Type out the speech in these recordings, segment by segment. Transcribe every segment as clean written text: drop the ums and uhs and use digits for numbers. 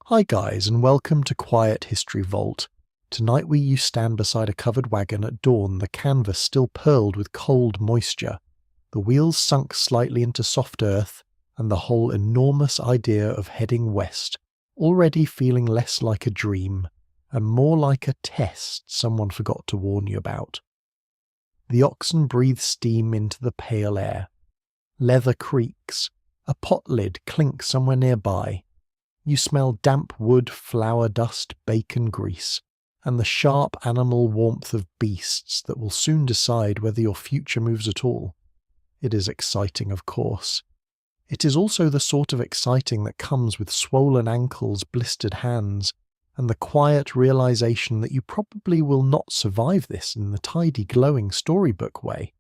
Hi guys, and welcome to Quiet History Vault. Tonight you stand beside a covered wagon at dawn, the canvas still pearled with cold moisture, the wheels sunk slightly into soft earth, and the whole enormous idea of heading west already feeling less like a dream and more like a test someone forgot to warn you about. The oxen breathe steam into the pale air. Leather creaks. A pot lid clinks somewhere nearby. You smell damp wood, flour dust, bacon grease, and the sharp animal warmth of beasts that will soon decide whether your future moves at all. It is exciting, of course. It is also the sort of exciting that comes with swollen ankles, blistered hands, and the quiet realization that you probably will not survive this in the tidy, glowing storybook way.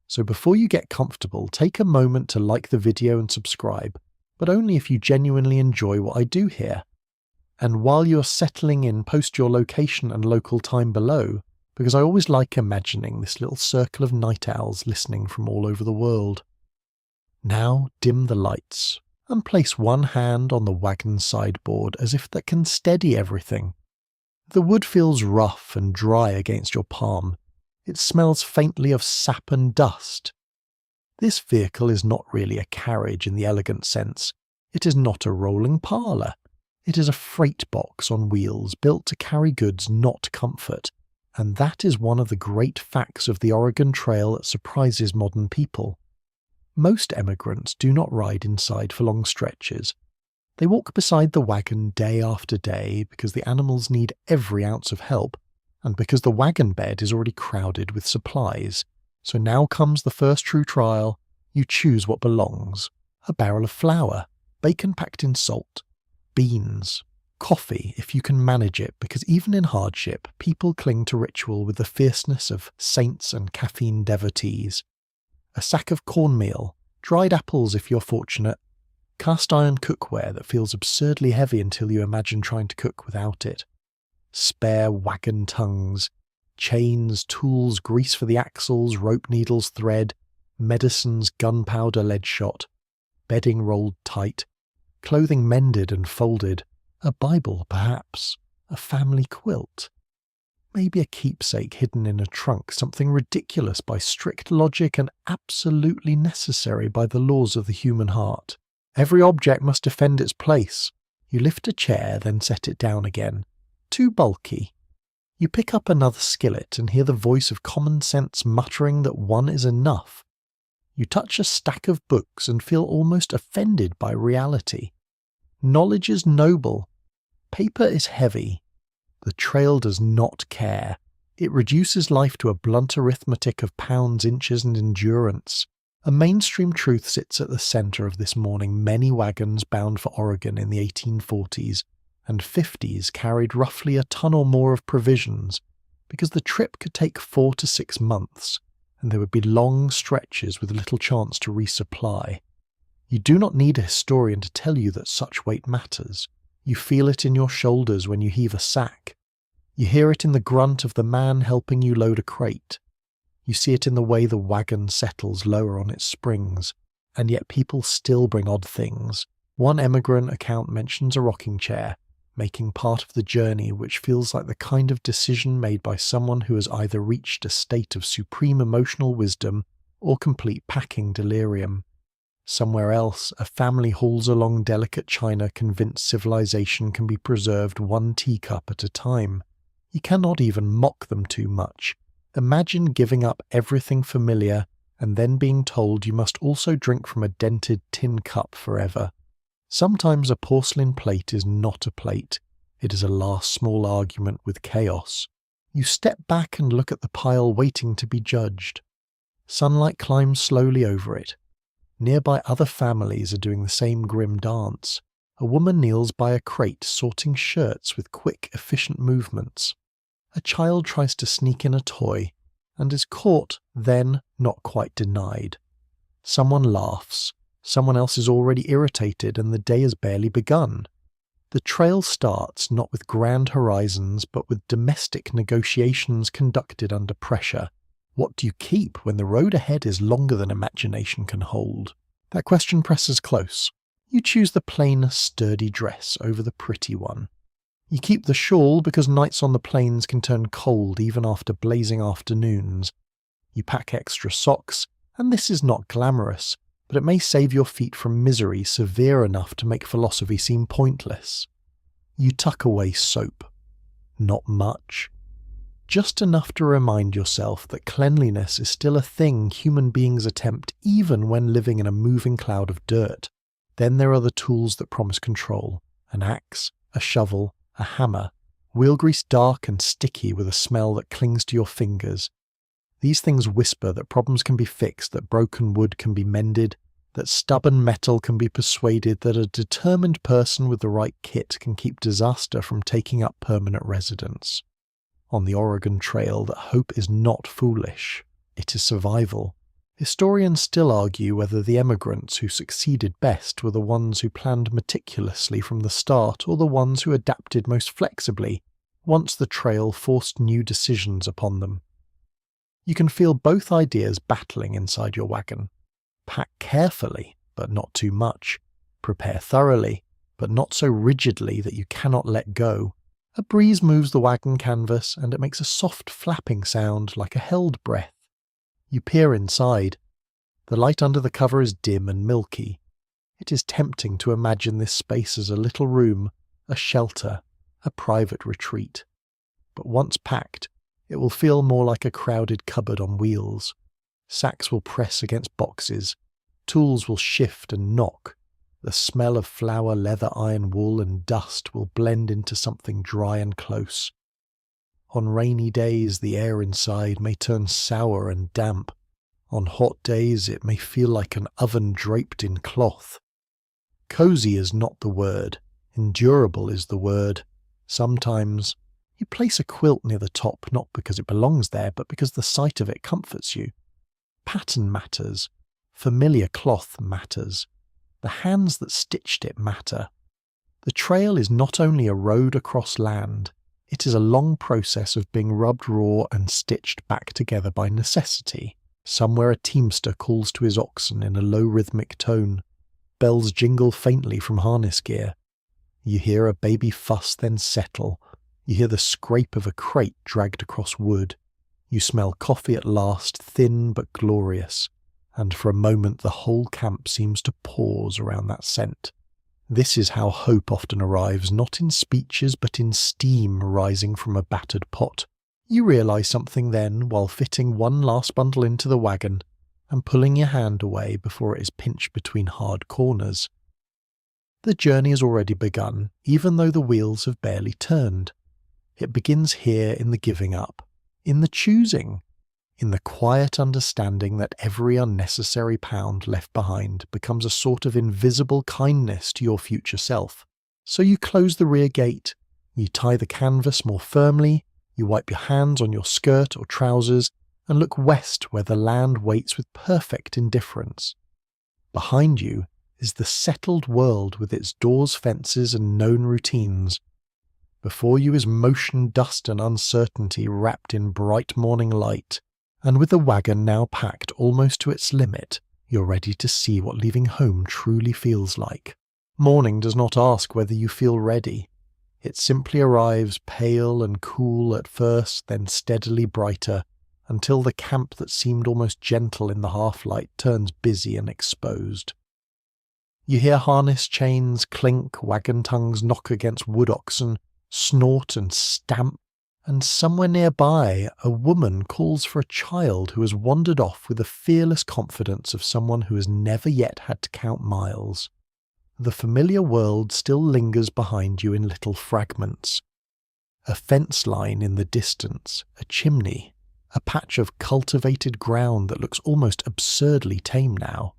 So before you get comfortable, take a moment to like the video and subscribe, but only if you genuinely enjoy what I do here. And while you're settling in, post your location and local time below, because I always like imagining this little circle of night owls listening from all over the world. Now dim the lights, and place one hand on the wagon sideboard as if that can steady everything. The wood feels rough and dry against your palm. It smells faintly of sap and dust. This vehicle is not really a carriage in the elegant sense. It is not a rolling parlour. It is a freight box on wheels built to carry goods, not comfort. And that is one of the great facts of the Oregon Trail that surprises modern people. Most emigrants do not ride inside for long stretches. They walk beside the wagon day after day because the animals need every ounce of help, and because the wagon bed is already crowded with supplies. So now comes the first true trial. You choose what belongs. A barrel of flour, bacon packed in salt, beans, coffee if you can manage it, because even in hardship, people cling to ritual with the fierceness of saints and caffeine devotees. A sack of cornmeal, dried apples if you're fortunate, cast iron cookware that feels absurdly heavy until you imagine trying to cook without it. Spare wagon tongues, chains, tools, grease for the axles, rope needles, thread, medicines, gunpowder, lead shot, bedding rolled tight, clothing mended and folded, a Bible perhaps, a family quilt. Maybe a keepsake hidden in a trunk, something ridiculous by strict logic and absolutely necessary by the laws of the human heart. Every object must defend its place. You lift a chair, then set it down again. Too bulky. You pick up another skillet and hear the voice of common sense muttering that one is enough. You touch a stack of books and feel almost offended by reality. Knowledge is noble. Paper is heavy. The trail does not care. It reduces life to a blunt arithmetic of pounds, inches, and endurance. A mainstream truth sits at the center of this morning. Many wagons bound for Oregon in the 1840s and 50s carried roughly a ton or more of provisions, because the trip could take 4 to 6 months, and there would be long stretches with little chance to resupply. You do not need a historian to tell you that such weight matters. You feel it in your shoulders when you heave a sack. You hear it in the grunt of the man helping you load a crate. You see it in the way the wagon settles lower on its springs, and yet people still bring odd things. One emigrant account mentions a rocking chair, making part of the journey, which feels like the kind of decision made by someone who has either reached a state of supreme emotional wisdom or complete packing delirium. Somewhere else, a family hauls along delicate china, convinced civilization can be preserved one teacup at a time. You cannot even mock them too much. Imagine giving up everything familiar and then being told you must also drink from a dented tin cup forever. Sometimes a porcelain plate is not a plate. It is a last small argument with chaos. You step back and look at the pile waiting to be judged. Sunlight climbs slowly over it. Nearby other families are doing the same grim dance. A woman kneels by a crate sorting shirts with quick, efficient movements. A child tries to sneak in a toy and is caught, then not quite denied. Someone laughs. Someone else is already irritated and the day has barely begun. The trail starts not with grand horizons but with domestic negotiations conducted under pressure. What do you keep when the road ahead is longer than imagination can hold? That question presses close. You choose the plain, sturdy dress over the pretty one. You keep the shawl because nights on the plains can turn cold even after blazing afternoons. You pack extra socks, and this is not glamorous, but it may save your feet from misery severe enough to make philosophy seem pointless. You tuck away soap. Not much. Just enough to remind yourself that cleanliness is still a thing human beings attempt even when living in a moving cloud of dirt. Then there are the tools that promise control: an axe, a shovel, a hammer, wheel grease dark and sticky with a smell that clings to your fingers. These things whisper that problems can be fixed, that broken wood can be mended, that stubborn metal can be persuaded, that a determined person with the right kit can keep disaster from taking up permanent residence. On the Oregon Trail, that hope is not foolish, it is survival. Historians still argue whether the emigrants who succeeded best were the ones who planned meticulously from the start or the ones who adapted most flexibly once the trail forced new decisions upon them. You can feel both ideas battling inside your wagon. Pack carefully, but not too much. Prepare thoroughly, but not so rigidly that you cannot let go. A breeze moves the wagon canvas, and it makes a soft flapping sound like a held breath. You peer inside. The light under the cover is dim and milky. It is tempting to imagine this space as a little room, a shelter, a private retreat. But once packed, it will feel more like a crowded cupboard on wheels. Sacks will press against boxes. Tools will shift and knock. The smell of flour, leather, iron, wool, and dust will blend into something dry and close. On rainy days, the air inside may turn sour and damp. On hot days, it may feel like an oven draped in cloth. Cozy is not the word. Endurable is the word. Sometimes you place a quilt near the top not because it belongs there, but because the sight of it comforts you. Pattern matters. Familiar cloth matters. The hands that stitched it matter. The trail is not only a road across land, it is a long process of being rubbed raw and stitched back together by necessity. Somewhere a teamster calls to his oxen in a low rhythmic tone. Bells jingle faintly from harness gear. You hear a baby fuss then settle. You hear the scrape of a crate dragged across wood. You smell coffee at last, thin but glorious. And for a moment the whole camp seems to pause around that scent. This is how hope often arrives, not in speeches but in steam rising from a battered pot. You realise something then while fitting one last bundle into the wagon and pulling your hand away before it is pinched between hard corners. The journey has already begun, even though the wheels have barely turned. It begins here in the giving up, in the choosing, in the quiet understanding that every unnecessary pound left behind becomes a sort of invisible kindness to your future self. So you close the rear gate, you tie the canvas more firmly, you wipe your hands on your skirt or trousers, and look west where the land waits with perfect indifference. Behind you is the settled world with its doors, fences, and known routines. Before you is motion, dust, and uncertainty wrapped in bright morning light. And with the wagon now packed almost to its limit, you're ready to see what leaving home truly feels like. Morning does not ask whether you feel ready. It simply arrives pale and cool at first, then steadily brighter, until the camp that seemed almost gentle in the half-light turns busy and exposed. You hear harness chains clink, wagon tongues knock against wood oxen, snort and stamp. And somewhere nearby, a woman calls for a child who has wandered off with the fearless confidence of someone who has never yet had to count miles. The familiar world still lingers behind you in little fragments. A fence line in the distance, a chimney, a patch of cultivated ground that looks almost absurdly tame now.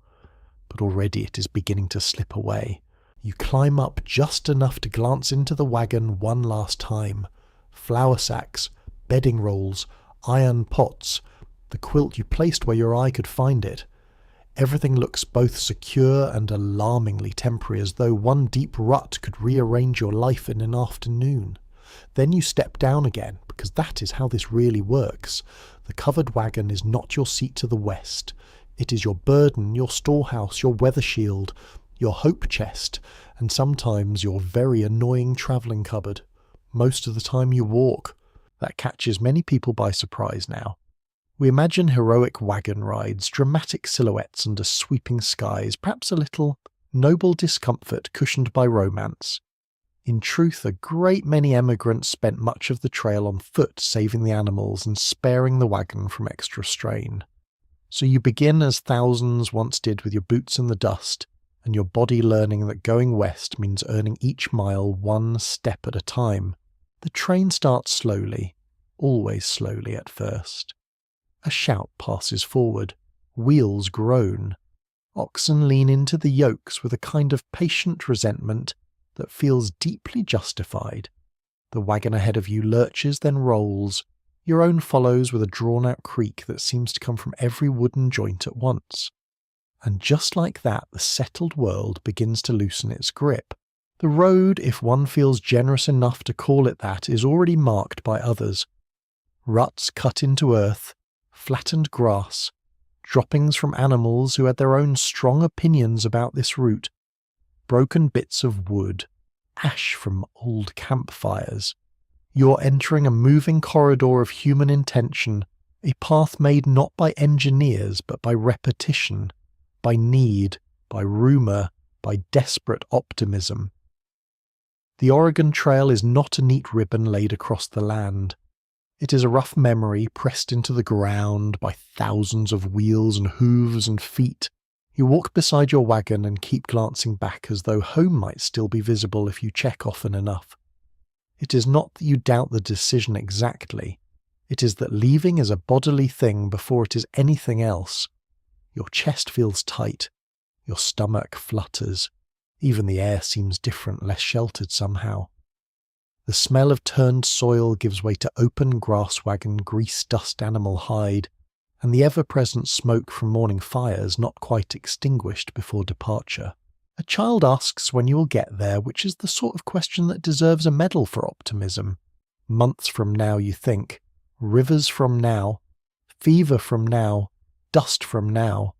But already it is beginning to slip away. You climb up just enough to glance into the wagon one last time. Flour sacks, bedding rolls, iron pots, the quilt you placed where your eye could find it. Everything looks both secure and alarmingly temporary, as though one deep rut could rearrange your life in an afternoon. Then you step down again, because that is how this really works. The covered wagon is not your seat to the west. It is your burden, your storehouse, your weather shield, your hope chest, and sometimes your very annoying travelling cupboard. Most of the time you walk. That catches many people by surprise now. We imagine heroic wagon rides, dramatic silhouettes under sweeping skies, perhaps a little noble discomfort cushioned by romance. In truth, a great many emigrants spent much of the trail on foot, saving the animals and sparing the wagon from extra strain. So you begin as thousands once did, with your boots in the dust, and your body learning that going west means earning each mile one step at a time. The train starts slowly, always slowly at first. A shout passes forward, wheels groan. Oxen lean into the yokes with a kind of patient resentment that feels deeply justified. The wagon ahead of you lurches, then rolls. Your own follows with a drawn-out creak that seems to come from every wooden joint at once. And just like that, the settled world begins to loosen its grip. The road, if one feels generous enough to call it that, is already marked by others. Ruts cut into earth, flattened grass, droppings from animals who had their own strong opinions about this route, broken bits of wood, ash from old campfires. You're entering a moving corridor of human intention, a path made not by engineers but by repetition, by need, by rumour, by desperate optimism. The Oregon Trail is not a neat ribbon laid across the land. It is a rough memory pressed into the ground by thousands of wheels and hooves and feet. You walk beside your wagon and keep glancing back as though home might still be visible if you check often enough. It is not that you doubt the decision exactly. It is that leaving is a bodily thing before it is anything else. Your chest feels tight. Your stomach flutters. Even the air seems different, less sheltered somehow. The smell of turned soil gives way to open grass wagon, grease dust animal hide, and the ever-present smoke from morning fires not quite extinguished before departure. A child asks when you will get there, which is the sort of question that deserves a medal for optimism. Months from now, you think. Rivers from now. Fever from now. Dust from now.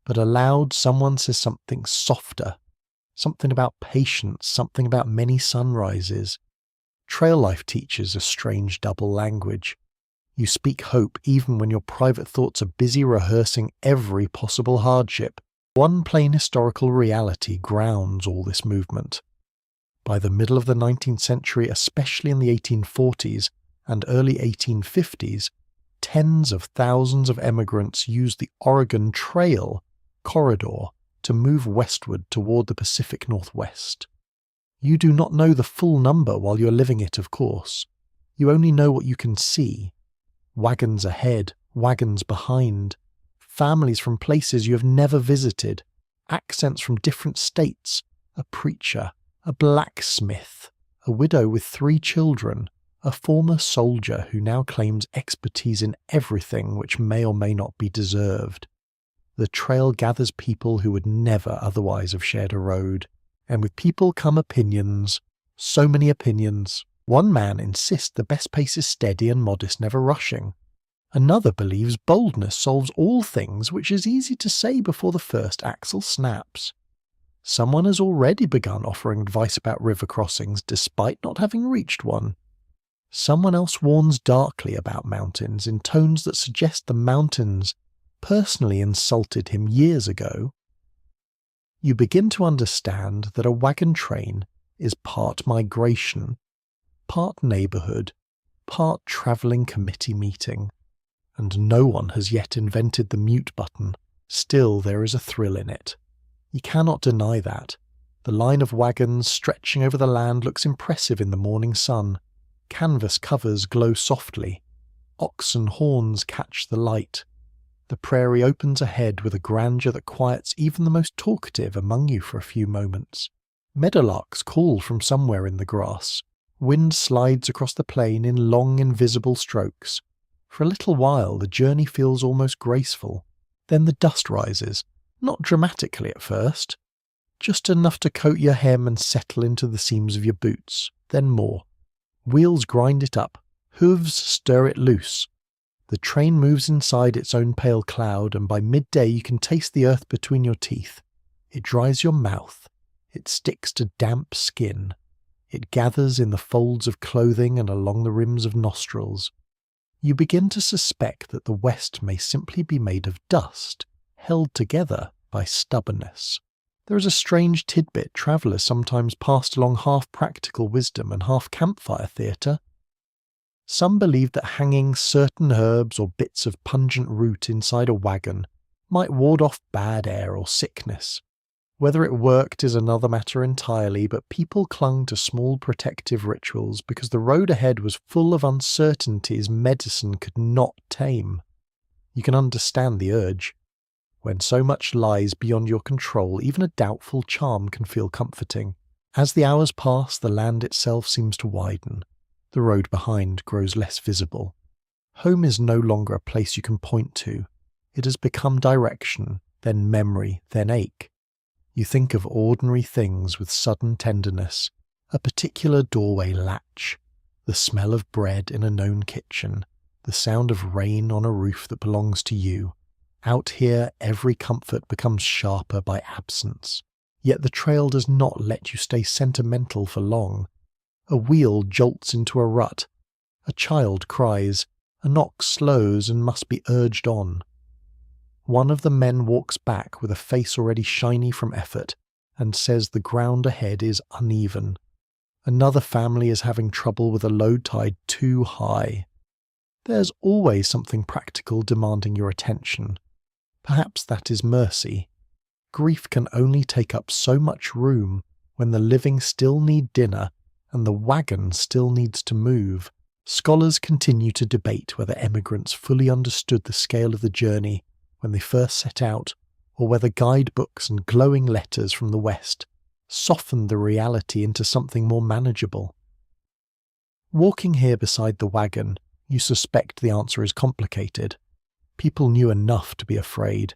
But aloud, someone says something softer. Something about patience, something about many sunrises. Trail life teaches a strange double language. You speak hope even when your private thoughts are busy rehearsing every possible hardship. One plain historical reality grounds all this movement. By the middle of the 19th century, especially in the 1840s and early 1850s, tens of thousands of emigrants used the Oregon Trail corridor to move westward toward the Pacific Northwest. You do not know the full number while you're living it, of course. You only know what you can see. Wagons ahead, wagons behind. Families from places you have never visited. Accents from different states. A preacher. A blacksmith. A widow with 3 children. A former soldier who now claims expertise in everything which may or may not be deserved. The trail gathers people who would never otherwise have shared a road. And with people come opinions. So many opinions. One man insists the best pace is steady and modest, never rushing. Another believes boldness solves all things, which is easy to say before the first axle snaps. Someone has already begun offering advice about river crossings, despite not having reached one. Someone else warns darkly about mountains in tones that suggest the mountains personally insulted him years ago. You begin to understand that a wagon train is part migration, part neighbourhood, part travelling committee meeting. And no one has yet invented the mute button. Still, there is a thrill in it. You cannot deny that. The line of wagons stretching over the land looks impressive in the morning sun. Canvas covers glow softly. Oxen horns catch the light. The prairie opens ahead with a grandeur that quiets even the most talkative among you for a few moments. Meadowlarks call from somewhere in the grass. Wind slides across the plain in long invisible strokes. For a little while the journey feels almost graceful. Then the dust rises, not dramatically at first. Just enough to coat your hem and settle into the seams of your boots, then more. Wheels grind it up, hooves stir it loose. The train moves inside its own pale cloud, and by midday you can taste the earth between your teeth. It dries your mouth. It sticks to damp skin. It gathers in the folds of clothing and along the rims of nostrils. You begin to suspect that the West may simply be made of dust, held together by stubbornness. There is a strange tidbit travellers sometimes passed along half practical wisdom and half campfire theatre. Some believed that hanging certain herbs or bits of pungent root inside a wagon might ward off bad air or sickness. Whether it worked is another matter entirely, but people clung to small protective rituals because the road ahead was full of uncertainties medicine could not tame. You can understand the urge. When so much lies beyond your control, even a doubtful charm can feel comforting. As the hours pass, the land itself seems to widen. The road behind grows less visible. Home is no longer a place you can point to. It has become direction, then memory, then ache. You think of ordinary things with sudden tenderness, a particular doorway latch, the smell of bread in a known kitchen, the sound of rain on a roof that belongs to you. Out here, every comfort becomes sharper by absence. Yet the trail does not let you stay sentimental for long. A wheel jolts into a rut. A child cries. An ox slows and must be urged on. One of the men walks back with a face already shiny from effort and says the ground ahead is uneven. Another family is having trouble with a load tide too high. There's always something practical demanding your attention. Perhaps that is mercy. Grief can only take up so much room when the living still need dinner and the wagon still needs to move. Scholars continue to debate whether emigrants fully understood the scale of the journey when they first set out, or whether guidebooks and glowing letters from the West softened the reality into something more manageable. Walking here beside the wagon, you suspect the answer is complicated. People knew enough to be afraid.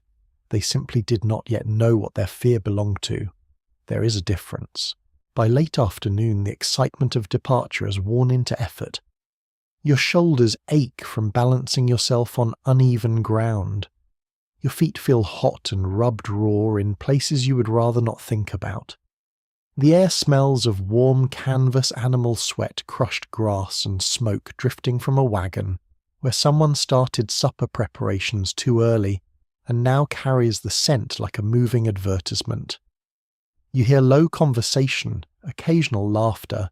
They simply did not yet know what their fear belonged to. There is a difference. By late afternoon, the excitement of departure has worn into effort. Your shoulders ache from balancing yourself on uneven ground. Your feet feel hot and rubbed raw in places you would rather not think about. The air smells of warm canvas animal sweat, crushed grass and smoke drifting from a wagon where someone started supper preparations too early and now carries the scent like a moving advertisement. You hear low conversation, occasional laughter,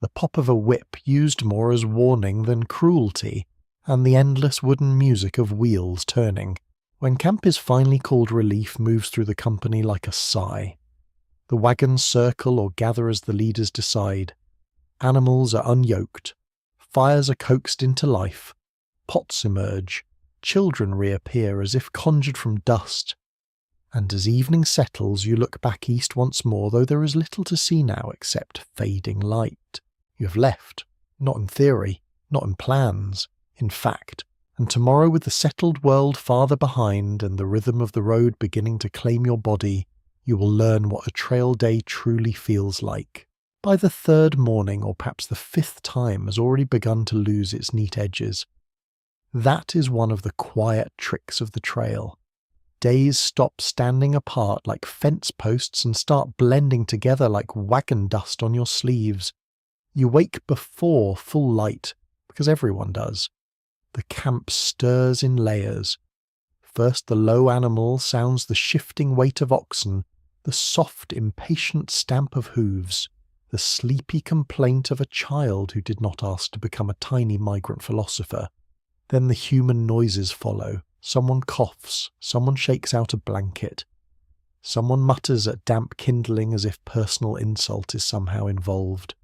the pop of a whip used more as warning than cruelty, and the endless wooden music of wheels turning. When camp is finally called, relief moves through the company like a sigh. The wagons circle or gather as the leaders decide. Animals are unyoked. Fires are coaxed into life. Pots emerge. Children reappear as if conjured from dust. And as evening settles, you look back east once more, though there is little to see now except fading light. You have left. Not in theory. Not in plans. In fact. And tomorrow, with the settled world farther behind and the rhythm of the road beginning to claim your body, you will learn what a trail day truly feels like. By the third morning, or perhaps the fifth time, has already begun to lose its neat edges. That is one of the quiet tricks of the trail. Days stop standing apart like fence posts and start blending together like wagon dust on your sleeves. You wake before full light, because everyone does. The camp stirs in layers. First the low animal sounds the shifting weight of oxen, the soft, impatient stamp of hooves, the sleepy complaint of a child who did not ask to become a tiny migrant philosopher. Then the human noises follow. Someone coughs, someone shakes out a blanket. Someone mutters at damp kindling as if personal insult is somehow involved.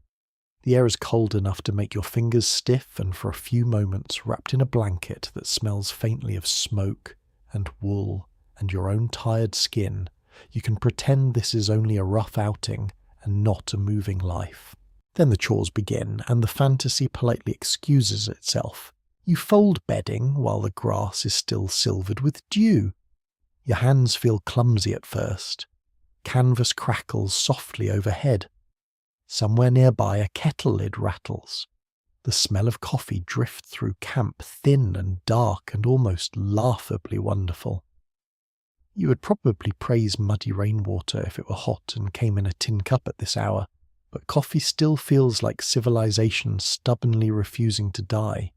The air is cold enough to make your fingers stiff, and for a few moments, wrapped in a blanket that smells faintly of smoke and wool and your own tired skin, you can pretend this is only a rough outing and not a moving life. Then the chores begin, and the fantasy politely excuses itself. You fold bedding while the grass is still silvered with dew. Your hands feel clumsy at first. Canvas crackles softly overhead. Somewhere nearby a kettle lid rattles. The smell of coffee drifts through camp, thin and dark and almost laughably wonderful. You would probably praise muddy rainwater if it were hot and came in a tin cup at this hour, but coffee still feels like civilization stubbornly refusing to die.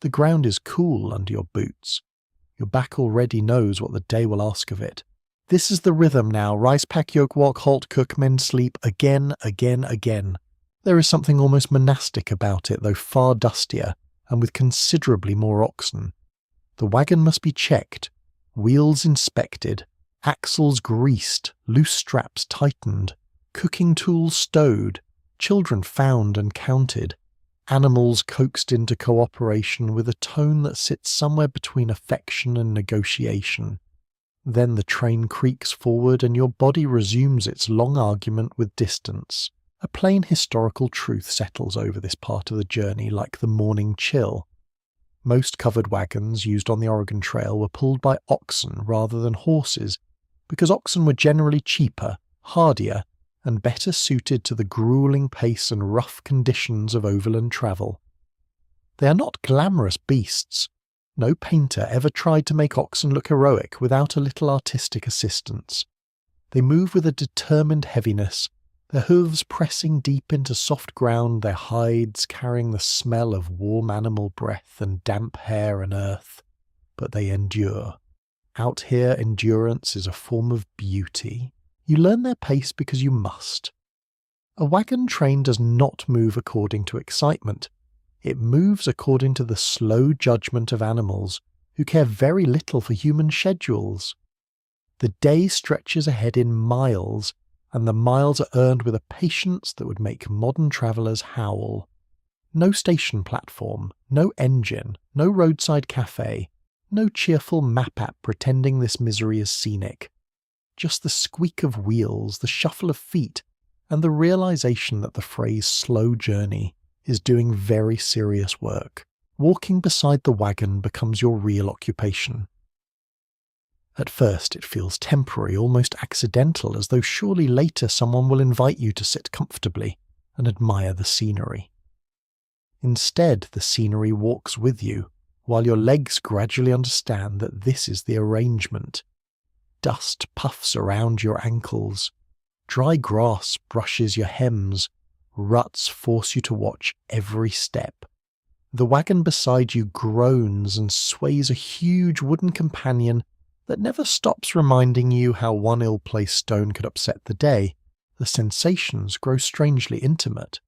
The ground is cool under your boots. Your back already knows what the day will ask of it. This is the rhythm now. Rice, pack, yoke, walk, halt, cook, mend, sleep, again, again, again. There is something almost monastic about it, though far dustier, and with considerably more oxen. The wagon must be checked, wheels inspected, axles greased, loose straps tightened, cooking tools stowed, children found and counted, animals coaxed into cooperation with a tone that sits somewhere between affection and negotiation. Then the train creaks forward and your body resumes its long argument with distance. A plain historical truth settles over this part of the journey like the morning chill. Most covered wagons used on the Oregon Trail were pulled by oxen rather than horses, because oxen were generally cheaper, hardier, and better suited to the grueling pace and rough conditions of overland travel. They are not glamorous beasts. No painter ever tried to make oxen look heroic without a little artistic assistance. They move with a determined heaviness, their hooves pressing deep into soft ground, their hides carrying the smell of warm animal breath and damp hair and earth. But they endure. Out here, endurance is a form of beauty. You learn their pace because you must. A wagon train does not move according to excitement. It moves according to the slow judgment of animals who care very little for human schedules. The day stretches ahead in miles, and the miles are earned with a patience that would make modern travellers howl. No station platform, no engine, no roadside cafe, no cheerful map app pretending this misery is scenic. Just the squeak of wheels, the shuffle of feet, and the realization that the phrase slow journey is doing very serious work. Walking beside the wagon becomes your real occupation. At first it feels temporary, almost accidental, as though surely later someone will invite you to sit comfortably and admire the scenery. Instead, the scenery walks with you, while your legs gradually understand that this is the arrangement. Dust puffs around your ankles. Dry grass brushes your hems. Ruts force you to watch every step. The wagon beside you groans and sways a huge wooden companion that never stops reminding you how one ill-placed stone could upset the day. The sensations grow strangely intimate.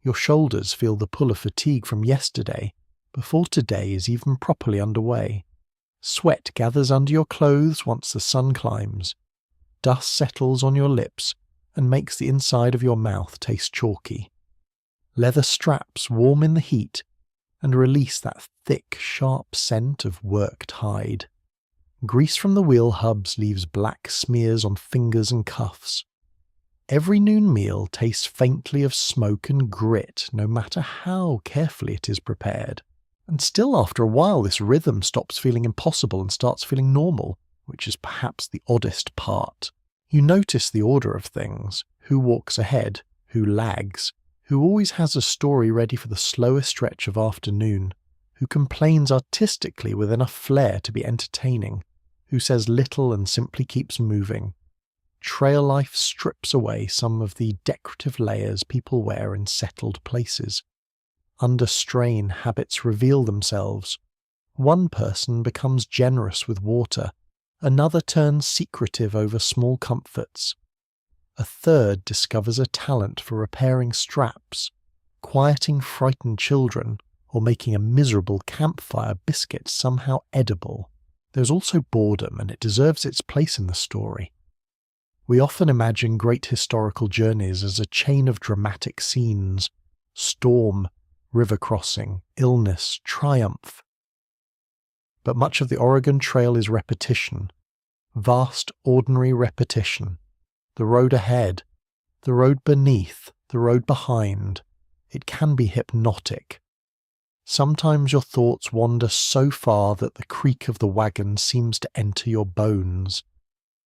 Your shoulders feel the pull of fatigue from yesterday, before today is even properly underway. Sweat gathers under your clothes once the sun climbs. Dust settles on your lips and makes the inside of your mouth taste chalky. Leather straps warm in the heat and release that thick, sharp scent of worked hide. Grease from the wheel hubs leaves black smears on fingers and cuffs. Every noon meal tastes faintly of smoke and grit, no matter how carefully it is prepared. And still after a while this rhythm stops feeling impossible and starts feeling normal, which is perhaps the oddest part. You notice the order of things, who walks ahead, who lags, who always has a story ready for the slower stretch of afternoon, who complains artistically with enough flair to be entertaining, who says little and simply keeps moving. Trail life strips away some of the decorative layers people wear in settled places. Under strain, habits reveal themselves. One person becomes generous with water, another turns secretive over small comforts. A third discovers a talent for repairing straps, quieting frightened children, or making a miserable campfire biscuit somehow edible. There's also boredom, and it deserves its place in the story. We often imagine great historical journeys as a chain of dramatic scenes: storm, river crossing, illness, triumph. But much of the Oregon Trail is repetition. Vast, ordinary repetition. The road ahead, the road beneath, the road behind. It can be hypnotic. Sometimes your thoughts wander so far that the creak of the wagon seems to enter your bones.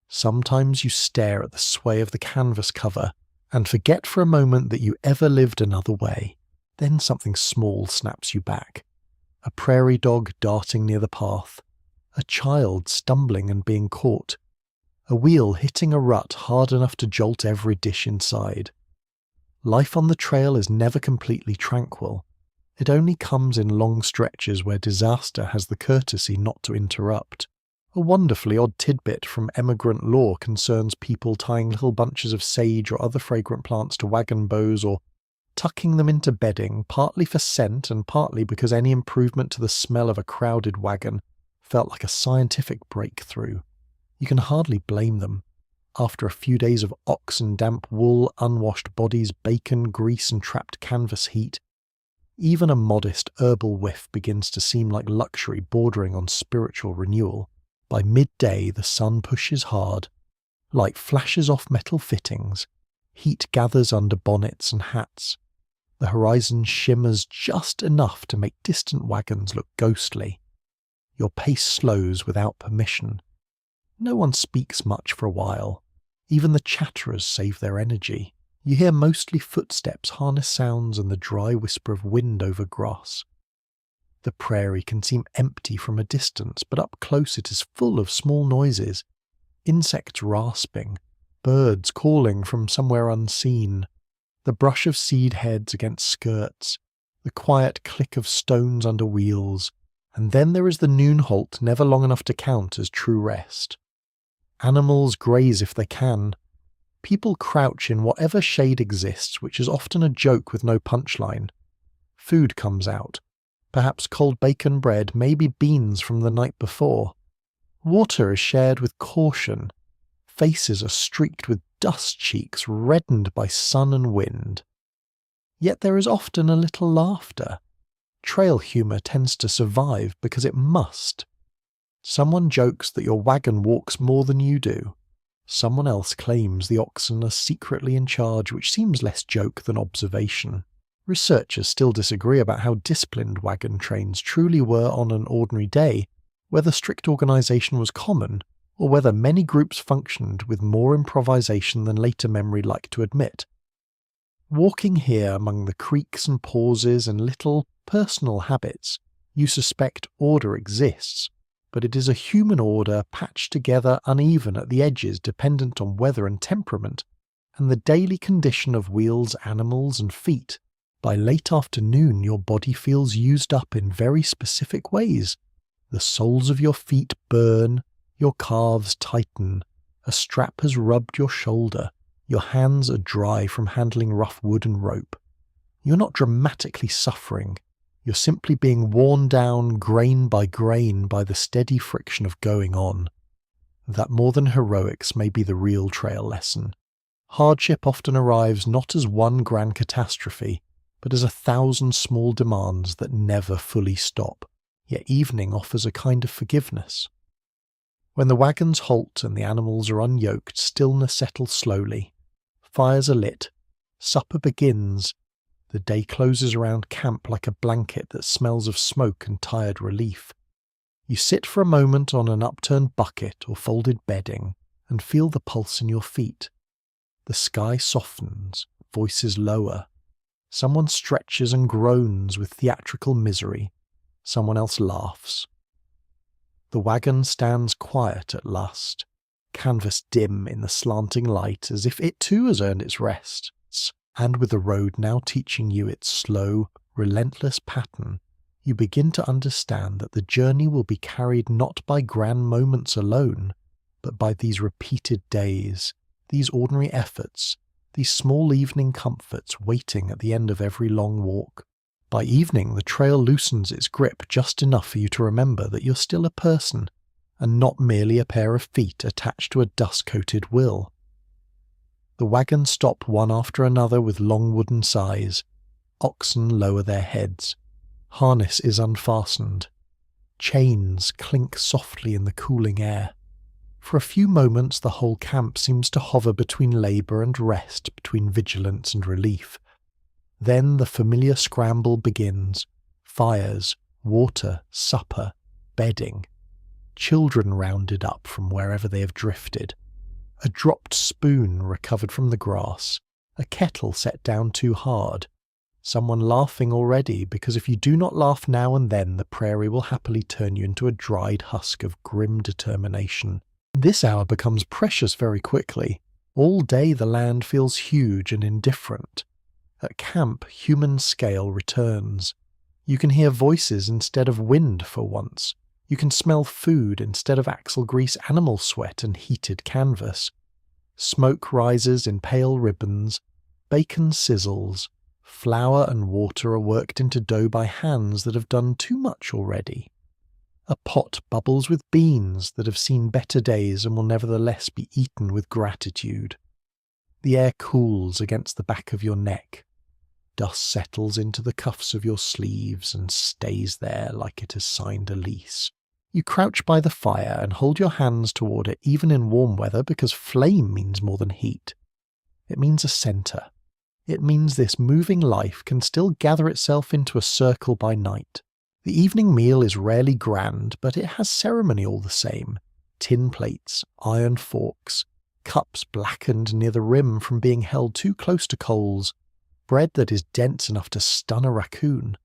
Sometimes you stare at the sway of the canvas cover and forget for a moment that you ever lived another way. Then something small snaps you back. A prairie dog darting near the path, a child stumbling and being caught, a wheel hitting a rut hard enough to jolt every dish inside. Life on the trail is never completely tranquil. It only comes in long stretches where disaster has the courtesy not to interrupt. A wonderfully odd tidbit from emigrant lore concerns people tying little bunches of sage or other fragrant plants to wagon bows or tucking them into bedding, partly for scent and partly because any improvement to the smell of a crowded wagon felt like a scientific breakthrough. You can hardly blame them. After a few days of oxen, damp wool, unwashed bodies, bacon, grease and trapped canvas heat, even a modest herbal whiff begins to seem like luxury bordering on spiritual renewal. By midday the sun pushes hard, light flashes off metal fittings, heat gathers under bonnets and hats. The horizon shimmers just enough to make distant wagons look ghostly. Your pace slows without permission. No one speaks much for a while. Even the chatterers save their energy. You hear mostly footsteps, harness sounds, and the dry whisper of wind over grass. The prairie can seem empty from a distance, but up close it is full of small noises. Insects rasping, birds calling from somewhere unseen, the brush of seed heads against skirts, the quiet click of stones under wheels, and then there is the noon halt never long enough to count as true rest. Animals graze if they can. People crouch in whatever shade exists, which is often a joke with no punchline. Food comes out. Perhaps cold bacon bread, maybe beans from the night before. Water is shared with caution. Faces are streaked with dust cheeks reddened by sun and wind. Yet there is often a little laughter. Trail humour tends to survive because it must. Someone jokes that your wagon walks more than you do. Someone else claims the oxen are secretly in charge, which seems less joke than observation. Researchers still disagree about how disciplined wagon trains truly were on an ordinary day, whether strict organisation was common, or whether many groups functioned with more improvisation than later memory liked to admit. Walking here among the creaks and pauses and little personal habits, you suspect order exists, but it is a human order patched together uneven at the edges, dependent on weather and temperament, and the daily condition of wheels, animals and feet. By late afternoon your body feels used up in very specific ways. The soles of your feet burn, your calves tighten, a strap has rubbed your shoulder, your hands are dry from handling rough wood and rope. You're not dramatically suffering, you're simply being worn down grain by grain by the steady friction of going on. That more than heroics may be the real trail lesson. Hardship often arrives not as one grand catastrophe, but as 1,000 small demands that never fully stop. Yet evening offers a kind of forgiveness. When the wagons halt and the animals are unyoked, stillness settles slowly. Fires are lit. Supper begins. The day closes around camp like a blanket that smells of smoke and tired relief. You sit for a moment on an upturned bucket or folded bedding and feel the pulse in your feet. The sky softens, voices lower. Someone stretches and groans with theatrical misery. Someone else laughs. The wagon stands quiet at last, canvas dim in the slanting light as if it too has earned its rest, and with the road now teaching you its slow, relentless pattern, you begin to understand that the journey will be carried not by grand moments alone, but by these repeated days, these ordinary efforts, these small evening comforts waiting at the end of every long walk. By evening the trail loosens its grip just enough for you to remember that you're still a person, and not merely a pair of feet attached to a dust-coated wheel. The wagons stop one after another with long wooden sighs. Oxen lower their heads. Harness is unfastened. Chains clink softly in the cooling air. For a few moments the whole camp seems to hover between labour and rest, between vigilance and relief. Then the familiar scramble begins. Fires, water, supper, bedding. Children rounded up from wherever they have drifted. A dropped spoon recovered from the grass. A kettle set down too hard. Someone laughing already, because if you do not laugh now and then, the prairie will happily turn you into a dried husk of grim determination. This hour becomes precious very quickly. All day the land feels huge and indifferent. At camp, human scale returns. You can hear voices instead of wind for once. You can smell food instead of axle grease, animal sweat and heated canvas. Smoke rises in pale ribbons, bacon sizzles, flour and water are worked into dough by hands that have done too much already. A pot bubbles with beans that have seen better days and will nevertheless be eaten with gratitude. The air cools against the back of your neck. Dust settles into the cuffs of your sleeves and stays there like it has signed a lease. You crouch by the fire and hold your hands toward it even in warm weather, because flame means more than heat. It means a centre. It means this moving life can still gather itself into a circle by night. The evening meal is rarely grand, but it has ceremony all the same. Tin plates, iron forks, cups blackened near the rim from being held too close to coals, bread that is dense enough to stun a raccoon,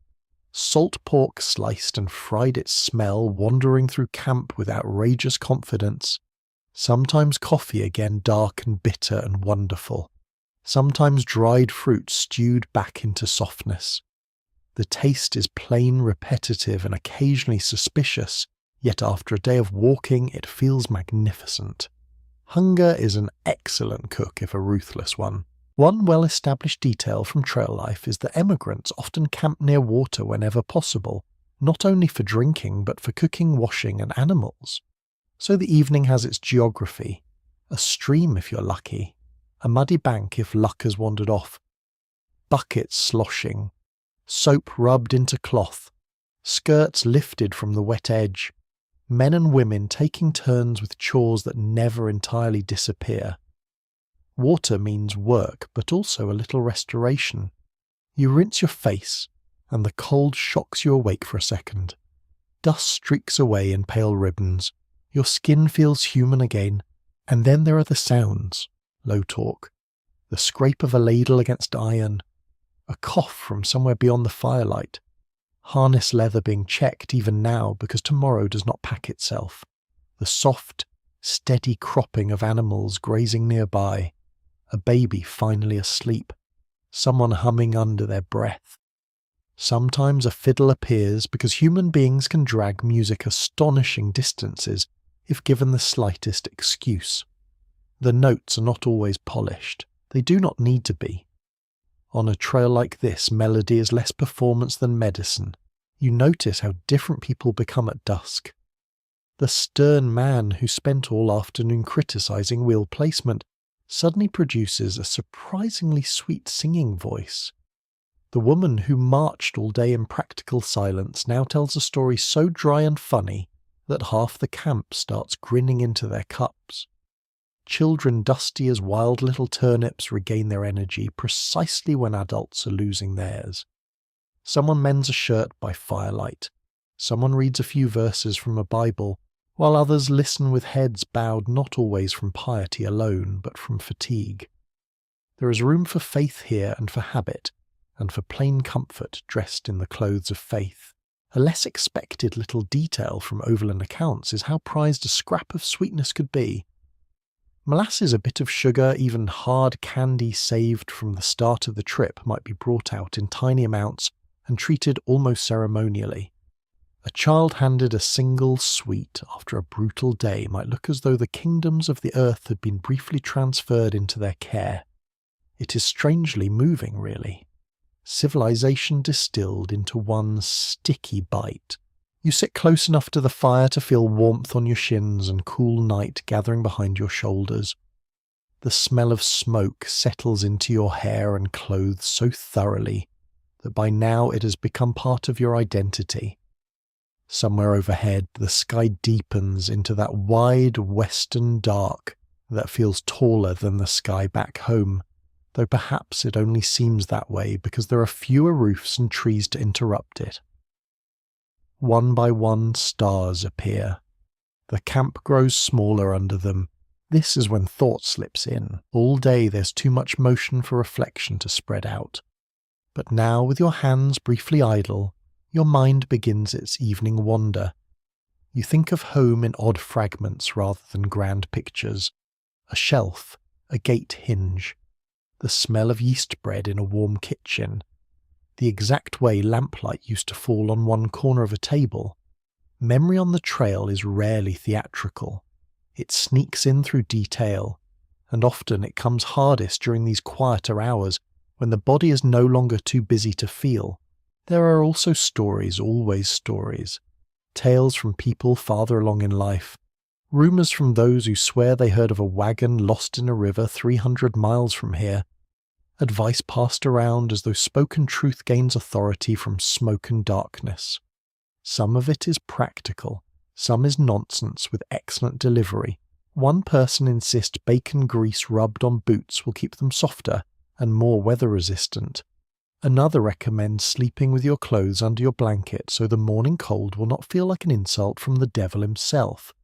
salt pork sliced and fried its smell wandering through camp with outrageous confidence, sometimes coffee again dark and bitter and wonderful, sometimes dried fruit stewed back into softness. The taste is plain, repetitive, and occasionally suspicious, yet after a day of walking it feels magnificent. Hunger is an excellent cook if a ruthless one. One well-established detail from trail life is that emigrants often camp near water whenever possible, not only for drinking but for cooking, washing, and animals. So the evening has its geography. A stream if you're lucky, a muddy bank if luck has wandered off, buckets sloshing, soap rubbed into cloth, skirts lifted from the wet edge, men and women taking turns with chores that never entirely disappear. Water means work, but also a little restoration. You rinse your face, and the cold shocks you awake for a second. Dust streaks away in pale ribbons. Your skin feels human again, and then there are the sounds. Low talk, the scrape of a ladle against iron, a cough from somewhere beyond the firelight, harness leather being checked even now because tomorrow does not pack itself, the soft, steady cropping of animals grazing nearby, a baby finally asleep, someone humming under their breath. Sometimes a fiddle appears because human beings can drag music astonishing distances if given the slightest excuse. The notes are not always polished. They do not need to be. On a trail like this, melody is less performance than medicine. You notice how different people become at dusk. The stern man who spent all afternoon criticizing wheel placement suddenly produces a surprisingly sweet singing voice. The woman who marched all day in practical silence now tells a story so dry and funny that half the camp starts grinning into their cups. Children dusty as wild little turnips regain their energy precisely when adults are losing theirs. Someone mends a shirt by firelight. Someone reads a few verses from a Bible, while others listen with heads bowed not always from piety alone, but from fatigue. There is room for faith here and for habit, and for plain comfort dressed in the clothes of faith. A less expected little detail from overland accounts is how prized a scrap of sweetness could be. Molasses, a bit of sugar, even hard candy saved from the start of the trip might be brought out in tiny amounts and treated almost ceremonially. A child handed a single sweet after a brutal day might look as though the kingdoms of the earth had been briefly transferred into their care. It is strangely moving, really. Civilization distilled into one sticky bite. You sit close enough to the fire to feel warmth on your shins and cool night gathering behind your shoulders. The smell of smoke settles into your hair and clothes so thoroughly that by now it has become part of your identity. Somewhere overhead, the sky deepens into that wide western dark that feels taller than the sky back home, though perhaps it only seems that way because there are fewer roofs and trees to interrupt it. One by one, stars appear. The camp grows smaller under them. This is when thought slips in. All day there's too much motion for reflection to spread out. But now, with your hands briefly idle, your mind begins its evening wander. You think of home in odd fragments rather than grand pictures. A shelf, a gate hinge, the smell of yeast bread in a warm kitchen, the exact way lamplight used to fall on one corner of a table. Memory on the trail is rarely theatrical. It sneaks in through detail, and often it comes hardest during these quieter hours when the body is no longer too busy to feel. There are also stories, always stories. Tales from people farther along in life. Rumours from those who swear they heard of a wagon lost in a river 300 miles from here. Advice passed around as though spoken truth gains authority from smoke and darkness. Some of it is practical, some is nonsense with excellent delivery. One person insists bacon grease rubbed on boots will keep them softer and more weather-resistant. Another recommends sleeping with your clothes under your blanket so the morning cold will not feel like an insult from the devil himself.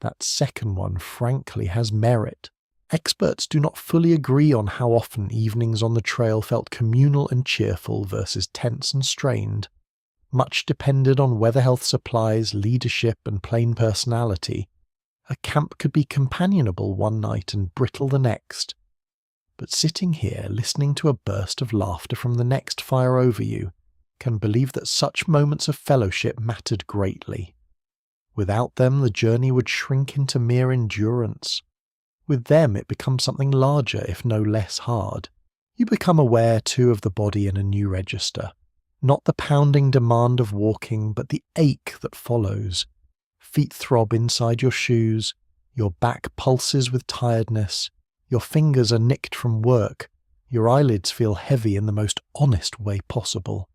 That second one frankly has merit. Experts do not fully agree on how often evenings on the trail felt communal and cheerful versus tense and strained. Much depended on weather health supplies, leadership, and plain personality. A camp could be companionable one night and brittle the next. But sitting here, listening to a burst of laughter from the next fire over you, can believe that such moments of fellowship mattered greatly. Without them, the journey would shrink into mere endurance. With them, it becomes something larger, if no less hard. You become aware, too, of the body in a new register. Not the pounding demand of walking, but the ache that follows. Feet throb inside your shoes, your back pulses with tiredness, your fingers are nicked from work, your eyelids feel heavy in the most honest way possible.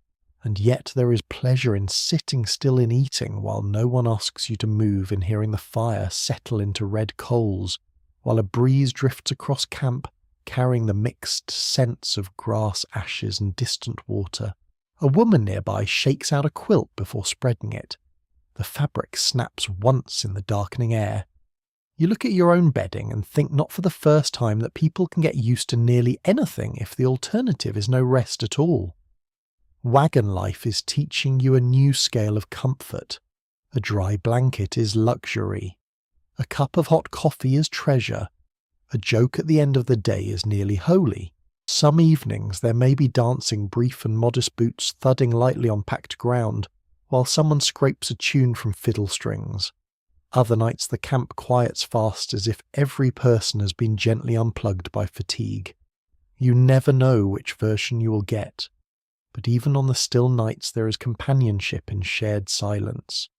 And yet there is pleasure in sitting still in eating while no one asks you to move, in hearing the fire settle into red coals, while a breeze drifts across camp, carrying the mixed scents of grass, ashes, and distant water. A woman nearby shakes out a quilt before spreading it. The fabric snaps once in the darkening air. You look at your own bedding and think not for the first time that people can get used to nearly anything if the alternative is no rest at all. Wagon life is teaching you a new scale of comfort. A dry blanket is luxury. A cup of hot coffee is treasure. A joke at the end of the day is nearly holy. Some evenings there may be dancing brief and modest boots thudding lightly on packed ground, while someone scrapes a tune from fiddle strings. Other nights the camp quiets fast as if every person has been gently unplugged by fatigue. You never know which version you will get, but even on the still nights there is companionship in shared silence.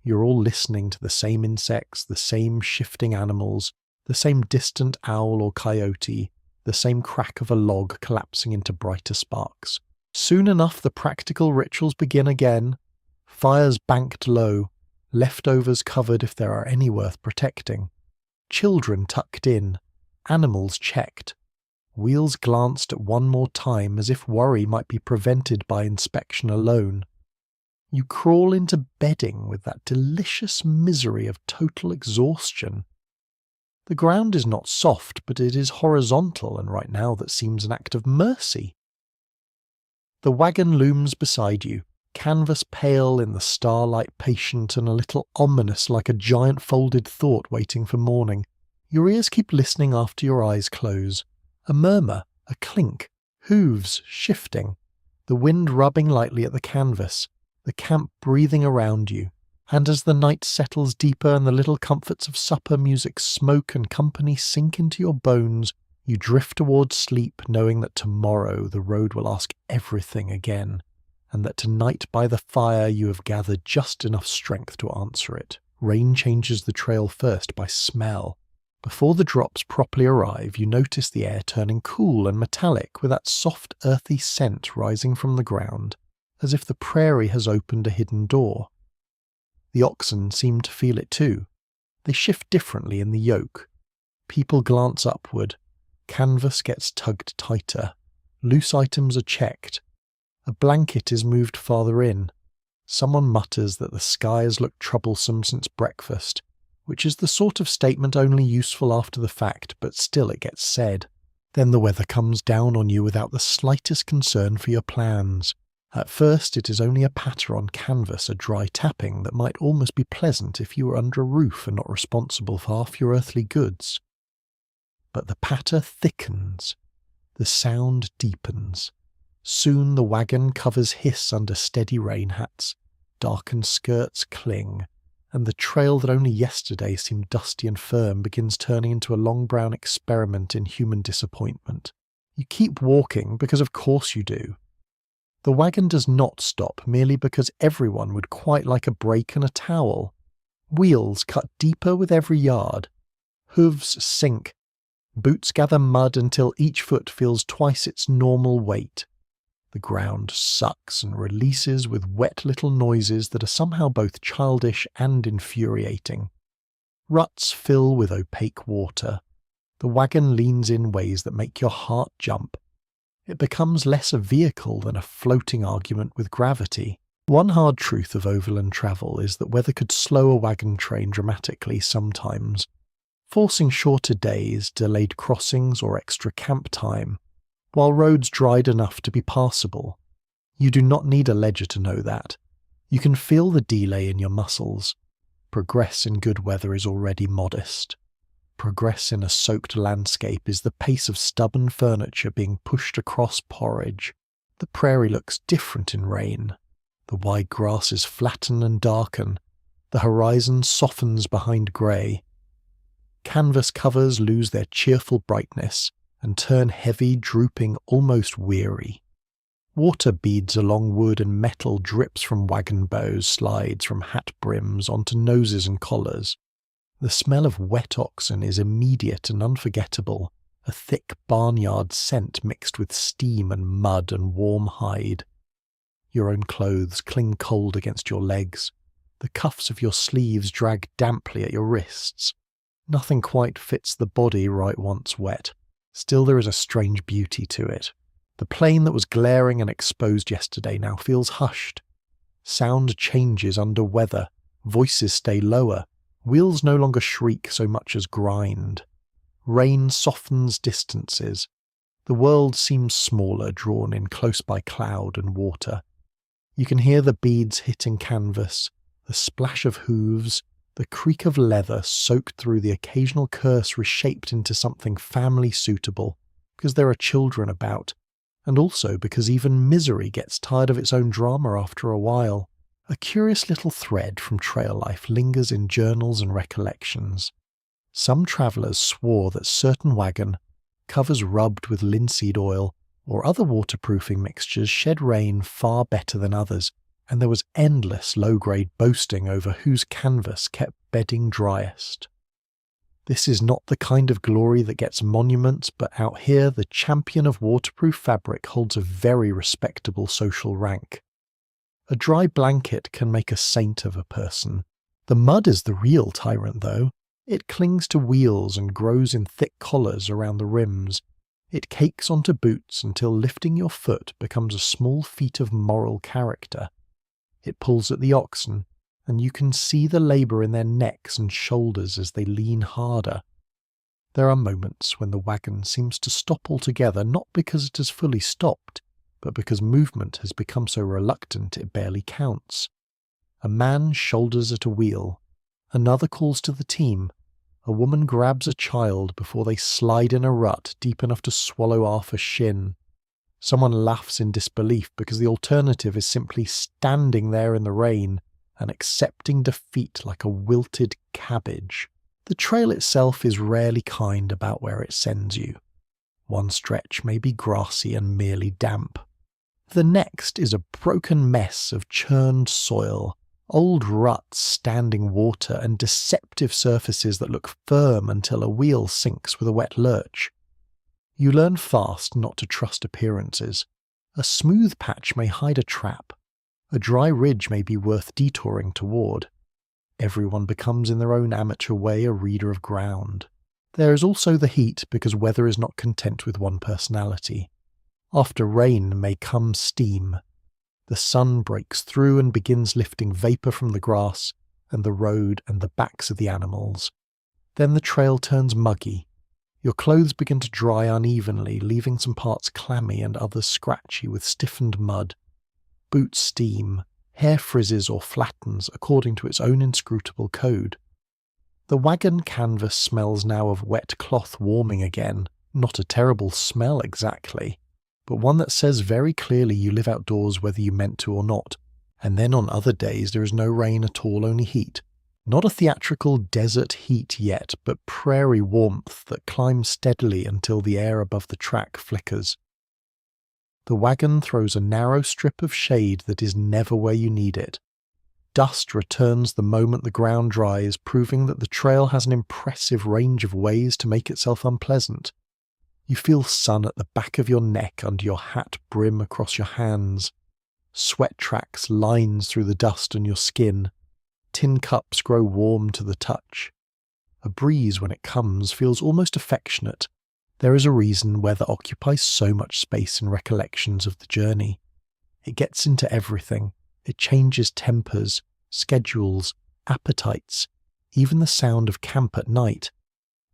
You're all listening to the same insects, the same shifting animals, the same distant owl or coyote, the same crack of a log collapsing into brighter sparks. Soon enough the practical rituals begin again. Fires banked low, leftovers covered if there are any worth protecting. Children tucked in, animals checked. Wheels glanced at one more time as if worry might be prevented by inspection alone. You crawl into bedding with that delicious misery of total exhaustion. The ground is not soft, but it is horizontal, and right now that seems an act of mercy. The wagon looms beside you, canvas pale in the starlight, patient and a little ominous like a giant folded thought waiting for morning. Your ears keep listening after your eyes close. A murmur, a clink, hooves shifting, the wind rubbing lightly at the canvas, the camp breathing around you. And as the night settles deeper and the little comforts of supper, music, smoke and company sink into your bones, you drift towards sleep, knowing that tomorrow the road will ask everything again, and that tonight by the fire you have gathered just enough strength to answer it. Rain changes the trail first by smell. Before the drops properly arrive, you notice the air turning cool and metallic with that soft earthy scent rising from the ground, as if the prairie has opened a hidden door. The oxen seem to feel it too. They shift differently in the yoke. People glance upward. Canvas gets tugged tighter. Loose items are checked. A blanket is moved farther in. Someone mutters that the sky has looked troublesome since breakfast, which is the sort of statement only useful after the fact, but still it gets said. Then the weather comes down on you without the slightest concern for your plans. At first it is only a patter on canvas, a dry tapping that might almost be pleasant if you were under a roof and not responsible for half your earthly goods. But the patter thickens, the sound deepens. Soon the wagon covers hiss under steady rain hats, darkened skirts cling, and the trail that only yesterday seemed dusty and firm begins turning into a long brown experiment in human disappointment. You keep walking because of course you do. The wagon does not stop merely because everyone would quite like a break and a towel. Wheels cut deeper with every yard. Hooves sink. Boots gather mud until each foot feels twice its normal weight. The ground sucks and releases with wet little noises that are somehow both childish and infuriating. Ruts fill with opaque water. The wagon leans in ways that make your heart jump. It becomes less a vehicle than a floating argument with gravity. One hard truth of overland travel is that weather could slow a wagon train dramatically sometimes, forcing shorter days, delayed crossings, or extra camp time, while roads dried enough to be passable. You do not need a ledger to know that. You can feel the delay in your muscles. Progress in good weather is already modest. Progress in a soaked landscape is the pace of stubborn furniture being pushed across porridge. The prairie looks different in rain. The wide grasses flatten and darken. The horizon softens behind grey. Canvas covers lose their cheerful brightness and turn heavy, drooping, almost weary. Water beads along wood and metal, drips from wagon bows, slides from hat brims onto noses and collars. The smell of wet oxen is immediate and unforgettable, a thick barnyard scent mixed with steam and mud and warm hide. Your own clothes cling cold against your legs. The cuffs of your sleeves drag damply at your wrists. Nothing quite fits the body right once wet. Still there is a strange beauty to it. The plain that was glaring and exposed yesterday now feels hushed. Sound changes under weather. Voices stay lower. Wheels no longer shriek so much as grind. Rain softens distances. The world seems smaller, drawn in close by cloud and water. You can hear the beads hitting canvas, the splash of hooves, the creak of leather soaked through the occasional curse reshaped into something family suitable, because there are children about, and also because even misery gets tired of its own drama after a while. A curious little thread from trail life lingers in journals and recollections. Some travellers swore that certain wagon, covers rubbed with linseed oil, or other waterproofing mixtures shed rain far better than others, and there was endless low-grade boasting over whose canvas kept bedding driest. This is not the kind of glory that gets monuments, but out here the champion of waterproof fabric holds a very respectable social rank. A dry blanket can make a saint of a person. The mud is the real tyrant, though. It clings to wheels and grows in thick collars around the rims. It cakes onto boots until lifting your foot becomes a small feat of moral character. It pulls at the oxen, and you can see the labour in their necks and shoulders as they lean harder. There are moments when the wagon seems to stop altogether, not because it has fully stopped, but because movement has become so reluctant it barely counts. A man shoulders at a wheel. Another calls to the team. A woman grabs a child before they slide in a rut deep enough to swallow half a shin. Someone laughs in disbelief because the alternative is simply standing there in the rain and accepting defeat like a wilted cabbage. The trail itself is rarely kind about where it sends you. One stretch may be grassy and merely damp. The next is a broken mess of churned soil, old ruts, standing water, and deceptive surfaces that look firm until a wheel sinks with a wet lurch. You learn fast not to trust appearances. A smooth patch may hide a trap. A dry ridge may be worth detouring toward. Everyone becomes in their own amateur way a reader of ground. There is also the heat because weather is not content with one personality. After rain may come steam. The sun breaks through and begins lifting vapour from the grass and the road and the backs of the animals. Then the trail turns muggy. Your clothes begin to dry unevenly, leaving some parts clammy and others scratchy with stiffened mud. Boots steam, hair frizzes or flattens according to its own inscrutable code. The wagon canvas smells now of wet cloth warming again, not a terrible smell exactly, but one that says very clearly you live outdoors whether you meant to or not, and then on other days there is no rain at all, only heat. Not a theatrical desert heat yet, but prairie warmth that climbs steadily until the air above the track flickers. The wagon throws a narrow strip of shade that is never where you need it. Dust returns the moment the ground dries, proving that the trail has an impressive range of ways to make itself unpleasant. You feel sun at the back of your neck under your hat brim across your hands. Sweat tracks lines through the dust on your skin. Tin cups grow warm to the touch. A breeze, when it comes, feels almost affectionate. There is a reason weather occupies so much space in recollections of the journey. It gets into everything. It changes tempers, schedules, appetites, even the sound of camp at night.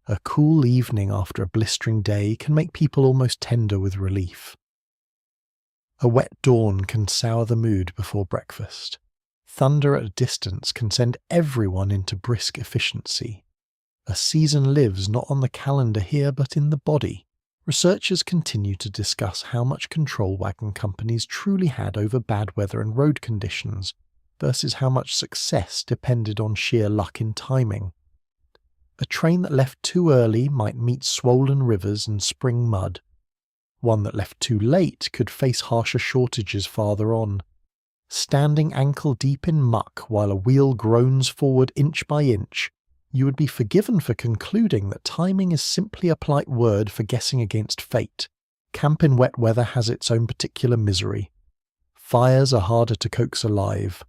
A cool evening after a blistering day can make people almost tender with relief. A wet dawn can sour the mood before breakfast. Thunder at a distance can send everyone into brisk efficiency. A season lives not on the calendar here but in the body. Researchers continue to discuss how much control wagon companies truly had over bad weather and road conditions, versus how much success depended on sheer luck in timing. A train that left too early might meet swollen rivers and spring mud. One that left too late could face harsher shortages farther on. Standing ankle-deep in muck while a wheel groans forward inch by inch, you would be forgiven for concluding that timing is simply a polite word for guessing against fate. Camp in wet weather has its own particular misery. Fires are harder to coax alive.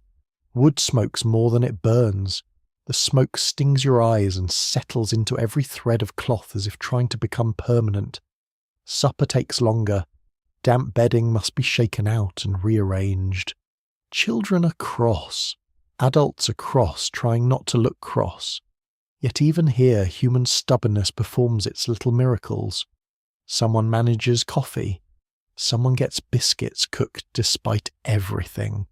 Wood smokes more than it burns. The smoke stings your eyes and settles into every thread of cloth as if trying to become permanent. Supper takes longer. Damp bedding must be shaken out and rearranged. Children are cross. Adults are cross, trying not to look cross. Yet even here, human stubbornness performs its little miracles. Someone manages coffee. Someone gets biscuits cooked despite everything.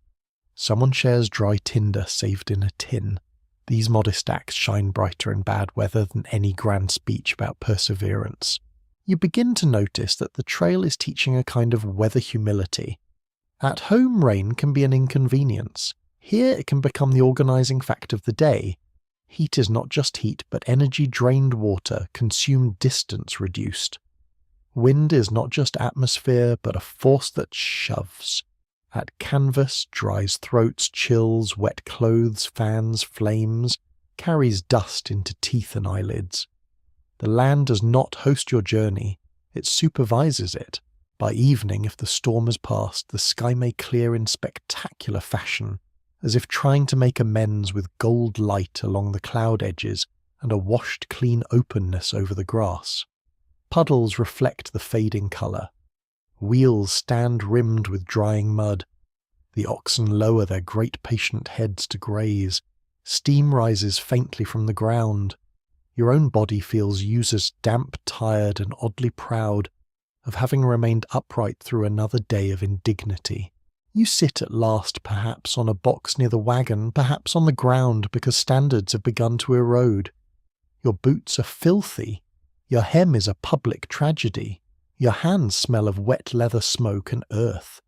Someone shares dry tinder saved in a tin. These modest acts shine brighter in bad weather than any grand speech about perseverance. You begin to notice that the trail is teaching a kind of weather humility. At home, rain can be an inconvenience. Here it can become the organising fact of the day. Heat is not just heat, but energy drained water, consumed distance reduced. Wind is not just atmosphere, but a force that shoves. At canvas, dries throats, chills, wet clothes, fans, flames, carries dust into teeth and eyelids. The land does not host your journey, it supervises it. By evening, if the storm has passed, the sky may clear in spectacular fashion, as if trying to make amends with gold light along the cloud edges and a washed clean openness over the grass. Puddles reflect the fading colour. Wheels stand rimmed with drying mud. The oxen lower their great patient heads to graze. Steam rises faintly from the ground. Your own body feels users damp, tired, and oddly proud of having remained upright through another day of indignity. You sit at last perhaps on a box near the wagon, perhaps on the ground because standards have begun to erode. Your boots are filthy. Your hem is a public tragedy. Your hands smell of wet leather smoke and earth.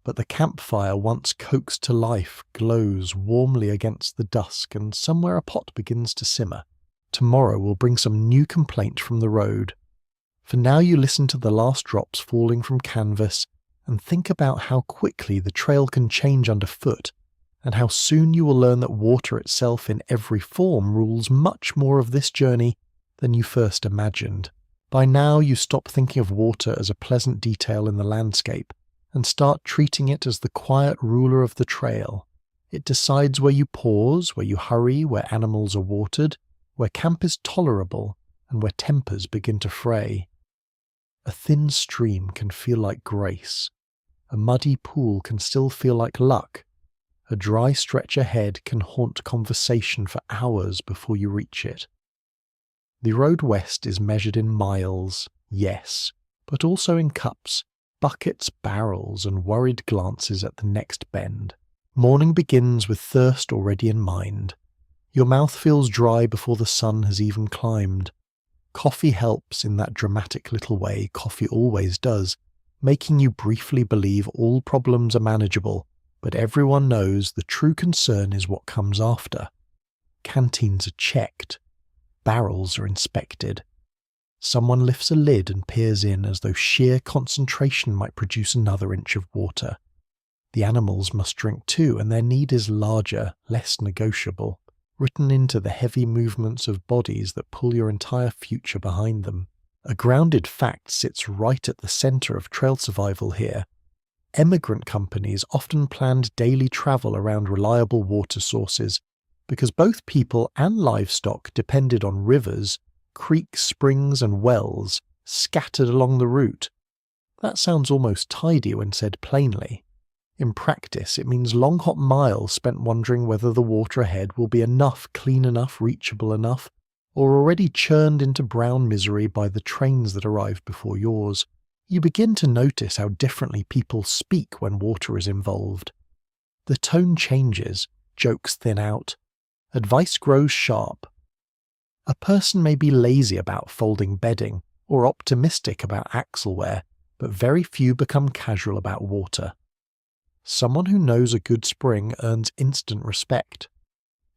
But the campfire, once coaxed to life, glows warmly against the dusk, and somewhere a pot begins to simmer. Tomorrow will bring some new complaint from the road. For now you listen to the last drops falling from canvas and think about how quickly the trail can change underfoot, and how soon you will learn that water itself in every form rules much more of this journey than you first imagined. By now you stop thinking of water as a pleasant detail in the landscape and start treating it as the quiet ruler of the trail. It decides where you pause, where you hurry, where animals are watered, where camp is tolerable, and where tempers begin to fray. A thin stream can feel like grace. A muddy pool can still feel like luck. A dry stretch ahead can haunt conversation for hours before you reach it. The road west is measured in miles, yes, but also in cups, buckets, barrels, and worried glances at the next bend. Morning begins with thirst already in mind. Your mouth feels dry before the sun has even climbed. Coffee helps in that dramatic little way coffee always does, making you briefly believe all problems are manageable, but everyone knows the true concern is what comes after. Canteens are checked. Barrels are inspected. Someone lifts a lid and peers in as though sheer concentration might produce another inch of water. The animals must drink too, and their need is larger, less negotiable, written into the heavy movements of bodies that pull your entire future behind them. A grounded fact sits right at the centre of trail survival here. Emigrant companies often planned daily travel around reliable water sources, because both people and livestock depended on rivers, creeks, springs, and wells scattered along the route. That sounds almost tidy when said plainly. In practice, it means long hot miles spent wondering whether the water ahead will be enough, clean enough, reachable enough, or already churned into brown misery by the trains that arrive before yours. You begin to notice how differently people speak when water is involved. The tone changes, jokes thin out, advice grows sharp. A person may be lazy about folding bedding or optimistic about axle wear, but very few become casual about water. Someone who knows a good spring earns instant respect.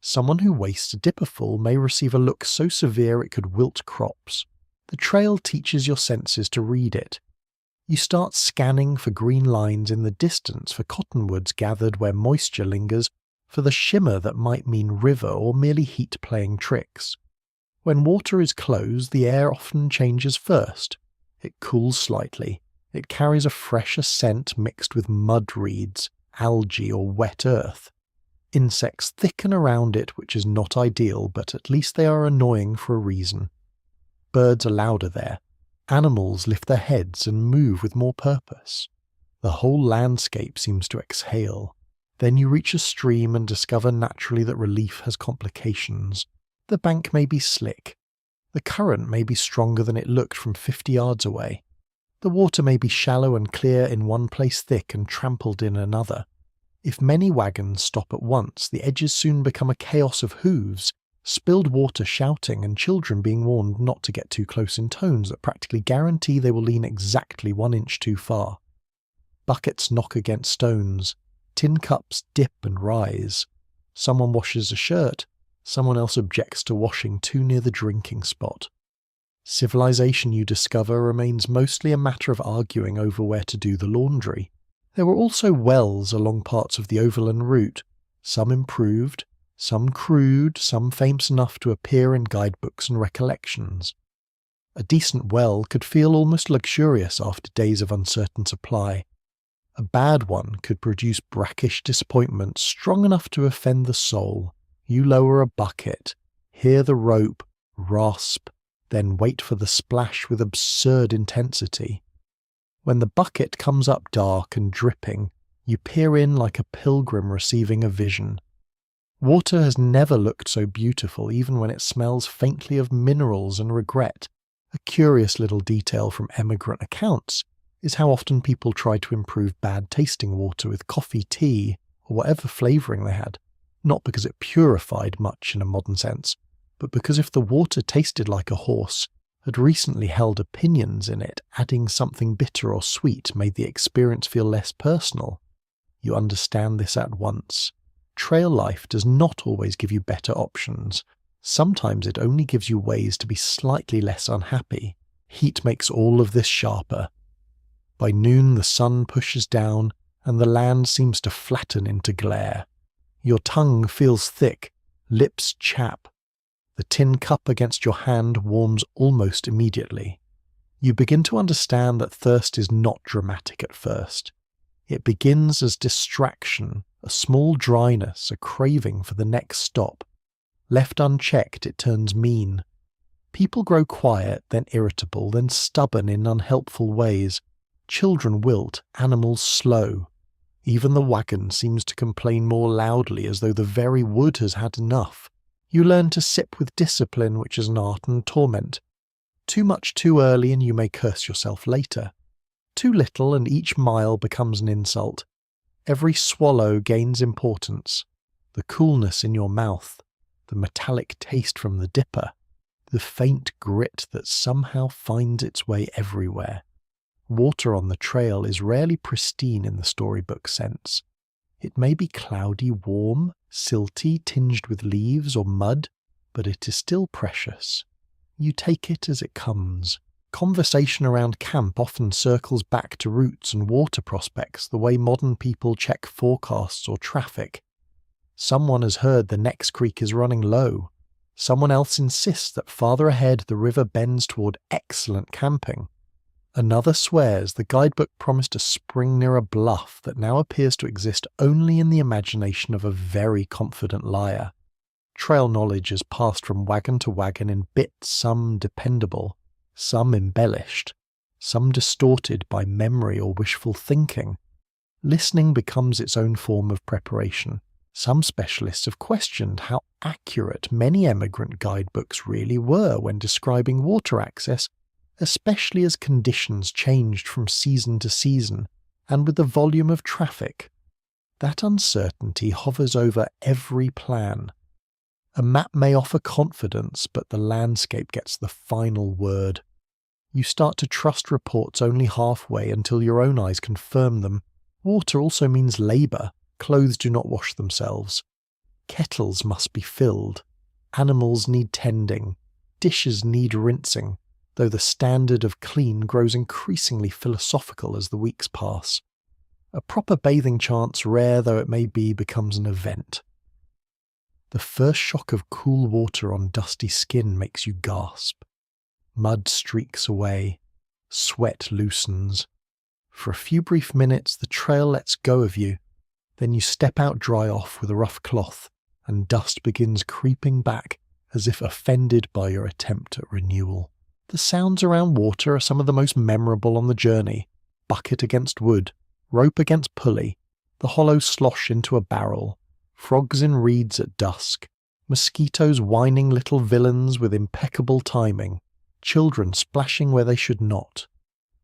Someone who wastes a dipperful may receive a look so severe it could wilt crops. The trail teaches your senses to read it. You start scanning for green lines in the distance, for cottonwoods gathered where moisture lingers, for the shimmer that might mean river or merely heat playing tricks. When water is closed, the air often changes first. It cools slightly. It carries a fresher scent mixed with mud reeds, algae, or wet earth. Insects thicken around it, which is not ideal, but at least they are annoying for a reason. Birds are louder there. Animals lift their heads and move with more purpose. The whole landscape seems to exhale. Then you reach a stream and discover naturally that relief has complications. The bank may be slick. The current may be stronger than it looked from 50 yards away. The water may be shallow and clear in one place, thick and trampled in another. If many wagons stop at once, the edges soon become a chaos of hooves, spilled water shouting, and children being warned not to get too close in tones that practically guarantee they will lean exactly 1 inch too far. Buckets knock against stones. Tin cups dip and rise. Someone washes a shirt. Someone else objects to washing too near the drinking spot. Civilization, you discover, remains mostly a matter of arguing over where to do the laundry. There were also wells along parts of the overland route, some improved, some crude, some famous enough to appear in guidebooks and recollections. A decent well could feel almost luxurious after days of uncertain supply. A bad one could produce brackish disappointment strong enough to offend the soul. You lower a bucket, hear the rope, rasp, then wait for the splash with absurd intensity. When the bucket comes up dark and dripping, you peer in like a pilgrim receiving a vision. Water has never looked so beautiful, even when it smells faintly of minerals and regret. A curious little detail from emigrant accounts is how often people try to improve bad-tasting water with coffee, tea, or whatever flavouring they had, not because it purified much in a modern sense, but because if the water tasted like a horse, had recently held opinions in it, adding something bitter or sweet made the experience feel less personal. You understand this at once. Trail life does not always give you better options. Sometimes it only gives you ways to be slightly less unhappy. Heat makes all of this sharper. By noon the sun pushes down, and the land seems to flatten into glare. Your tongue feels thick, lips chap. The tin cup against your hand warms almost immediately. You begin to understand that thirst is not dramatic at first. It begins as distraction, a small dryness, a craving for the next stop. Left unchecked, it turns mean. People grow quiet, then irritable, then stubborn in unhelpful ways. Children wilt, animals slow. Even the wagon seems to complain more loudly, as though the very wood has had enough. You learn to sip with discipline, which is an art and torment. Too much too early and you may curse yourself later. Too little and each mile becomes an insult. Every swallow gains importance. The coolness in your mouth, the metallic taste from the dipper, the faint grit that somehow finds its way everywhere. Water on the trail is rarely pristine in the storybook sense. It may be cloudy, warm, silty, tinged with leaves or mud, but it is still precious. You take it as it comes. Conversation around camp often circles back to routes and water prospects the way modern people check forecasts or traffic. Someone has heard the next creek is running low. Someone else insists that farther ahead the river bends toward excellent camping. Another swears the guidebook promised a spring near a bluff that now appears to exist only in the imagination of a very confident liar. Trail knowledge is passed from wagon to wagon in bits, some dependable, some embellished, some distorted by memory or wishful thinking. Listening becomes its own form of preparation. Some specialists have questioned how accurate many emigrant guidebooks really were when describing water access, especially as conditions changed from season to season and with the volume of traffic. That uncertainty hovers over every plan. A map may offer confidence, but the landscape gets the final word. You start to trust reports only halfway until your own eyes confirm them. Water also means labour. Clothes do not wash themselves. Kettles must be filled. Animals need tending. Dishes need rinsing, though the standard of clean grows increasingly philosophical as the weeks pass. A proper bathing chance, rare though it may be, becomes an event. The first shock of cool water on dusty skin makes you gasp. Mud streaks away. Sweat loosens. For a few brief minutes the trail lets go of you. Then you step out dry off with a rough cloth, and dust begins creeping back as if offended by your attempt at renewal. The sounds around water are some of the most memorable on the journey. Bucket against wood, rope against pulley, the hollow slosh into a barrel, frogs in reeds at dusk, mosquitoes whining little villains with impeccable timing, children splashing where they should not,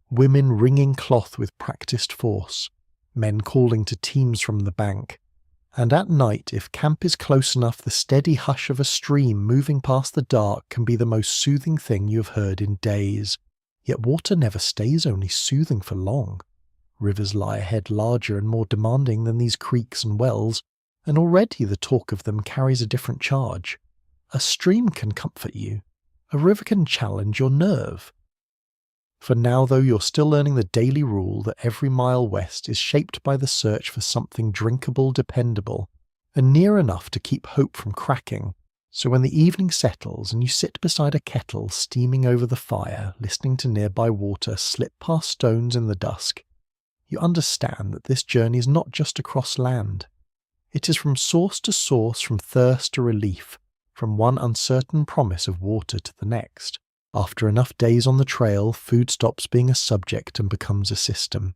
women wringing cloth with practiced force, men calling to teams from the bank. And at night, if camp is close enough, the steady hush of a stream moving past the dark can be the most soothing thing you have heard in days. Yet water never stays only soothing for long. Rivers lie ahead larger and more demanding than these creeks and wells, and already the talk of them carries a different charge. A stream can comfort you. A river can challenge your nerve. For now, though, you're still learning the daily rule that every mile west is shaped by the search for something drinkable, dependable, and near enough to keep hope from cracking. So when the evening settles and you sit beside a kettle steaming over the fire, listening to nearby water slip past stones in the dusk, you understand that this journey is not just across land. It is from source to source, from thirst to relief, from one uncertain promise of water to the next. After enough days on the trail, food stops being a subject and becomes a system.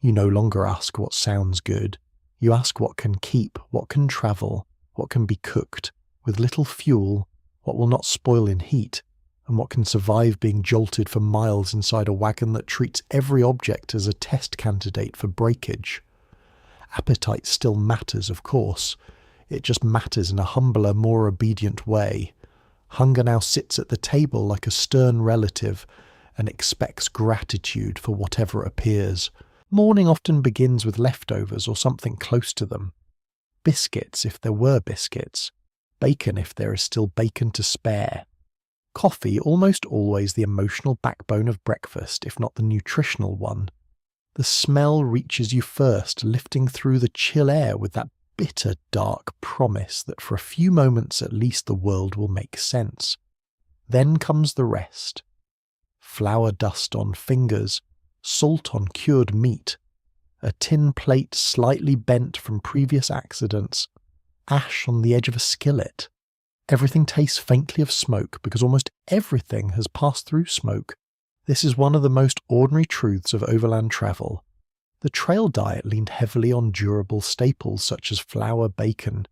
You no longer ask what sounds good. You ask what can keep, what can travel, what can be cooked, with little fuel, what will not spoil in heat, and what can survive being jolted for miles inside a wagon that treats every object as a test candidate for breakage. Appetite still matters, of course. It just matters in a humbler, more obedient way. Hunger now sits at the table like a stern relative and expects gratitude for whatever appears. Morning often begins with leftovers or something close to them. Biscuits if there were biscuits. Bacon if there is still bacon to spare. Coffee almost always the emotional backbone of breakfast, if not the nutritional one. The smell reaches you first, lifting through the chill air with that bitter, dark promise that for a few moments at least the world will make sense. Then comes the rest. Flour dust on fingers, salt on cured meat, a tin plate slightly bent from previous accidents, ash on the edge of a skillet. Everything tastes faintly of smoke because almost everything has passed through smoke. This is one of the most ordinary truths of overland travel. The trail diet leaned heavily on durable staples such as flour, bacon,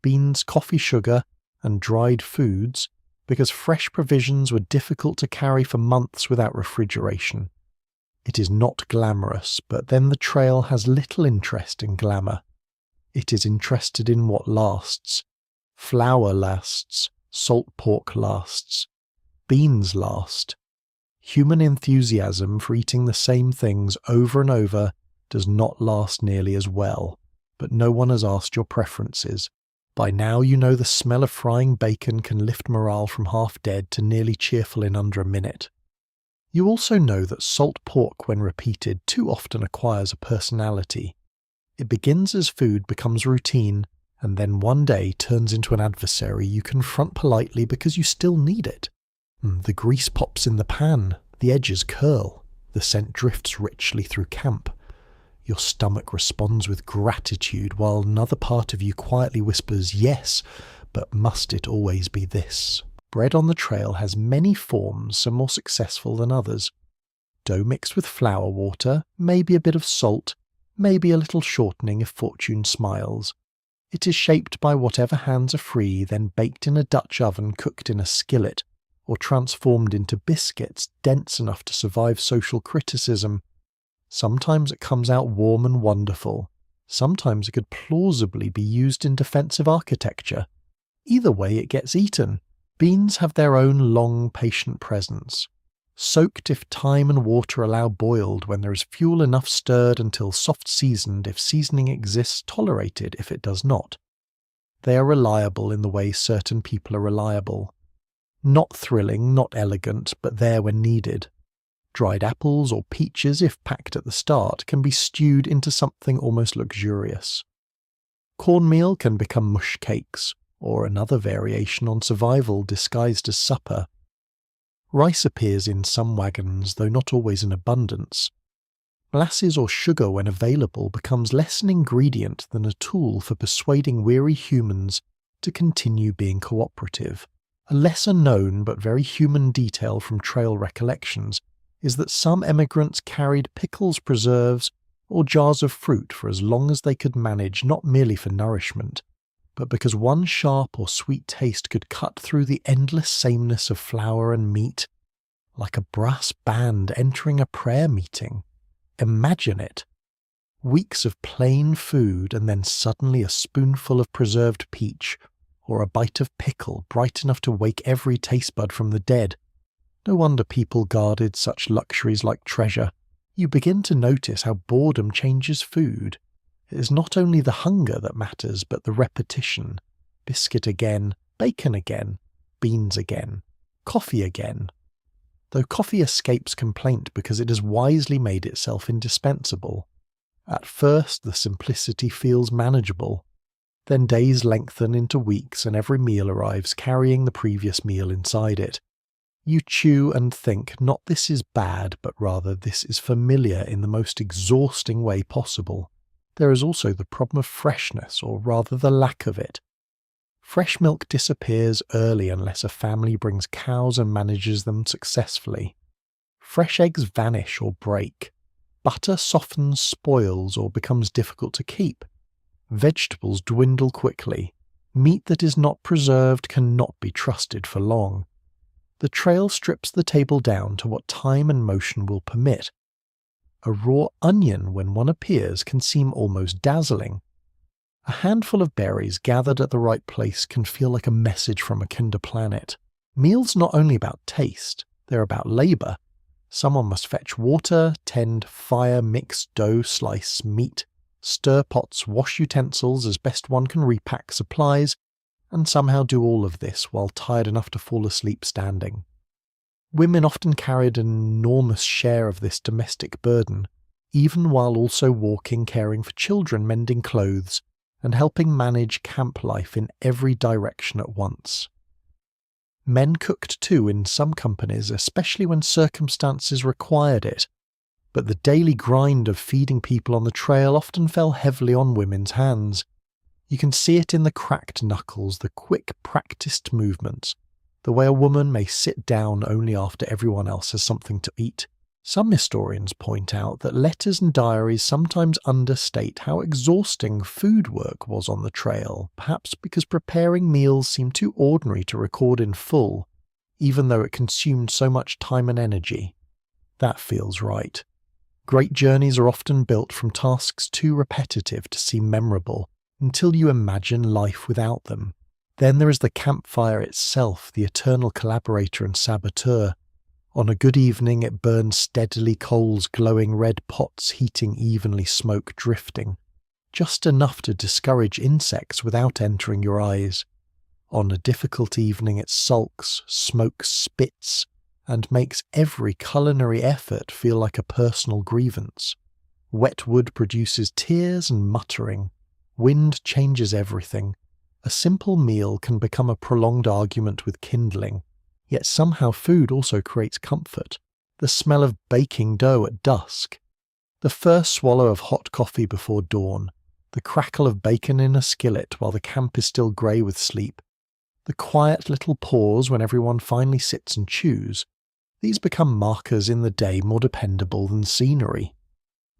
beans, coffee, sugar, and dried foods because fresh provisions were difficult to carry for months without refrigeration. It is not glamorous, but then the trail has little interest in glamour. It is interested in what lasts. Flour lasts, salt pork lasts, beans last. Human enthusiasm for eating the same things over and over does not last nearly as well, but no one has asked your preferences. By now you know the smell of frying bacon can lift morale from half dead to nearly cheerful in under a minute. You also know that salt pork, when repeated, too often acquires a personality. It begins as food becomes routine, and then one day turns into an adversary you confront politely because you still need it. The grease pops in the pan, the edges curl, the scent drifts richly through camp. Your stomach responds with gratitude while another part of you quietly whispers, yes, but must it always be this? Bread on the trail has many forms, some more successful than others. Dough mixed with flour water, maybe a bit of salt, maybe a little shortening if fortune smiles. It is shaped by whatever hands are free, then baked in a Dutch oven cooked in a skillet, or transformed into biscuits dense enough to survive social criticism. Sometimes it comes out warm and wonderful. Sometimes it could plausibly be used in defensive architecture. Either way, it gets eaten. Beans have their own long, patient presence. Soaked if time and water allow boiled when there is fuel enough stirred until soft seasoned if seasoning exists, tolerated if it does not. They are reliable in the way certain people are reliable. Not thrilling, not elegant, but there when needed. Dried apples or peaches, if packed at the start, can be stewed into something almost luxurious. Cornmeal can become mush cakes, or another variation on survival disguised as supper. Rice appears in some wagons, though not always in abundance. Molasses or sugar, when available, becomes less an ingredient than a tool for persuading weary humans to continue being cooperative. A lesser known but very human detail from trail recollections is that some emigrants carried pickles, preserves, or jars of fruit for as long as they could manage, not merely for nourishment, but because one sharp or sweet taste could cut through the endless sameness of flour and meat, like a brass band entering a prayer meeting. Imagine it. Weeks of plain food and then suddenly a spoonful of preserved peach, or a bite of pickle bright enough to wake every taste bud from the dead. No wonder people guarded such luxuries like treasure. You begin to notice how boredom changes food. It is not only the hunger that matters, but the repetition. Biscuit again, bacon again, beans again, coffee again. Though coffee escapes complaint because it has wisely made itself indispensable. At first the simplicity feels manageable. Then days lengthen into weeks and every meal arrives carrying the previous meal inside it. You chew and think not this is bad, but rather this is familiar in the most exhausting way possible. There is also the problem of freshness, or rather the lack of it. Fresh milk disappears early unless a family brings cows and manages them successfully. Fresh eggs vanish or break. Butter softens, spoils, or becomes difficult to keep. Vegetables dwindle quickly. Meat that is not preserved cannot be trusted for long. The trail strips the table down to what time and motion will permit. A raw onion, when one appears, can seem almost dazzling. A handful of berries gathered at the right place can feel like a message from a kinder planet. Meals not only about taste, they're about labour. Someone must fetch water, tend, fire, mix, dough, slice, meat, stir pots, wash utensils as best one can repack supplies, and somehow do all of this while tired enough to fall asleep standing. Women often carried an enormous share of this domestic burden, even while also walking, caring for children, mending clothes, and helping manage camp life in every direction at once. Men cooked too in some companies, especially when circumstances required it, but the daily grind of feeding people on the trail often fell heavily on women's hands. You can see it in the cracked knuckles, the quick, practiced movements, the way a woman may sit down only after everyone else has something to eat. Some historians point out that letters and diaries sometimes understate how exhausting food work was on the trail, perhaps because preparing meals seemed too ordinary to record in full, even though it consumed so much time and energy. That feels right. Great journeys are often built from tasks too repetitive to seem memorable, until you imagine life without them. Then there is the campfire itself, the eternal collaborator and saboteur. On a good evening it burns steadily, coals glowing, red pots heating evenly, smoke drifting. Just enough to discourage insects without entering your eyes. On a difficult evening it sulks, smoke spits, and makes every culinary effort feel like a personal grievance. Wet wood produces tears and muttering. Wind changes everything. A simple meal can become a prolonged argument with kindling. Yet somehow food also creates comfort. The smell of baking dough at dusk. The first swallow of hot coffee before dawn. The crackle of bacon in a skillet while the camp is still grey with sleep. The quiet little pause when everyone finally sits and chews. These become markers in the day more dependable than scenery.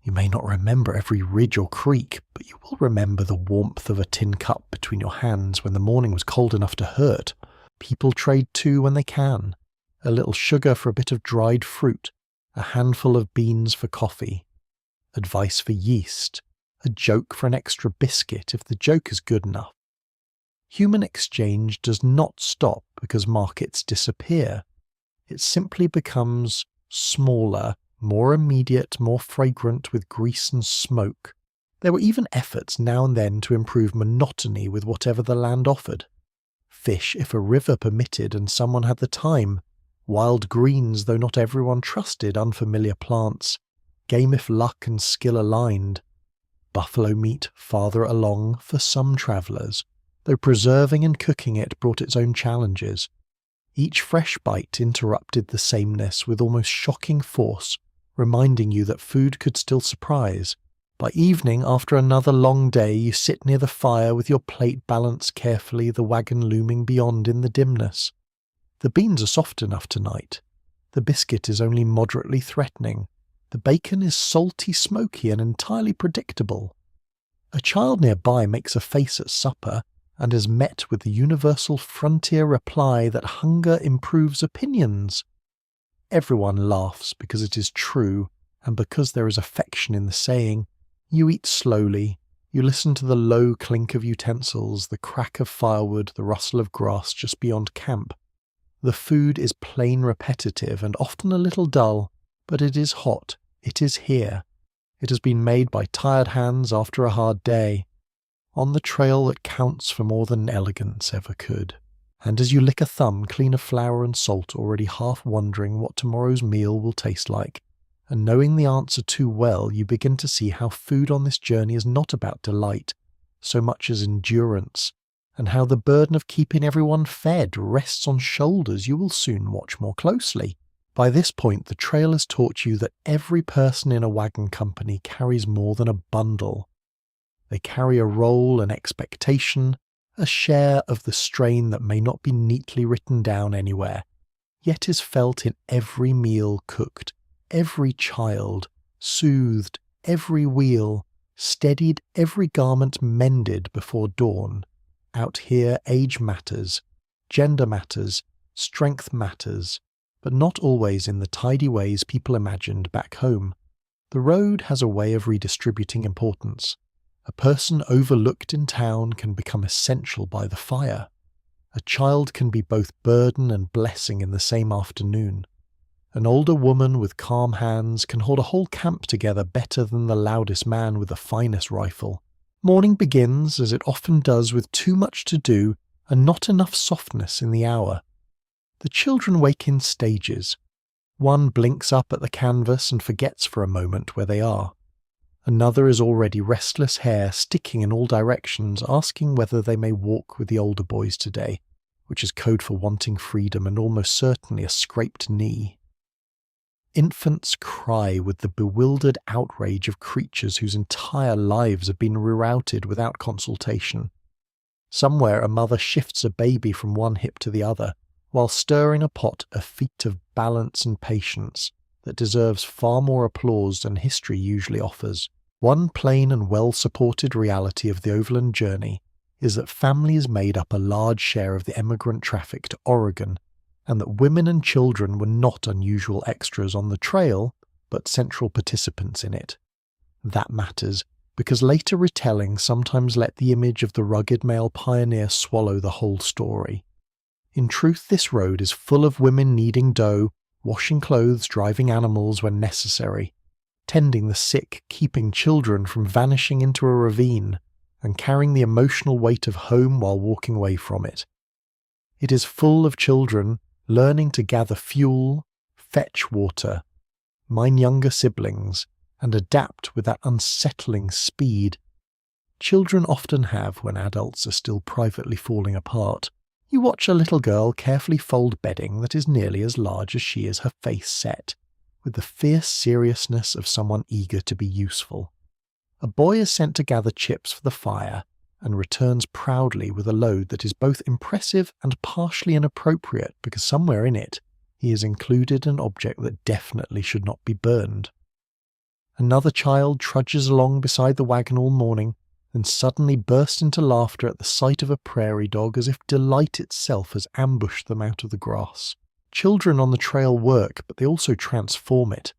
You may not remember every ridge or creek, but you will remember the warmth of a tin cup between your hands when the morning was cold enough to hurt. People trade too when they can. A little sugar for a bit of dried fruit, a handful of beans for coffee, advice for yeast, a joke for an extra biscuit if the joke is good enough. Human exchange does not stop because markets disappear. It simply becomes smaller, more immediate, more fragrant with grease and smoke. There were even efforts now and then to improve monotony with whatever the land offered. Fish if a river permitted and someone had the time. Wild greens though not everyone trusted unfamiliar plants. Game if luck and skill aligned. Buffalo meat farther along for some travellers, though preserving and cooking it brought its own challenges. Each fresh bite interrupted the sameness with almost shocking force, reminding you that food could still surprise. By evening, after another long day, you sit near the fire with your plate balanced carefully, the wagon looming beyond in the dimness. The beans are soft enough tonight. The biscuit is only moderately threatening. The bacon is salty, smoky, and entirely predictable. A child nearby makes a face at supper and is met with the universal frontier reply that hunger improves opinions. Everyone laughs because it is true, and because there is affection in the saying. You eat slowly. You listen to the low clink of utensils, the crack of firewood, the rustle of grass just beyond camp. The food is plain repetitive and often a little dull, but it is hot. It is here. It has been made by tired hands after a hard day, on the trail that counts for more than elegance ever could. And as you lick a thumb clean of flour and salt, already half wondering what tomorrow's meal will taste like, and knowing the answer too well, you begin to see how food on this journey is not about delight, so much as endurance, and how the burden of keeping everyone fed rests on shoulders you will soon watch more closely. By this point, the trail has taught you that every person in a wagon company carries more than a bundle. They carry a role, an expectation, a share of the strain that may not be neatly written down anywhere, yet is felt in every meal cooked, every child soothed, every wheel steadied, every garment mended before dawn. Out here age matters, gender matters, strength matters, but not always in the tidy ways people imagined back home. The road has a way of redistributing importance. A person overlooked in town can become essential by the fire. A child can be both burden and blessing in the same afternoon. An older woman with calm hands can hold a whole camp together better than the loudest man with the finest rifle. Morning begins, as it often does, with too much to do and not enough softness in the hour. The children wake in stages. One blinks up at the canvas and forgets for a moment where they are. Another is already restless hair sticking in all directions, asking whether they may walk with the older boys today, which is code for wanting freedom and almost certainly a scraped knee. Infants cry with the bewildered outrage of creatures whose entire lives have been rerouted without consultation. Somewhere a mother shifts a baby from one hip to the other, while stirring a pot a feat of balance and patience, that deserves far more applause than history usually offers. One plain and well-supported reality of the overland journey is that families made up a large share of the emigrant traffic to Oregon, and that women and children were not unusual extras on the trail, but central participants in it. That matters, because later retelling sometimes let the image of the rugged male pioneer swallow the whole story. In truth, this road is full of women kneading dough, washing clothes, driving animals when necessary, tending the sick, keeping children from vanishing into a ravine, and carrying the emotional weight of home while walking away from it. It is full of children learning to gather fuel, fetch water, mind younger siblings, and adapt with that unsettling speed children often have when adults are still privately falling apart. You watch a little girl carefully fold bedding that is nearly as large as she is her face set, with the fierce seriousness of someone eager to be useful. A boy is sent to gather chips for the fire, and returns proudly with a load that is both impressive and partially inappropriate because somewhere in it he has included an object that definitely should not be burned. Another child trudges along beside the wagon all morning, then suddenly bursts into laughter at the sight of a prairie dog as if delight itself has ambushed them out of the grass. Children on the trail work, but they also transform it.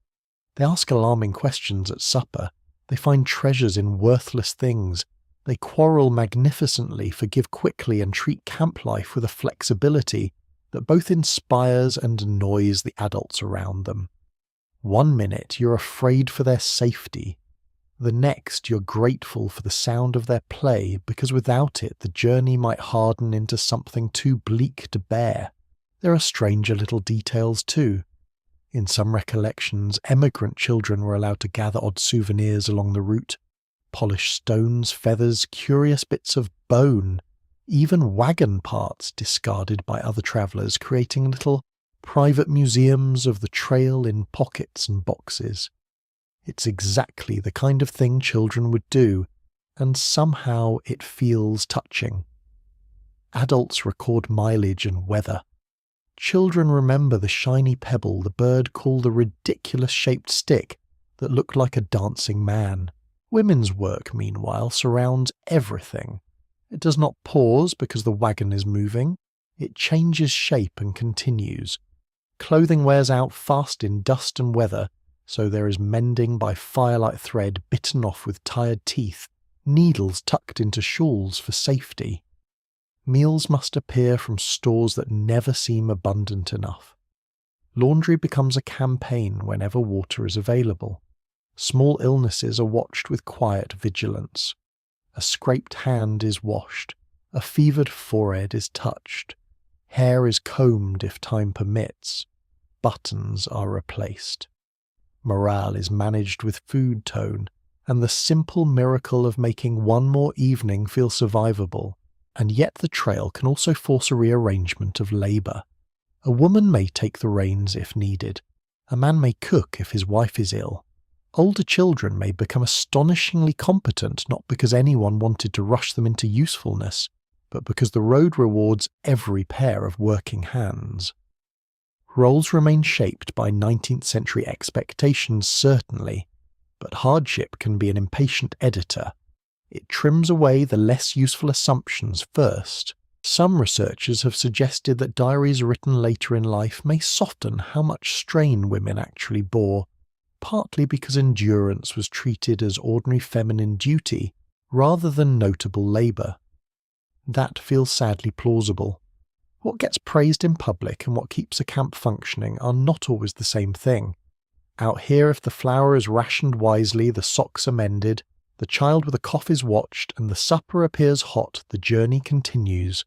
They ask alarming questions at supper. They find treasures in worthless things. They quarrel magnificently, forgive quickly, and treat camp life with a flexibility that both inspires and annoys the adults around them. One minute you're afraid for their safety. The next you're grateful for the sound of their play, because without it the journey might harden into something too bleak to bear. There are stranger little details too. In some recollections, emigrant children were allowed to gather odd souvenirs along the route. Polished stones, feathers, curious bits of bone, even wagon parts discarded by other travellers, creating little private museums of the trail in pockets and boxes. It's exactly the kind of thing children would do, and somehow it feels touching. Adults record mileage and weather. Children remember the shiny pebble the bird called a ridiculous-shaped stick that looked like a dancing man. Women's work, meanwhile, surrounds everything. It does not pause because the wagon is moving. It changes shape and continues. Clothing wears out fast in dust and weather, so there is mending by firelight thread bitten off with tired teeth, needles tucked into shawls for safety. Meals must appear from stores that never seem abundant enough. Laundry becomes a campaign whenever water is available. Small illnesses are watched with quiet vigilance. A scraped hand is washed. A fevered forehead is touched. Hair is combed if time permits. Buttons are replaced. Morale is managed with food tone, and the simple miracle of making one more evening feel survivable. And yet the trail can also force a rearrangement of labour. A woman may take the reins if needed. A man may cook if his wife is ill. Older children may become astonishingly competent not because anyone wanted to rush them into usefulness, but because the road rewards every pair of working hands. Roles remain shaped by 19th century expectations, certainly, but hardship can be an impatient editor. It trims away the less useful assumptions first. Some researchers have suggested that diaries written later in life may soften how much strain women actually bore, partly because endurance was treated as ordinary feminine duty rather than notable labour. That feels sadly plausible. What gets praised in public and what keeps a camp functioning are not always the same thing. Out here, if the flour is rationed wisely, the socks are mended, the child with a cough is watched, and the supper appears hot, the journey continues.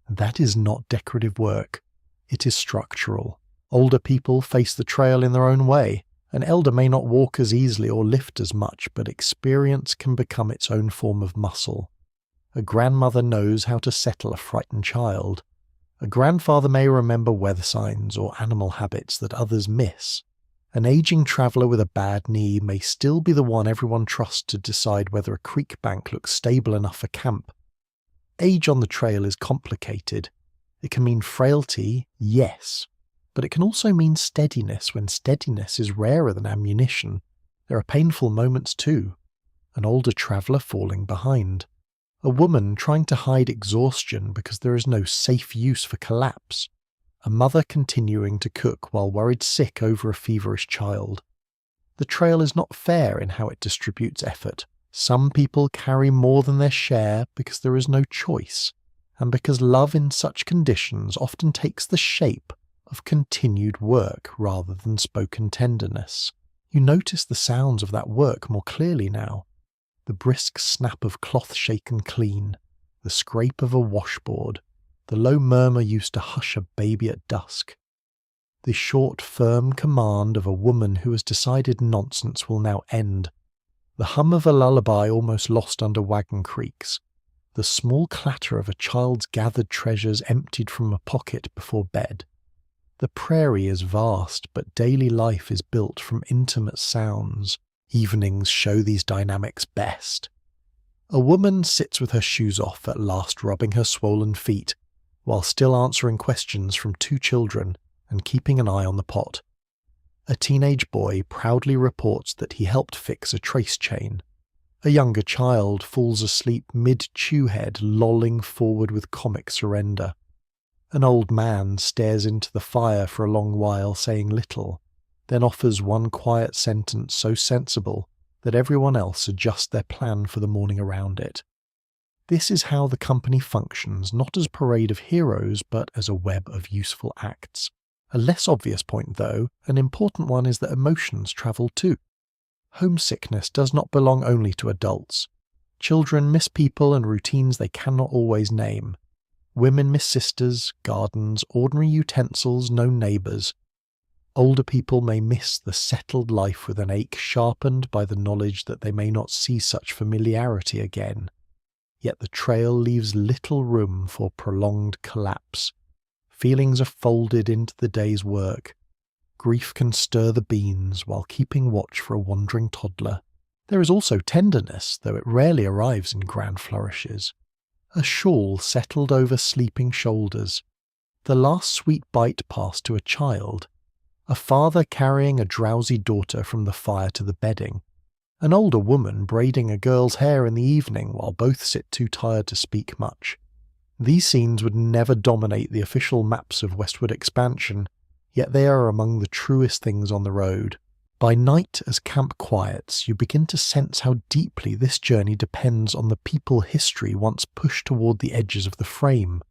That is not decorative work. It is structural. Older people face the trail in their own way. An elder may not walk as easily or lift as much, but experience can become its own form of muscle. A grandmother knows how to settle a frightened child. A grandfather may remember weather signs or animal habits that others miss. An aging traveller with a bad knee may still be the one everyone trusts to decide whether a creek bank looks stable enough for camp. Age on the trail is complicated. It can mean frailty, yes, But it can also mean steadiness when steadiness is rarer than ammunition. There are painful moments too. An older traveller falling behind. A woman trying to hide exhaustion because there is no safe use for collapse. A mother continuing to cook while worried sick over a feverish child. The trail is not fair in how it distributes effort. Some people carry more than their share because there is no choice, and because love in such conditions often takes the shape of continued work rather than spoken tenderness. You notice the sounds of that work more clearly now. The brisk snap of cloth shaken clean, the scrape of a washboard, the low murmur used to hush a baby at dusk. The short, firm command of a woman who has decided nonsense will now end. The hum of a lullaby almost lost under wagon creaks. The small clatter of a child's gathered treasures emptied from a pocket before bed. The prairie is vast, but daily life is built from intimate sounds. Evenings show these dynamics best. A woman sits with her shoes off, at last rubbing her swollen feet, while still answering questions from 2 children and keeping an eye on the pot. A teenage boy proudly reports that he helped fix a trace chain. A younger child falls asleep mid-chewhead, lolling forward with comic surrender. An old man stares into the fire for a long while, saying little, then offers one quiet sentence so sensible that everyone else adjusts their plan for the morning around it. This is how the company functions, not as a parade of heroes, but as a web of useful acts. A less obvious point, though, an important one, is that emotions travel too. Homesickness does not belong only to adults. Children miss people and routines they cannot always name. Women miss sisters, gardens, ordinary utensils, known neighbours. Older people may miss the settled life with an ache sharpened by the knowledge that they may not see such familiarity again. Yet the trail leaves little room for prolonged collapse. Feelings are folded into the day's work. Grief can stir the beans while keeping watch for a wandering toddler. There is also tenderness, though it rarely arrives in grand flourishes. A shawl settled over sleeping shoulders. The last sweet bite passed to a child. A father carrying a drowsy daughter from the fire to the bedding. An older woman braiding a girl's hair in the evening while both sit too tired to speak much. These scenes would never dominate the official maps of westward expansion, yet they are among the truest things on the road. By night, as camp quiets, you begin to sense how deeply this journey depends on the people history once pushed toward the edges of the frame.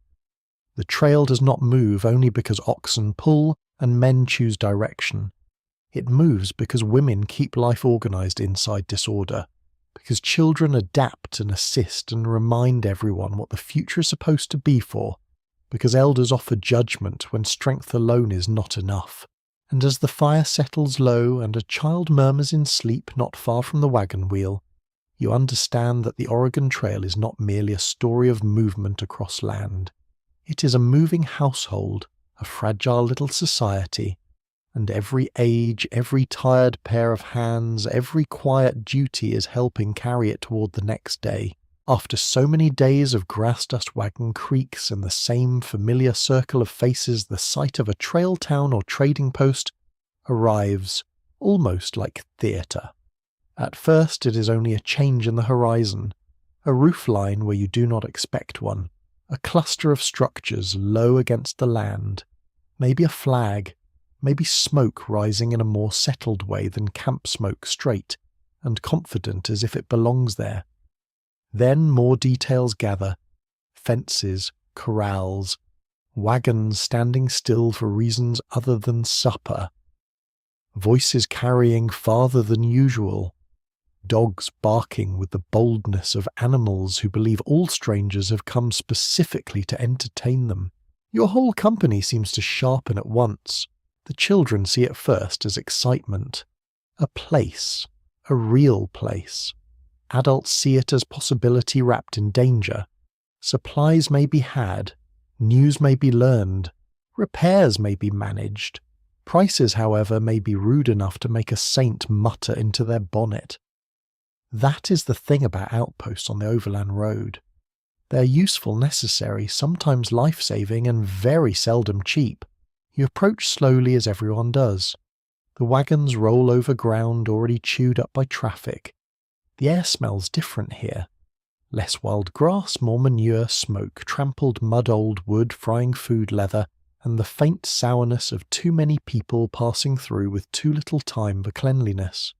The trail does not move only because oxen pull and men choose direction. It moves because women keep life organized inside disorder, because children adapt and assist and remind everyone what the future is supposed to be for, because elders offer judgment when strength alone is not enough. And as the fire settles low and a child murmurs in sleep not far from the wagon wheel, you understand that the Oregon Trail is not merely a story of movement across land. It is a moving household, a fragile little society, and every age, every tired pair of hands, every quiet duty is helping carry it toward the next day. After so many days of grass dust wagon creaks and the same familiar circle of faces, the sight of a trail town or trading post arrives, almost like theatre. At first it is only a change in the horizon, a roofline where you do not expect one, a cluster of structures low against the land, maybe a flag, maybe smoke rising in a more settled way than camp smoke, straight and confident as if it belongs there. Then more details gather: fences, corrals, wagons standing still for reasons other than supper, voices carrying farther than usual, dogs barking with the boldness of animals who believe all strangers have come specifically to entertain them. Your whole company seems to sharpen at once. The children see it first as excitement. A place, a real place. Adults see it as possibility wrapped in danger. Supplies may be had, news may be learned, repairs may be managed. Prices, however, may be rude enough to make a saint mutter into their bonnet. That is the thing about outposts on the overland road. They are useful, necessary, sometimes life-saving, and very seldom cheap. You approach slowly as everyone does. The wagons roll over ground already chewed up by traffic. The air smells different here. Less wild grass, more manure, smoke, trampled mud-old wood frying food leather, and the faint sourness of too many people passing through with too little time for cleanliness.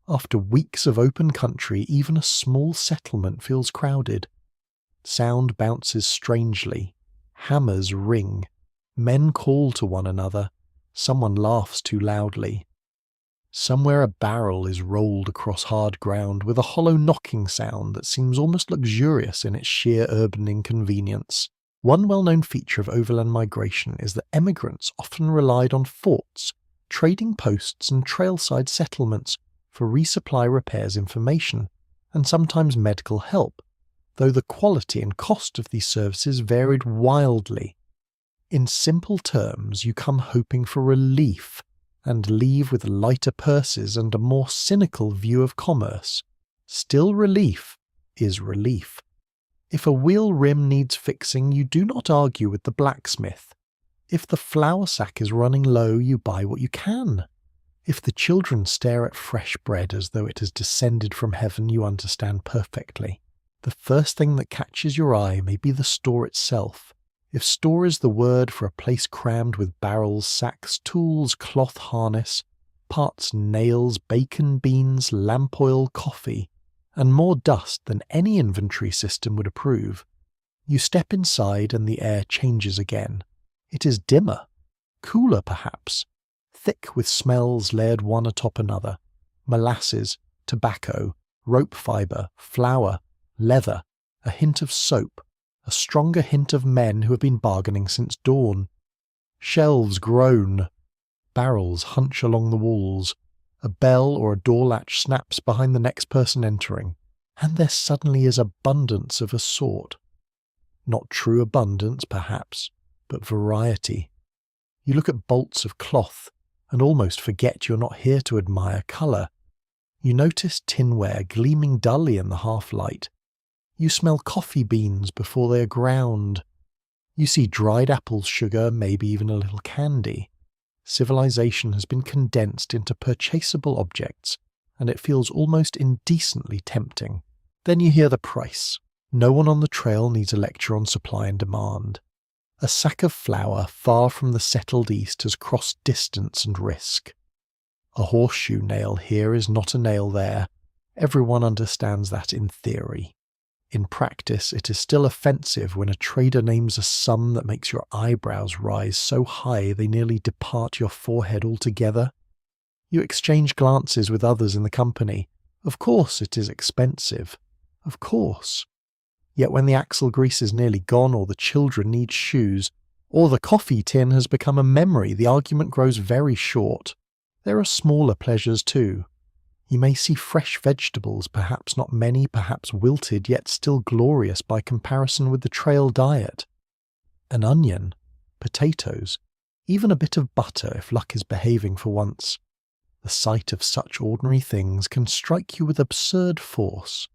After weeks of open country, even a small settlement feels crowded. Sound bounces strangely. Hammers ring. Men call to one another. Someone laughs too loudly. Somewhere a barrel is rolled across hard ground with a hollow knocking sound that seems almost luxurious in its sheer urban inconvenience. One well-known feature of overland migration is that emigrants often relied on forts, trading posts and trailside settlements for resupply, repairs, information, and sometimes medical help, though the quality and cost of these services varied wildly. In simple terms, you come hoping for relief, and leave with lighter purses and a more cynical view of commerce. Still, relief is relief. If a wheel rim needs fixing, you do not argue with the blacksmith. If the flour sack is running low, you buy what you can. If the children stare at fresh bread as though it has descended from heaven, you understand perfectly. The first thing that catches your eye may be the store itself. If store is the word for a place crammed with barrels, sacks, tools, cloth harness, parts, nails, bacon, beans, lamp oil, coffee, and more dust than any inventory system would approve, you step inside and the air changes again. It is dimmer, cooler perhaps, thick with smells layered one atop another: molasses, tobacco, rope fibre, flour, leather, a hint of soap, a stronger hint of men who have been bargaining since dawn. Shelves groan. Barrels hunch along the walls. A bell or a door latch snaps behind the next person entering, and there suddenly is abundance of a sort. Not true abundance, perhaps, but variety. You look at bolts of cloth and almost forget you're not here to admire colour. You notice tinware gleaming dully in the half-light. You smell coffee beans before they are ground. You see dried apple sugar, maybe even a little candy. Civilization has been condensed into purchasable objects, and it feels almost indecently tempting. Then you hear the price. No one on the trail needs a lecture on supply and demand. A sack of flour far from the settled East has crossed distance and risk. A horseshoe nail here is not a nail there. Everyone understands that in theory. In practice, it is still offensive when a trader names a sum that makes your eyebrows rise so high they nearly depart your forehead altogether. You exchange glances with others in the company. Of course it is expensive. Of course. Yet when the axle grease is nearly gone, or the children need shoes, or the coffee tin has become a memory, the argument grows very short. There are smaller pleasures too. You may see fresh vegetables, perhaps not many, perhaps wilted, yet still glorious by comparison with the trail diet. An onion, potatoes, even a bit of butter if luck is behaving for once. The sight of such ordinary things can strike you with absurd force.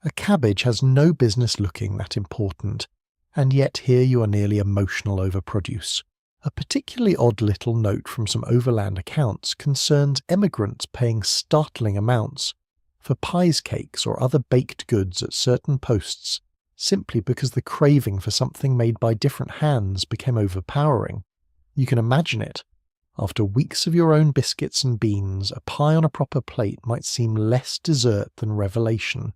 A cabbage has no business looking that important, and yet here you are nearly emotional over produce. A particularly odd little note from some overland accounts concerns emigrants paying startling amounts for pies, cakes, or other baked goods at certain posts, simply because the craving for something made by different hands became overpowering. You can imagine it. After weeks of your own biscuits and beans, a pie on a proper plate might seem less dessert than revelation.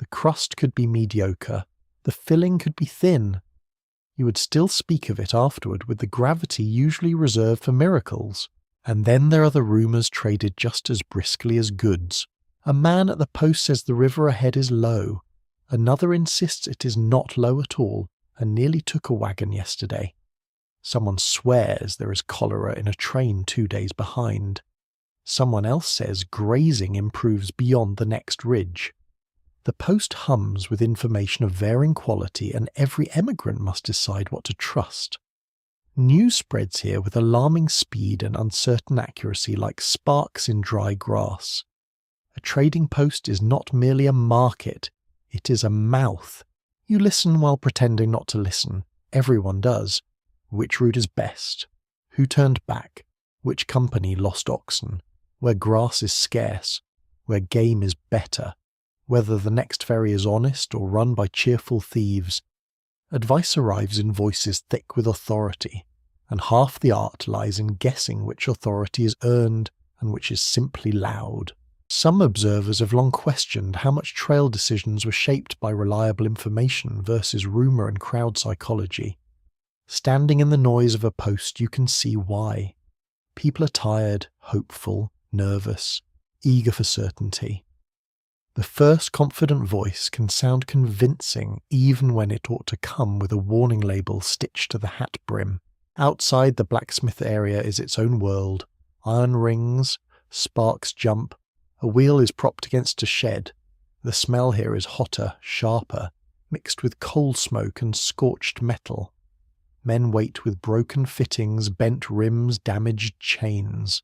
The crust could be mediocre, the filling could be thin. You would still speak of it afterward with the gravity usually reserved for miracles. And then there are the rumours traded just as briskly as goods. A man at the post says the river ahead is low. Another insists it is not low at all, and nearly took a wagon yesterday. Someone swears there is cholera in a train 2 days behind. Someone else says grazing improves beyond the next ridge. The post hums with information of varying quality, and every emigrant must decide what to trust. News spreads here with alarming speed and uncertain accuracy like sparks in dry grass. A trading post is not merely a market, it is a mouth. You listen while pretending not to listen. Everyone does. Which route is best? Who turned back? Which company lost oxen? Where grass is scarce? Where game is better? Whether the next ferry is honest or run by cheerful thieves? Advice arrives in voices thick with authority, and half the art lies in guessing which authority is earned and which is simply loud. Some observers have long questioned how much trail decisions were shaped by reliable information versus rumour and crowd psychology. Standing in the noise of a post, you can see why. People are tired, hopeful, nervous, eager for certainty. The first confident voice can sound convincing even when it ought to come with a warning label stitched to the hat brim. Outside the blacksmith area is its own world. Iron rings, sparks jump, a wheel is propped against a shed. The smell here is hotter, sharper, mixed with coal smoke and scorched metal. Men wait with broken fittings, bent rims, damaged chains.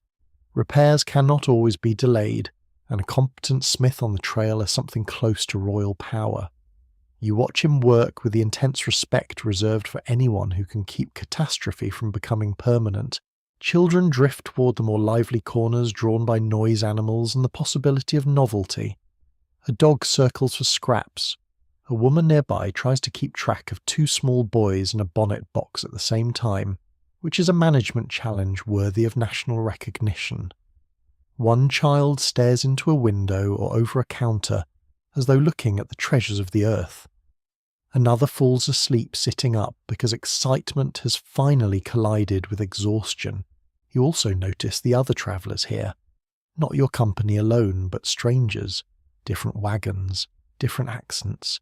Repairs cannot always be delayed, and a competent smith on the trail is something close to royal power. You watch him work with the intense respect reserved for anyone who can keep catastrophe from becoming permanent. Children drift toward the more lively corners drawn by noise animals and the possibility of novelty. A dog circles for scraps. A woman nearby tries to keep track of two small boys in a bonnet box at the same time, which is a management challenge worthy of national recognition. One child stares into a window or over a counter as though looking at the treasures of the earth. Another falls asleep sitting up because excitement has finally collided with exhaustion. You also notice the other travellers here. Not your company alone, but strangers. Different wagons, different accents.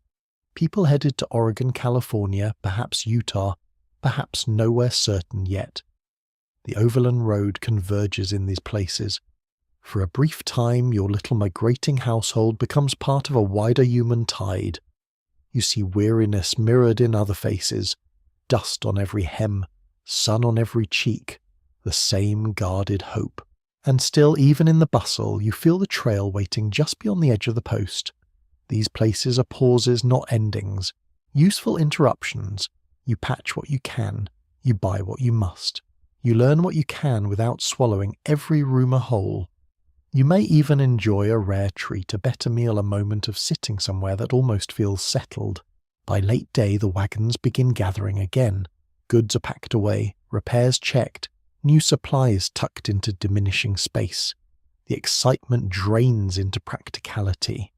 People headed to Oregon, California, perhaps Utah, perhaps nowhere certain yet. The overland road converges in these places. For a brief time, your little migrating household becomes part of a wider human tide. You see weariness mirrored in other faces, dust on every hem, sun on every cheek, the same guarded hope. And still, even in the bustle, you feel the trail waiting just beyond the edge of the post. These places are pauses, not endings. Useful interruptions. You patch what you can. You buy what you must. You learn what you can without swallowing every rumour whole. You may even enjoy a rare treat, a better meal, a moment of sitting somewhere that almost feels settled. By late day, the wagons begin gathering again. Goods are packed away, repairs checked, new supplies tucked into diminishing space. The excitement drains into practicality.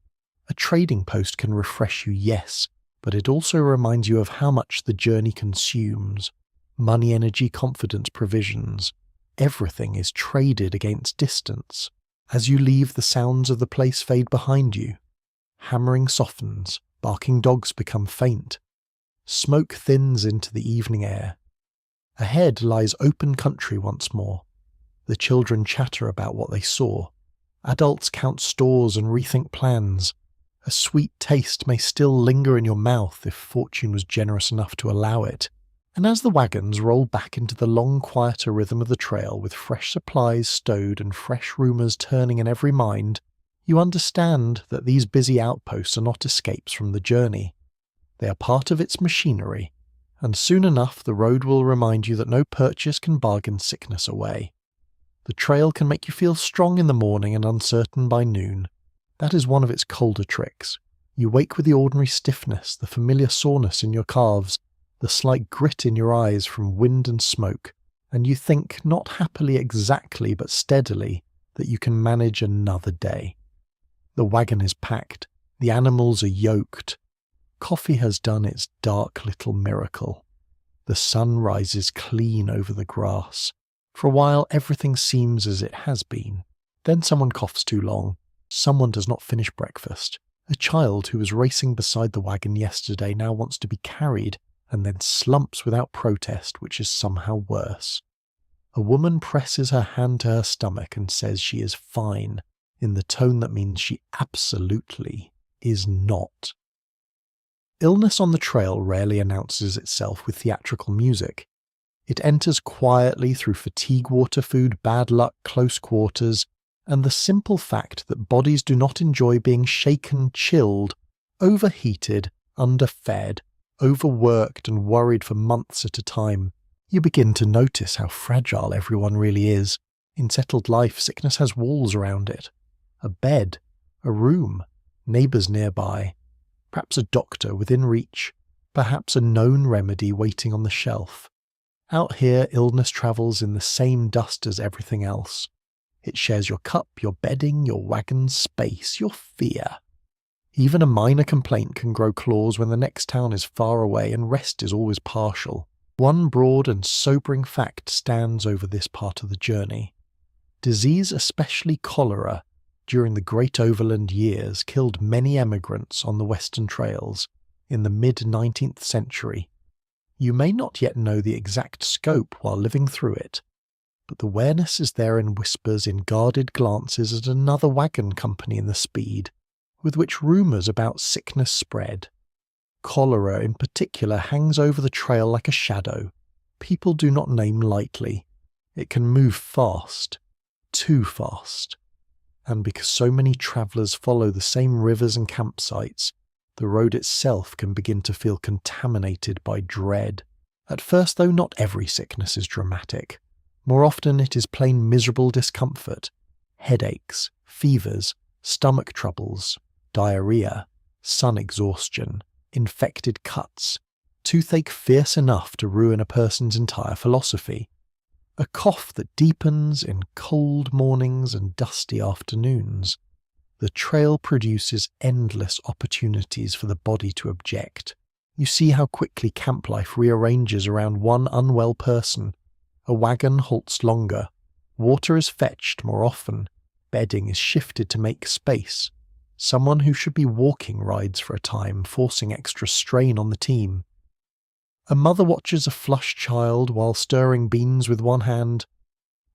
A trading post can refresh you, yes, but it also reminds you of how much the journey consumes. Money, energy, confidence, provisions. Everything is traded against distance. As you leave, the sounds of the place fade behind you. Hammering softens, barking dogs become faint. Smoke thins into the evening air. Ahead lies open country once more. The children chatter about what they saw. Adults count stores and rethink plans. A sweet taste may still linger in your mouth if fortune was generous enough to allow it. And as the wagons roll back into the long, quieter rhythm of the trail with fresh supplies stowed and fresh rumours turning in every mind, you understand that these busy outposts are not escapes from the journey. They are part of its machinery, and soon enough the road will remind you that no purchase can bargain sickness away. The trail can make you feel strong in the morning and uncertain by noon. That is one of its colder tricks. You wake with the ordinary stiffness, the familiar soreness in your calves, the slight grit in your eyes from wind and smoke, and you think, not happily exactly but steadily, that you can manage another day. The wagon is packed, the animals are yoked. Coffee has done its dark little miracle. The sun rises clean over the grass. For a while everything seems as it has been. Then someone coughs too long. Someone does not finish breakfast. A child who was racing beside the wagon yesterday now wants to be carried, and then slumps without protest, which is somehow worse. A woman presses her hand to her stomach and says she is fine, in the tone that means she absolutely is not. Illness on the trail rarely announces itself with theatrical music. It enters quietly through fatigue, water food, bad luck, close quarters, and the simple fact that bodies do not enjoy being shaken, chilled, overheated, underfed, overworked and worried for months at a time. You begin to notice how fragile everyone really is. In settled life, sickness has walls around it. A bed, a room, neighbours nearby, perhaps a doctor within reach, perhaps a known remedy waiting on the shelf. Out here, illness travels in the same dust as everything else. It shares your cup, your bedding, your wagon's space, your fear. Even a minor complaint can grow claws when the next town is far away and rest is always partial. One broad and sobering fact stands over this part of the journey. Disease, especially cholera, during the Great Overland years killed many emigrants on the Western Trails in the mid-19th century. You may not yet know the exact scope while living through it, but the awareness is there in whispers, in guarded glances at another wagon company in the speed, with which rumours about sickness spread. Cholera in particular hangs over the trail like a shadow. People do not name lightly. It can move fast, too fast. And because so many travellers follow the same rivers and campsites, the road itself can begin to feel contaminated by dread. At first, though, not every sickness is dramatic. More often it is plain miserable discomfort, headaches, fevers, stomach troubles, diarrhea, sun exhaustion, infected cuts, toothache fierce enough to ruin a person's entire philosophy, a cough that deepens in cold mornings and dusty afternoons. The trail produces endless opportunities for the body to object. You see how quickly camp life rearranges around one unwell person. A wagon halts longer, water is fetched more often, bedding is shifted to make space. Someone who should be walking rides for a time, forcing extra strain on the team. A mother watches a flushed child while stirring beans with one hand.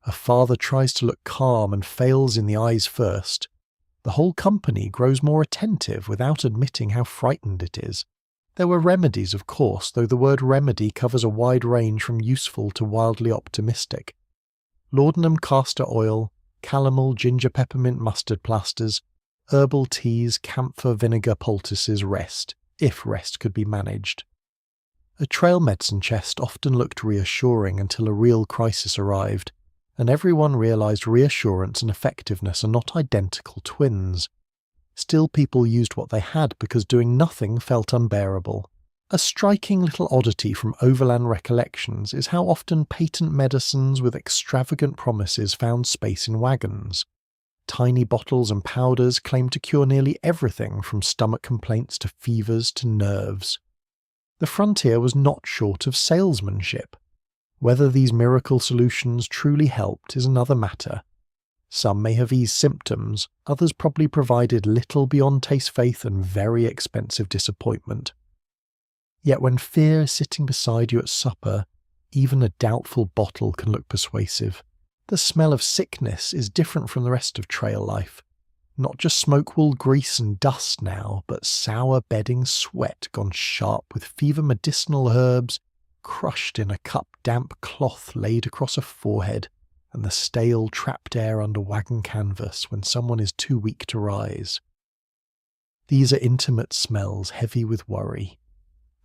A father tries to look calm and fails in the eyes first. The whole company grows more attentive without admitting how frightened it is. There were remedies, of course, though the word remedy covers a wide range from useful to wildly optimistic. Laudanum castor oil, calomel ginger peppermint mustard plasters, herbal teas, camphor vinegar poultices, rest, if rest could be managed. A trail medicine chest often looked reassuring until a real crisis arrived, and everyone realised reassurance and effectiveness are not identical twins. Still, people used what they had because doing nothing felt unbearable. A striking little oddity from overland recollections is how often patent medicines with extravagant promises found space in wagons. Tiny bottles and powders claimed to cure nearly everything from stomach complaints to fevers to nerves. The frontier was not short of salesmanship. Whether these miracle solutions truly helped is another matter. Some may have eased symptoms, others probably provided little beyond taste faith and very expensive disappointment. Yet when fear is sitting beside you at supper, even a doubtful bottle can look persuasive. The smell of sickness is different from the rest of trail life. Not just smoke wool grease and dust now, but sour bedding sweat gone sharp with fever medicinal herbs crushed in a cup damp cloth laid across a forehead, and the stale trapped air under wagon canvas when someone is too weak to rise. These are intimate smells heavy with worry.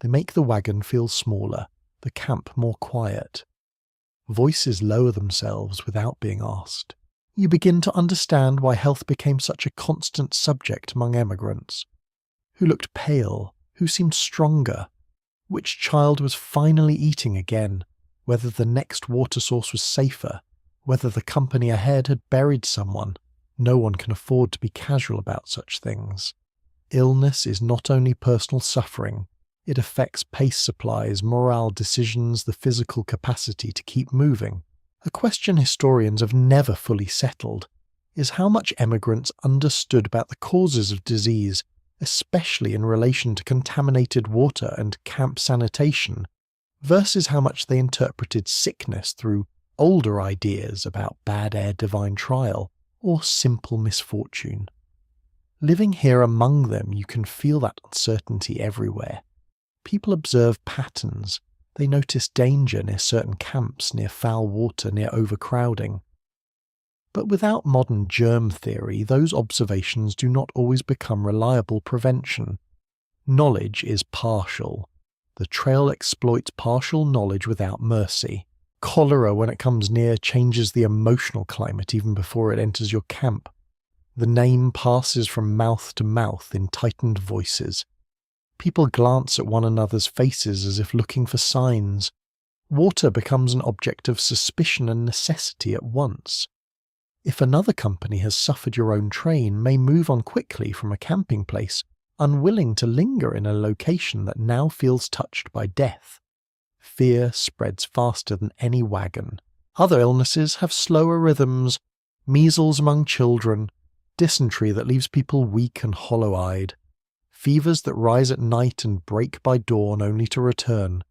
They make the wagon feel smaller, the camp more quiet. Voices lower themselves without being asked. You begin to understand why health became such a constant subject among emigrants. Who looked pale? Who seemed stronger? Which child was finally eating again? Whether the next water source was safer? Whether the company ahead had buried someone? No one can afford to be casual about such things. Illness is not only personal suffering, it affects pace supplies, morale decisions, the physical capacity to keep moving. A question historians have never fully settled is how much emigrants understood about the causes of disease, especially in relation to contaminated water and camp sanitation, versus how much they interpreted sickness through older ideas about bad air divine trial or simple misfortune. Living here among them, you can feel that uncertainty everywhere. People observe patterns. They notice danger near certain camps, near foul water, near overcrowding. But without modern germ theory, those observations do not always become reliable prevention. Knowledge is partial. The trail exploits partial knowledge without mercy. Cholera, when it comes near, changes the emotional climate even before it enters your camp. The name passes from mouth to mouth in tightened voices. People glance at one another's faces as if looking for signs. Water becomes an object of suspicion and necessity at once. If another company has suffered, your own train may move on quickly from a camping place, unwilling to linger in a location that now feels touched by death. Fear spreads faster than any wagon. Other illnesses have slower rhythms: measles among children, dysentery that leaves people weak and hollow-eyed, fevers that rise at night and break by dawn only to return.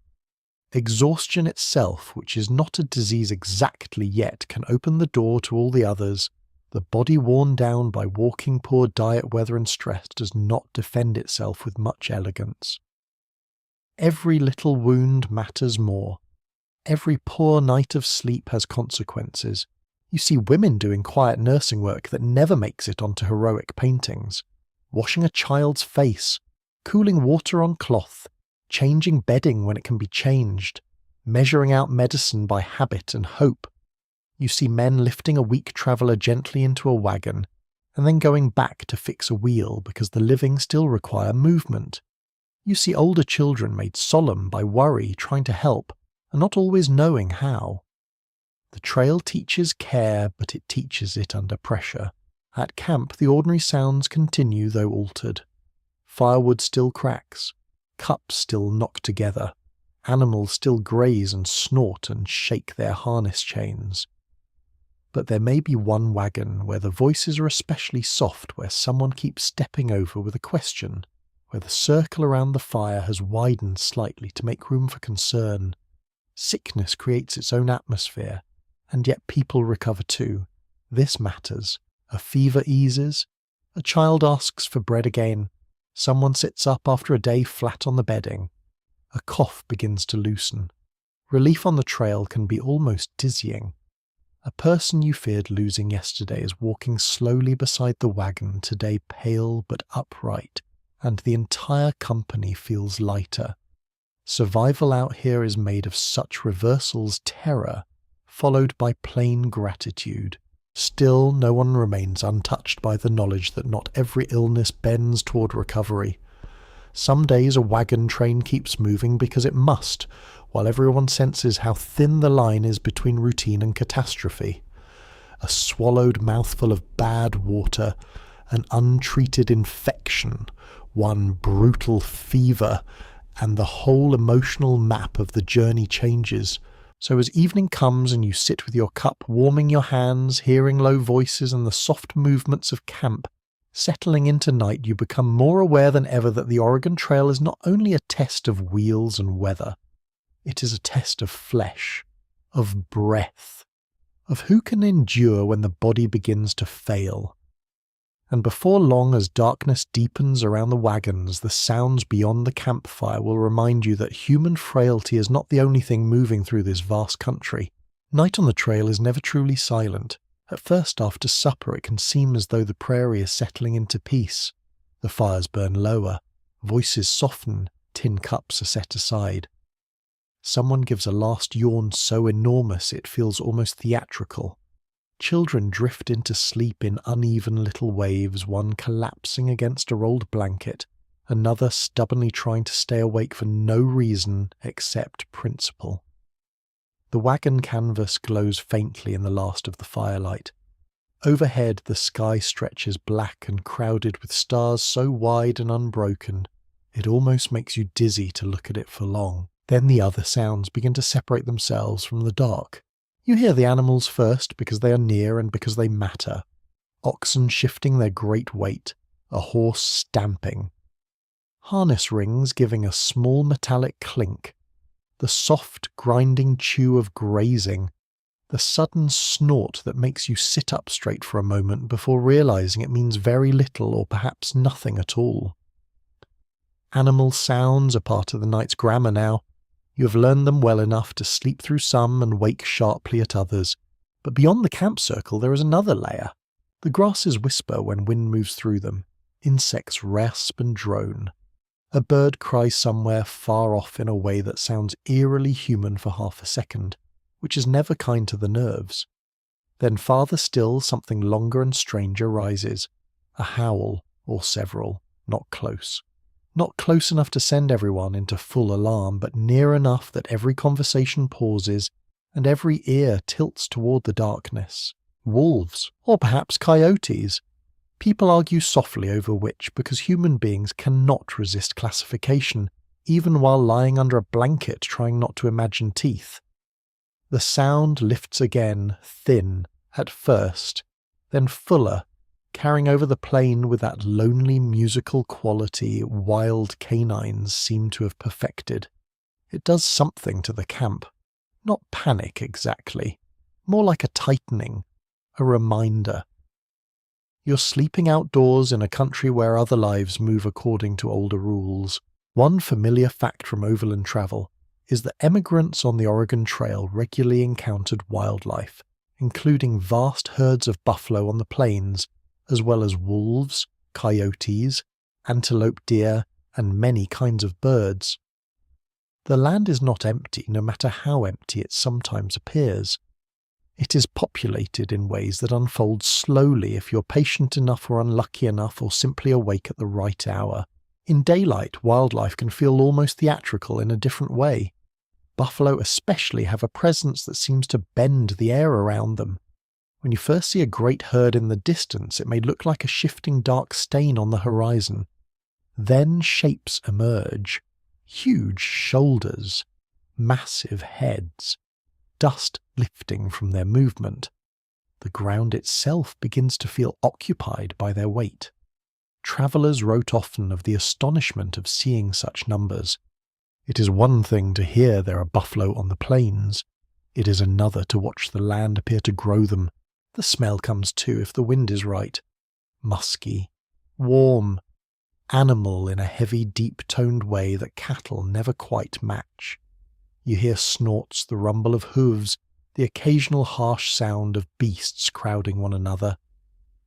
Exhaustion itself, which is not a disease exactly yet, can open the door to all the others. The body worn down by walking, poor diet, weather and stress does not defend itself with much elegance. Every little wound matters more. Every poor night of sleep has consequences. You see women doing quiet nursing work that never makes it onto heroic paintings. Washing a child's face, cooling water on cloth, changing bedding when it can be changed, measuring out medicine by habit and hope. You see men lifting a weak traveller gently into a wagon, and then going back to fix a wheel because the living still require movement. You see older children made solemn by worry, trying to help, and not always knowing how. The trail teaches care, but it teaches it under pressure. At camp, the ordinary sounds continue, though altered. Firewood still cracks, cups still knock together, animals still graze and snort and shake their harness chains. But there may be one wagon where the voices are especially soft, where someone keeps stepping over with a question, where the circle around the fire has widened slightly to make room for concern. Sickness creates its own atmosphere, and yet people recover too. This matters. A fever eases. A child asks for bread again. Someone sits up after a day flat on the bedding. A cough begins to loosen. Relief on the trail can be almost dizzying. A person you feared losing yesterday is walking slowly beside the wagon, today pale but upright, and the entire company feels lighter. Survival out here is made of such reversals: terror, followed by plain gratitude. Still, no one remains untouched by the knowledge that not every illness bends toward recovery. Some days a wagon train keeps moving because it must, while everyone senses how thin the line is between routine and catastrophe. A swallowed mouthful of bad water, an untreated infection, one brutal fever, and the whole emotional map of the journey changes. So as evening comes and you sit with your cup, warming your hands, hearing low voices and the soft movements of camp, settling into night, you become more aware than ever that the Oregon Trail is not only a test of wheels and weather. It is a test of flesh, of breath, of who can endure when the body begins to fail. And before long, as darkness deepens around the wagons, the sounds beyond the campfire will remind you that human frailty is not the only thing moving through this vast country. Night on the trail is never truly silent. At first, after supper, it can seem as though the prairie is settling into peace. The fires burn lower, voices soften, tin cups are set aside. Someone gives a last yawn so enormous it feels almost theatrical. Children drift into sleep in uneven little waves, one collapsing against a rolled blanket, another stubbornly trying to stay awake for no reason except principle. The wagon canvas glows faintly in the last of the firelight. Overhead, the sky stretches black and crowded with stars so wide and unbroken, it almost makes you dizzy to look at it for long. Then the other sounds begin to separate themselves from the dark. You hear the animals first because they are near and because they matter. Oxen shifting their great weight, a horse stamping. Harness rings giving a small metallic clink. The soft, grinding chew of grazing. The sudden snort that makes you sit up straight for a moment before realizing it means very little or perhaps nothing at all. Animal sounds are part of the night's grammar now. You have learned them well enough to sleep through some and wake sharply at others. But beyond the camp circle there is another layer. The grasses whisper when wind moves through them. Insects rasp and drone. A bird cries somewhere far off in a way that sounds eerily human for half a second, which is never kind to the nerves. Then farther still something longer and stranger rises, a howl or several, not close. Not close enough to send everyone into full alarm, but near enough that every conversation pauses and every ear tilts toward the darkness. Wolves, or perhaps coyotes. People argue softly over which because human beings cannot resist classification, even while lying under a blanket trying not to imagine teeth. The sound lifts again, thin, at first, then fuller, carrying over the plain with that lonely musical quality wild canines seem to have perfected. It does something to the camp. Not panic exactly, more like a tightening, a reminder. You're sleeping outdoors in a country where other lives move according to older rules. One familiar fact from overland travel is that emigrants on the Oregon Trail regularly encountered wildlife, including vast herds of buffalo on the plains, as well as wolves, coyotes, antelope deer, and many kinds of birds. The land is not empty, no matter how empty it sometimes appears. It is populated in ways that unfold slowly if you're patient enough or unlucky enough or simply awake at the right hour. In daylight, wildlife can feel almost theatrical in a different way. Buffalo especially have a presence that seems to bend the air around them. When you first see a great herd in the distance, it may look like a shifting dark stain on the horizon. Then shapes emerge. Huge shoulders, massive heads, dust lifting from their movement. The ground itself begins to feel occupied by their weight. Travellers wrote often of the astonishment of seeing such numbers. It is one thing to hear there are buffalo on the plains. It is another to watch the land appear to grow them. The smell comes too if the wind is right. Musky, warm, animal in a heavy, deep-toned way that cattle never quite match. You hear snorts, the rumble of hooves, the occasional harsh sound of beasts crowding one another.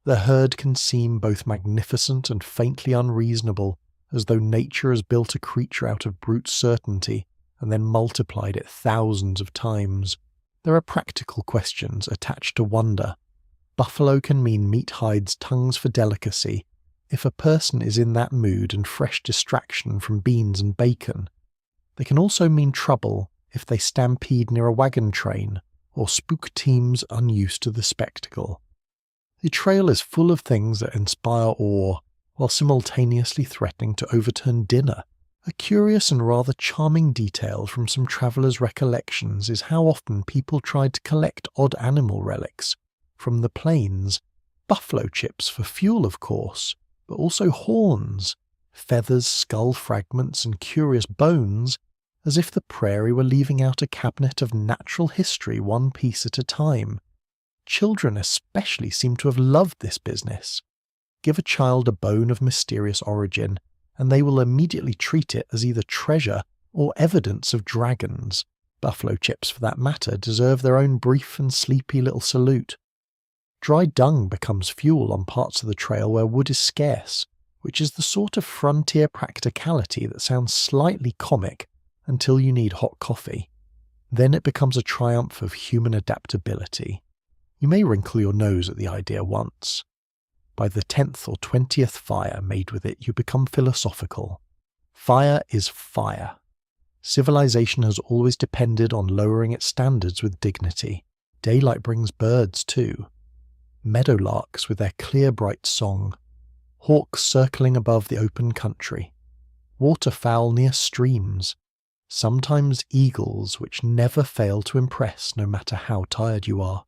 The herd can seem both magnificent and faintly unreasonable, as though nature has built a creature out of brute certainty and then multiplied it thousands of times. There are practical questions attached to wonder. Buffalo can mean meat hides tongues for delicacy, if a person is in that mood and fresh distraction from beans and bacon. They can also mean trouble if they stampede near a wagon train or spook teams unused to the spectacle. The trail is full of things that inspire awe while simultaneously threatening to overturn dinner. A curious and rather charming detail from some travellers' recollections is how often people tried to collect odd animal relics from the plains. Buffalo chips for fuel, of course, but also horns, feathers, skull fragments, and curious bones, as if the prairie were leaving out a cabinet of natural history one piece at a time. Children especially seem to have loved this business. Give a child a bone of mysterious origin, and they will immediately treat it as either treasure or evidence of dragons. Buffalo chips, for that matter, deserve their own brief and sleepy little salute. Dry dung becomes fuel on parts of the trail where wood is scarce, which is the sort of frontier practicality that sounds slightly comic until you need hot coffee. Then it becomes a triumph of human adaptability. You may wrinkle your nose at the idea once. By the 10th or 20th fire made with it, you become philosophical. Fire is fire. Civilization has always depended on lowering its standards with dignity. Daylight brings birds too. Meadowlarks with their clear bright song, hawks circling above the open country, waterfowl near streams, sometimes eagles which never fail to impress no matter how tired you are.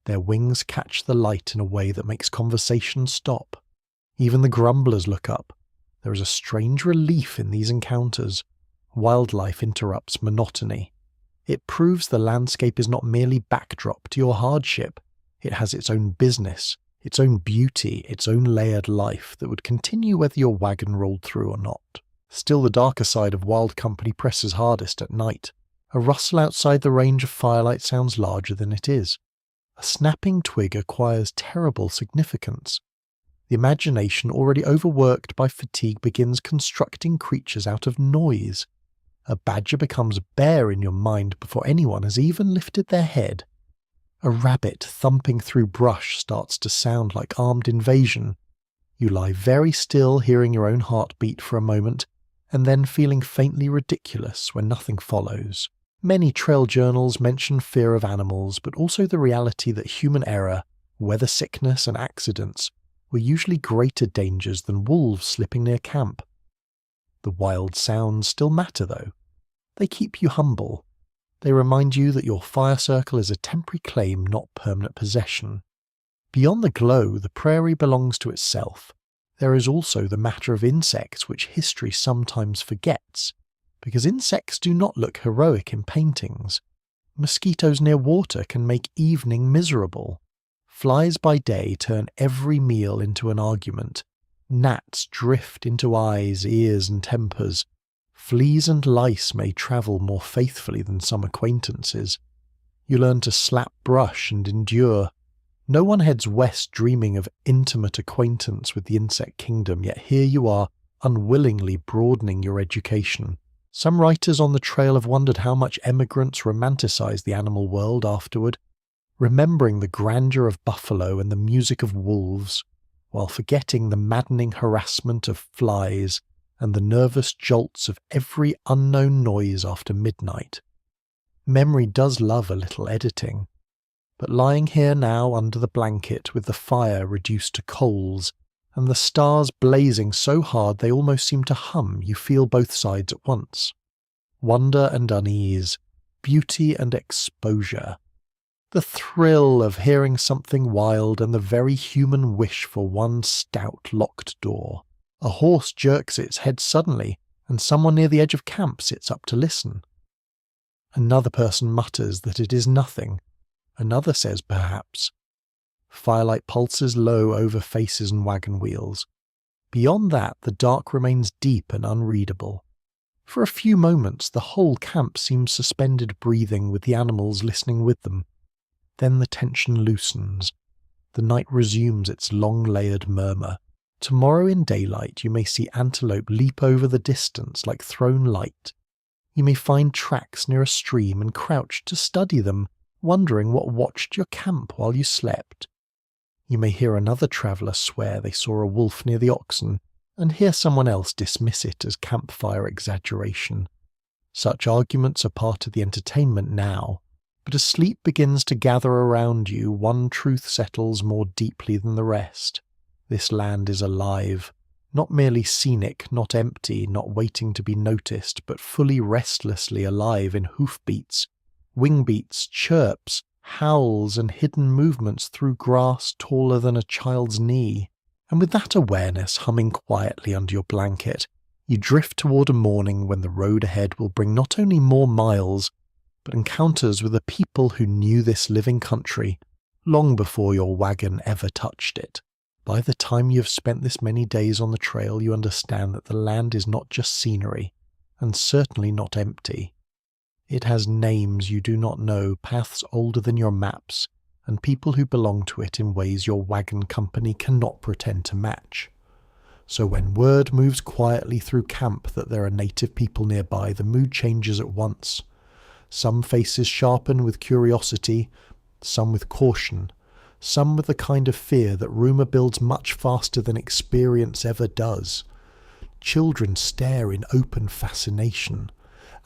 Their wings catch the light in a way that makes conversation stop. Even the grumblers look up. There is a strange relief in these encounters. Wildlife interrupts monotony. It proves the landscape is not merely backdrop to your hardship. It has its own business, its own beauty, its own layered life that would continue whether your wagon rolled through or not. Still, the darker side of wild company presses hardest at night. A rustle outside the range of firelight sounds larger than it is. A snapping twig acquires terrible significance. The imagination, already overworked by fatigue, begins constructing creatures out of noise. A badger becomes bear in your mind before anyone has even lifted their head. A rabbit thumping through brush starts to sound like armed invasion. You lie very still, hearing your own heartbeat for a moment, and then feeling faintly ridiculous when nothing follows. Many trail journals mention fear of animals, but also the reality that human error, weather sickness, and accidents were usually greater dangers than wolves slipping near camp. The wild sounds still matter, though. They keep you humble. They remind you that your fire circle is a temporary claim, not permanent possession. Beyond the glow, the prairie belongs to itself. There is also the matter of insects, which history sometimes forgets, because insects do not look heroic in paintings. Mosquitoes near water can make evening miserable. Flies by day turn every meal into an argument. Gnats drift into eyes, ears, and tempers. Fleas and lice may travel more faithfully than some acquaintances. You learn to slap brush and endure. No one heads west dreaming of intimate acquaintance with the insect kingdom, yet here you are, unwillingly broadening your education. Some writers on the trail have wondered how much emigrants romanticize the animal world afterward, remembering the grandeur of buffalo and the music of wolves, while forgetting the maddening harassment of flies and the nervous jolts of every unknown noise after midnight. Memory does love a little editing, but lying here now under the blanket with the fire reduced to coals and the stars blazing so hard they almost seem to hum, you feel both sides at once. Wonder and unease, beauty and exposure. The thrill of hearing something wild and the very human wish for one stout locked door. A horse jerks its head suddenly, and someone near the edge of camp sits up to listen. Another person mutters that it is nothing. Another says perhaps. Firelight pulses low over faces and wagon wheels. Beyond that, the dark remains deep and unreadable. For a few moments, the whole camp seems suspended, breathing, with the animals listening with them. Then the tension loosens. The night resumes its long-layered murmur. Tomorrow in daylight you may see antelope leap over the distance like thrown light. You may find tracks near a stream and crouch to study them, wondering what watched your camp while you slept. You may hear another traveller swear they saw a wolf near the oxen, and hear someone else dismiss it as campfire exaggeration. Such arguments are part of the entertainment now, but as sleep begins to gather around you, one truth settles more deeply than the rest. This land is alive, not merely scenic, not empty, not waiting to be noticed, but fully restlessly alive in hoofbeats, wingbeats, chirps, howls, and hidden movements through grass taller than a child's knee. And with that awareness humming quietly under your blanket, you drift toward a morning when the road ahead will bring not only more miles, but encounters with the people who knew this living country long before your wagon ever touched it. By the time you have spent this many days on the trail, you understand that the land is not just scenery, and certainly not empty. It has names you do not know, paths older than your maps, and people who belong to it in ways your wagon company cannot pretend to match. So when word moves quietly through camp that there are native people nearby, the mood changes at once. Some faces sharpen with curiosity, some with caution, some with the kind of fear that rumour builds much faster than experience ever does. Children stare in open fascination.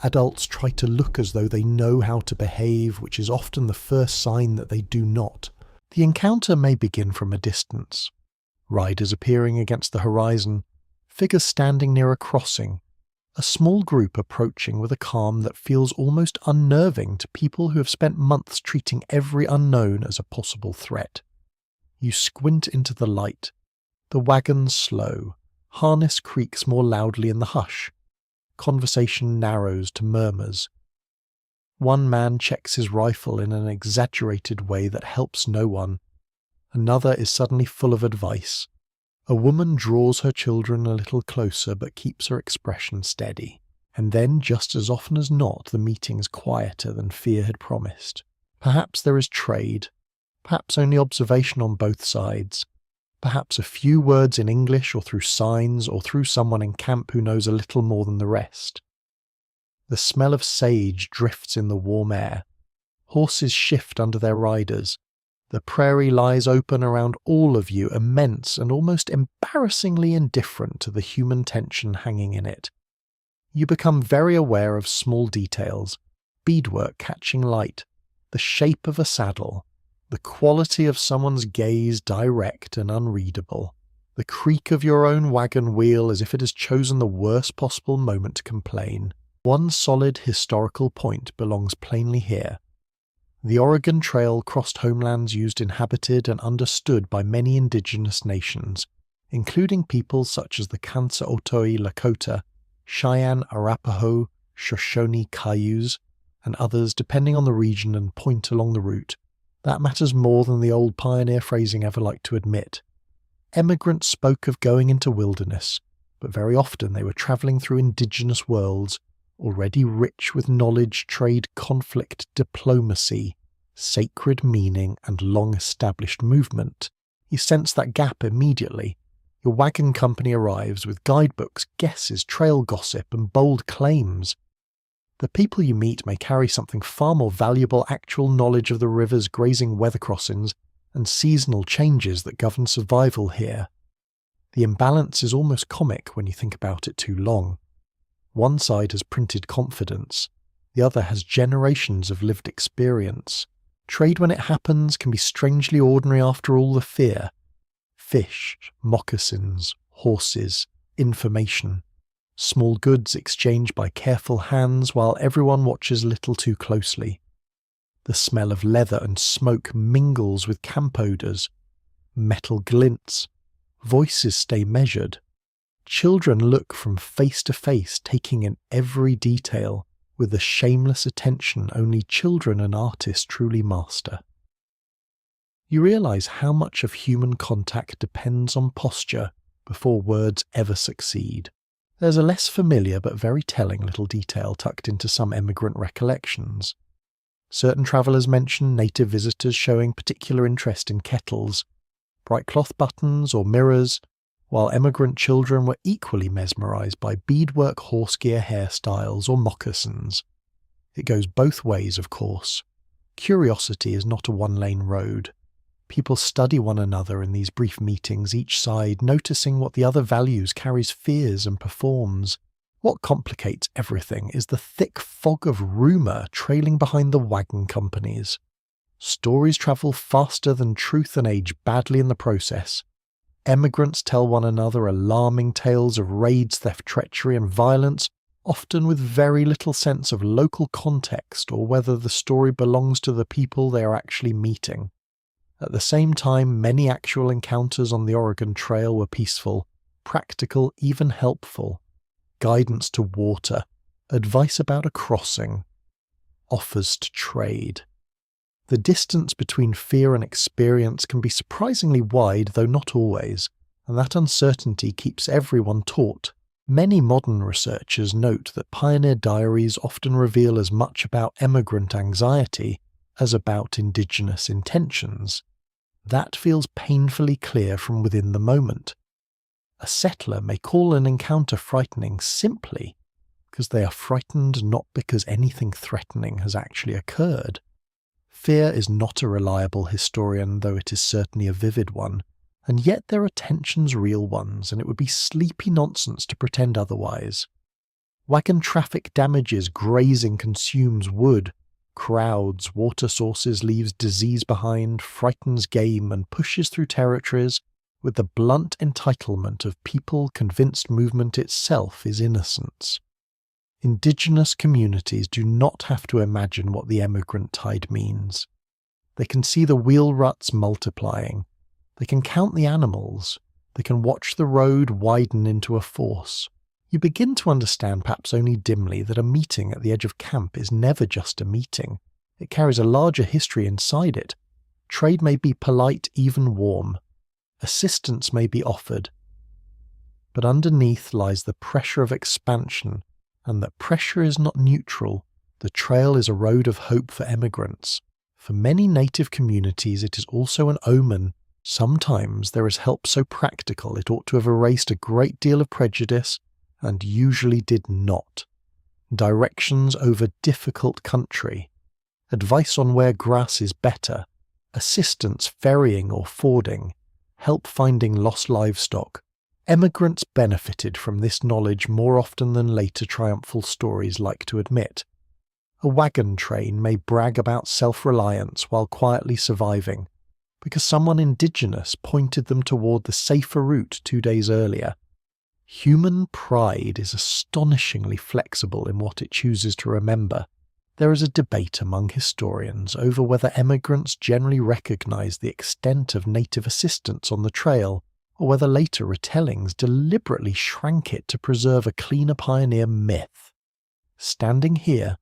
Adults try to look as though they know how to behave, which is often the first sign that they do not. The encounter may begin from a distance. Riders appearing against the horizon, figures standing near a crossing, a small group approaching with a calm that feels almost unnerving to people who have spent months treating every unknown as a possible threat. You squint into the light. The wagon's slow. Harness creaks more loudly in the hush. Conversation narrows to murmurs. One man checks his rifle in an exaggerated way that helps no one. Another is suddenly full of advice. A woman draws her children a little closer but keeps her expression steady. And then, just as often as not, the meeting's quieter than fear had promised. Perhaps there is trade. Perhaps only observation on both sides. perhaps a few words in English or through signs or through someone in camp who knows a little more than the rest. The smell of sage drifts in the warm air. Horses shift under their riders. The prairie lies open around all of you, immense and almost embarrassingly indifferent to the human tension hanging in it. You become very aware of small details, beadwork catching light, the shape of a saddle, the quality of someone's gaze direct and unreadable, the creak of your own wagon wheel as if it has chosen the worst possible moment to complain. One solid historical point belongs plainly here. The Oregon Trail crossed homelands used inhabited and understood by many indigenous nations, including peoples such as the Kansa-Otoe Lakota, Cheyenne Arapaho, Shoshone Cayuse, and others depending on the region and point along the route. That matters more than the old pioneer phrasing ever liked to admit. Emigrants spoke of going into wilderness, but very often they were travelling through indigenous worlds, already rich with knowledge, trade, conflict, diplomacy, sacred meaning, and long-established movement. You sense that gap immediately. Your wagon company arrives with guidebooks, guesses, trail gossip, and bold claims. The people you meet may carry something far more valuable, actual knowledge of the rivers, grazing weather crossings, and seasonal changes that govern survival here. The imbalance is almost comic when you think about it too long. One side has printed confidence, the other has generations of lived experience. Trade when it happens can be strangely ordinary after all the fear. Fish, moccasins, horses, information. Small goods exchanged by careful hands while everyone watches a little too closely. The smell of leather and smoke mingles with camp odours. Metal glints. Voices stay measured. Children look from face to face, taking in every detail with the shameless attention only children and artists truly master. You realise how much of human contact depends on posture before words ever succeed. There's a less familiar but very telling little detail tucked into some emigrant recollections. Certain travellers mention native visitors showing particular interest in kettles, bright cloth buttons or mirrors, while emigrant children were equally mesmerised by beadwork horse gear hairstyles or moccasins. It goes both ways, of course. Curiosity is not a one-lane road. People study one another in these brief meetings, each side noticing what the other values, carries fears and performs. What complicates everything is the thick fog of rumour trailing behind the wagon companies. Stories travel faster than truth and age badly in the process. Emigrants tell one another alarming tales of raids, theft, treachery and violence, often with very little sense of local context or whether the story belongs to the people they are actually meeting. At the same time, many actual encounters on the Oregon Trail were peaceful, practical, even helpful. Guidance to water, advice about a crossing, offers to trade. The distance between fear and experience can be surprisingly wide, though not always, and that uncertainty keeps everyone taut. Many modern researchers note that pioneer diaries often reveal as much about emigrant anxiety as about indigenous intentions. That feels painfully clear from within the moment. A settler may call an encounter frightening simply because they are frightened, not because anything threatening has actually occurred. Fear is not a reliable historian, though it is certainly a vivid one, and yet there are tensions, real ones, and it would be sleepy nonsense to pretend otherwise. Wagon traffic damages, grazing consumes wood, crowds, water sources, leaves disease behind, frightens game, and pushes through territories with the blunt entitlement of people convinced movement itself is innocence. Indigenous communities do not have to imagine what the emigrant tide means. They can see the wheel ruts multiplying. They can count the animals. They can watch the road widen into a force. You begin to understand, perhaps only dimly, that a meeting at the edge of camp is never just a meeting. It carries a larger history inside it. Trade may be polite, even warm. Assistance may be offered. But underneath lies the pressure of expansion, and that pressure is not neutral. The trail is a road of hope for emigrants. For many native communities it is also an omen, Sometimes there is help so practical it ought to have erased a great deal of prejudice, and usually did not. Directions over difficult country, advice on where grass is better, assistance ferrying or fording, help finding lost livestock. Emigrants benefited from this knowledge more often than later triumphal stories like to admit. A wagon train may brag about self-reliance while quietly surviving, because someone indigenous pointed them toward the safer route 2 days earlier. Human pride is astonishingly flexible in what it chooses to remember. There is a debate among historians over whether emigrants generally recognize the extent of native assistance on the trail, or whether later retellings deliberately shrank it to preserve a cleaner pioneer myth. Standing here,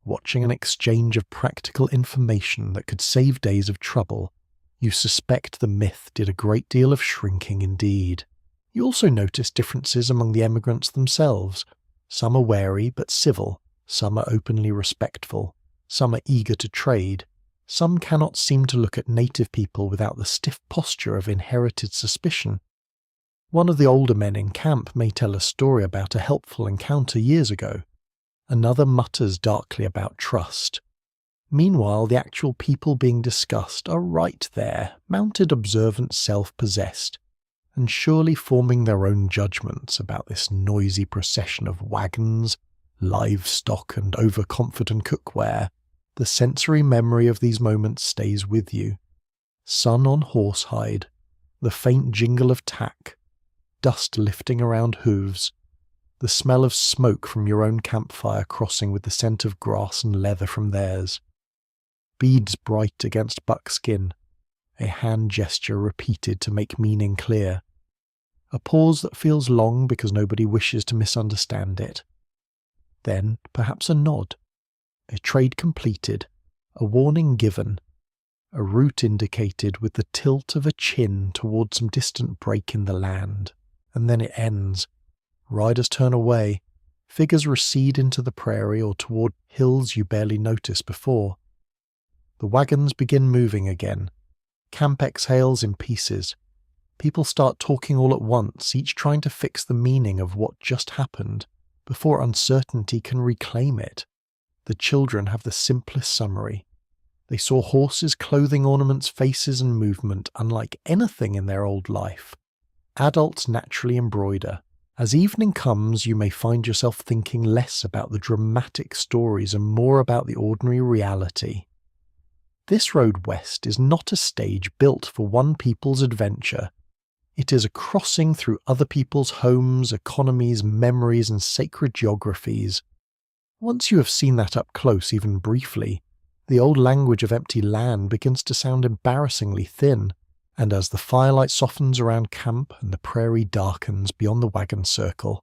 watching an exchange of practical information that could save days of trouble, you suspect the myth did a great deal of shrinking indeed. You also notice differences among the emigrants themselves. Some are wary but civil, some are openly respectful, some are eager to trade, some cannot seem to look at native people without the stiff posture of inherited suspicion. One of the older men in camp may tell a story about a helpful encounter years ago. Another mutters darkly about trust. Meanwhile, the actual people being discussed are right there, mounted observant self-possessed, and surely forming their own judgments about this noisy procession of wagons, livestock, and overconfident cookware. The sensory memory of these moments stays with you. Sun on horsehide, the faint jingle of tack, dust lifting around hooves, the smell of smoke from your own campfire crossing with the scent of grass and leather from theirs. Beads bright against buckskin, a hand gesture repeated to make meaning clear. A pause that feels long because nobody wishes to misunderstand it. Then perhaps a nod, a trade completed, a warning given, a route indicated with the tilt of a chin toward some distant break in the land, and then it ends. Riders turn away, figures recede into the prairie or toward hills you barely noticed before. The wagons begin moving again. Camp exhales in pieces. People start talking all at once, each trying to fix the meaning of what just happened, before uncertainty can reclaim it. The children have the simplest summary. They saw horses, clothing ornaments, faces and movement unlike anything in their old life. Adults naturally embroider. As evening comes, you may find yourself thinking less about the dramatic stories and more about the ordinary reality. This road west is not a stage built for one people's adventure. It is a crossing through other people's homes, economies, memories, and sacred geographies. Once you have seen that up close, even briefly, the old language of empty land begins to sound embarrassingly thin, and as the firelight softens around camp and the prairie darkens beyond the wagon circle,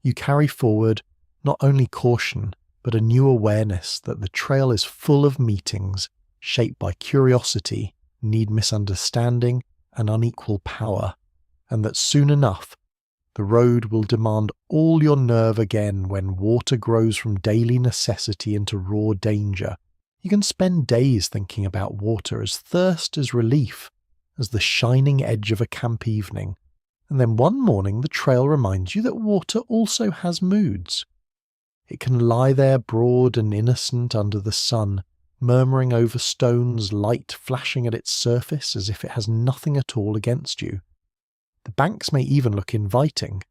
you carry forward not only caution, but a new awareness that the trail is full of meetings shaped by curiosity, need misunderstanding, and unequal power, and that soon enough, the road will demand all your nerve again when water grows from daily necessity into raw danger. You can spend days thinking about water as thirst, as relief, as the shining edge of a camp evening, and then one morning the trail reminds you that water also has moods. It can lie there broad and innocent under the sun, murmuring over stones, light flashing at its surface as if it has nothing at all against you. The banks may even look inviting.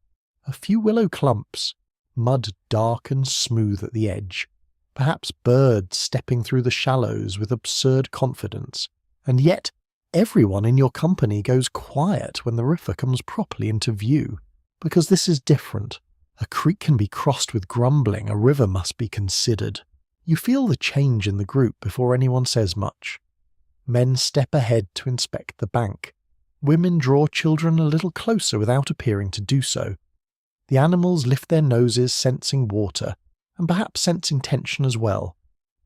A few willow clumps, mud dark and smooth at the edge, perhaps birds stepping through the shallows with absurd confidence, and yet everyone in your company goes quiet when the river comes properly into view, because this is different. A creek can be crossed with grumbling, a river must be considered. You feel the change in the group before anyone says much. Men step ahead to inspect the bank. Women draw children a little closer without appearing to do so. The animals lift their noses, sensing water, and perhaps sensing tension as well.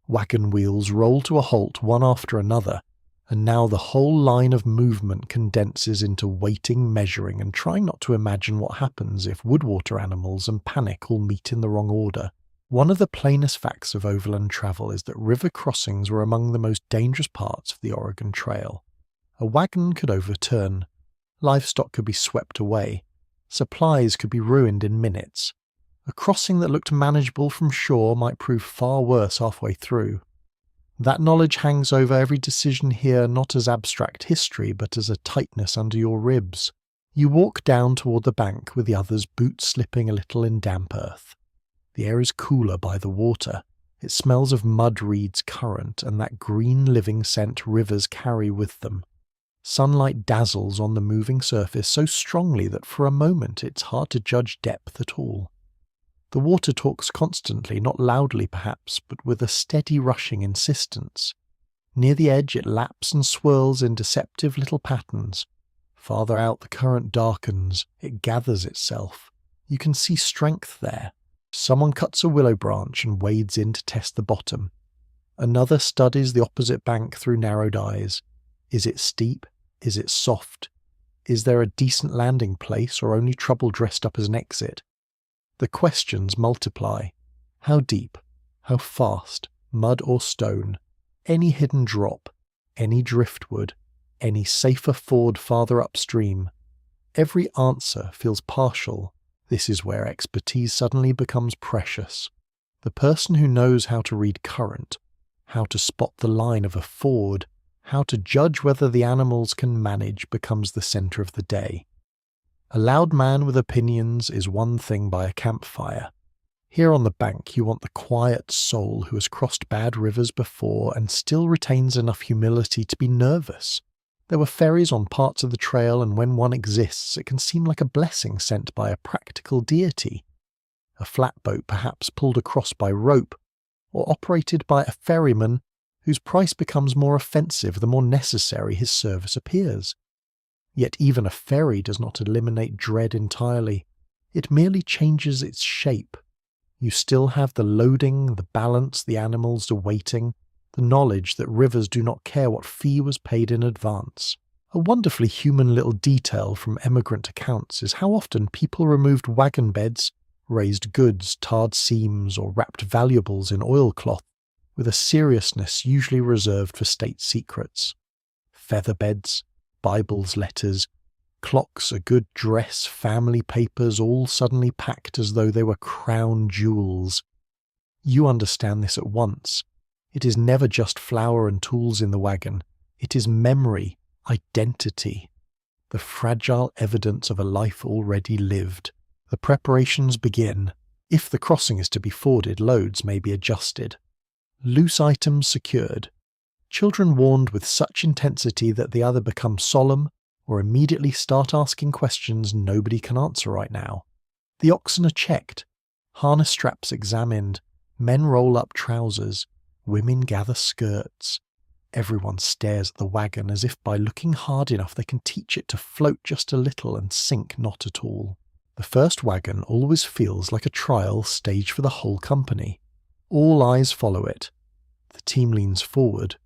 Wagon wheels roll to a halt one after another, and now the whole line of movement condenses into waiting, measuring, and trying not to imagine what happens if woodwater animals and panic all meet in the wrong order. One of the plainest facts of overland travel is that river crossings were among the most dangerous parts of the Oregon Trail. A wagon could overturn. Livestock could be swept away. Supplies could be ruined in minutes. A crossing that looked manageable from shore might prove far worse halfway through. That knowledge hangs over every decision here not as abstract history but as a tightness under your ribs. You walk down toward the bank with the others, boots slipping a little in damp earth. The air is cooler by the water. It smells of mud reeds current and that green living scent rivers carry with them. Sunlight dazzles on the moving surface so strongly that for a moment it's hard to judge depth at all. The water talks constantly, not loudly perhaps, but with a steady rushing insistence. Near the edge it laps and swirls in deceptive little patterns. Farther out the current darkens, it gathers itself. You can see strength there. Someone cuts a willow branch and wades in to test the bottom. Another studies the opposite bank through narrowed eyes. Is it steep? Is it soft? Is there a decent landing place or only trouble dressed up as an exit? The questions multiply. How deep? How fast? Mud or stone? Any hidden drop? Any driftwood? Any safer ford farther upstream? Every answer feels partial. This is where expertise suddenly becomes precious. The person who knows how to read current, how to spot the line of a ford, how to judge whether the animals can manage becomes the centre of the day. A loud man with opinions is one thing by a campfire. Here on the bank you want the quiet soul who has crossed bad rivers before and still retains enough humility to be nervous. There were ferries on parts of the trail, and when one exists it can seem like a blessing sent by a practical deity. A flatboat perhaps pulled across by rope, or operated by a ferryman whose price becomes more offensive the more necessary his service appears. Yet even a ferry does not eliminate dread entirely. It merely changes its shape. You still have the loading, the balance, the animals, the waiting, the knowledge that rivers do not care what fee was paid in advance. A wonderfully human little detail from emigrant accounts is how often people removed wagon beds, raised goods, tarred seams, or wrapped valuables in oilcloth with a seriousness usually reserved for state secrets. Feather beds, Bibles, letters, clocks, a good dress, family papers, all suddenly packed as though they were crown jewels. You understand this at once. It is never just flour and tools in the wagon. It is memory, identity, the fragile evidence of a life already lived. The preparations begin. If the crossing is to be forded, loads may be adjusted. Loose items secured. Children warned with such intensity that they either become solemn or immediately start asking questions nobody can answer right now. The oxen are checked. Harness straps examined. Men roll up trousers. Women gather skirts. Everyone stares at the wagon as if by looking hard enough they can teach it to float just a little and sink not at all. The first wagon always feels like a trial stage for the whole company. All eyes follow it. The team leans forward.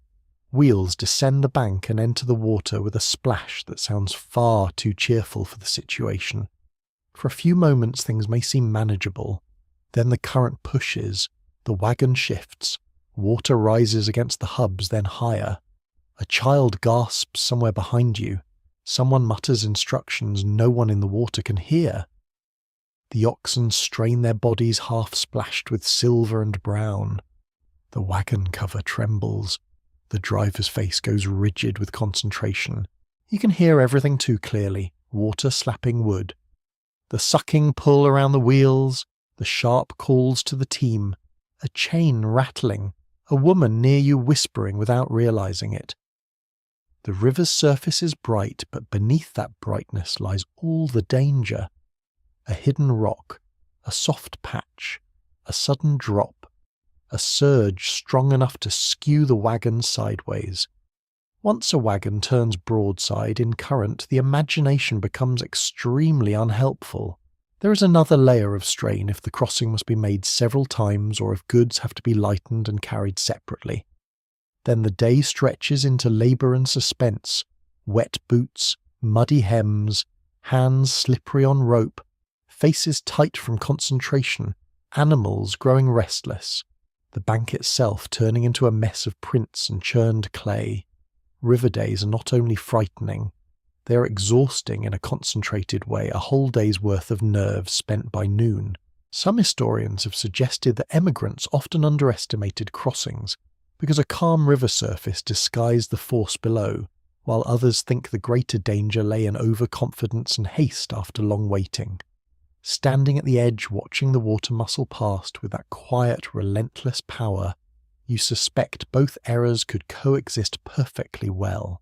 Wheels descend the bank and enter the water with a splash that sounds far too cheerful for the situation. For a few moments things may seem manageable. Then the current pushes. The wagon shifts. Water rises against the hubs, then higher. A child gasps somewhere behind you. Someone mutters instructions no one in the water can hear. The oxen strain their bodies half splashed with silver and brown. The wagon cover trembles. The driver's face goes rigid with concentration. You can hear everything too clearly, water slapping wood. The sucking pull around the wheels, the sharp calls to the team, a chain rattling, a woman near you whispering without realizing it. The river's surface is bright, but beneath that brightness lies all the danger. A hidden rock, a soft patch, a sudden drop, a surge strong enough to skew the wagon sideways. Once a wagon turns broadside in current, the imagination becomes extremely unhelpful. There is another layer of strain if the crossing must be made several times or if goods have to be lightened and carried separately. Then the day stretches into labour and suspense, wet boots, muddy hems, hands slippery on rope, faces tight from concentration, animals growing restless, the bank itself turning into a mess of prints and churned clay. River days are not only frightening, they are exhausting in a concentrated way, a whole day's worth of nerves spent by noon. Some historians have suggested that emigrants often underestimated crossings because a calm river surface disguised the force below, while others think the greater danger lay in overconfidence and haste after long waiting. Standing at the edge watching the water muscle past with that quiet, relentless power, you suspect both errors could coexist perfectly well.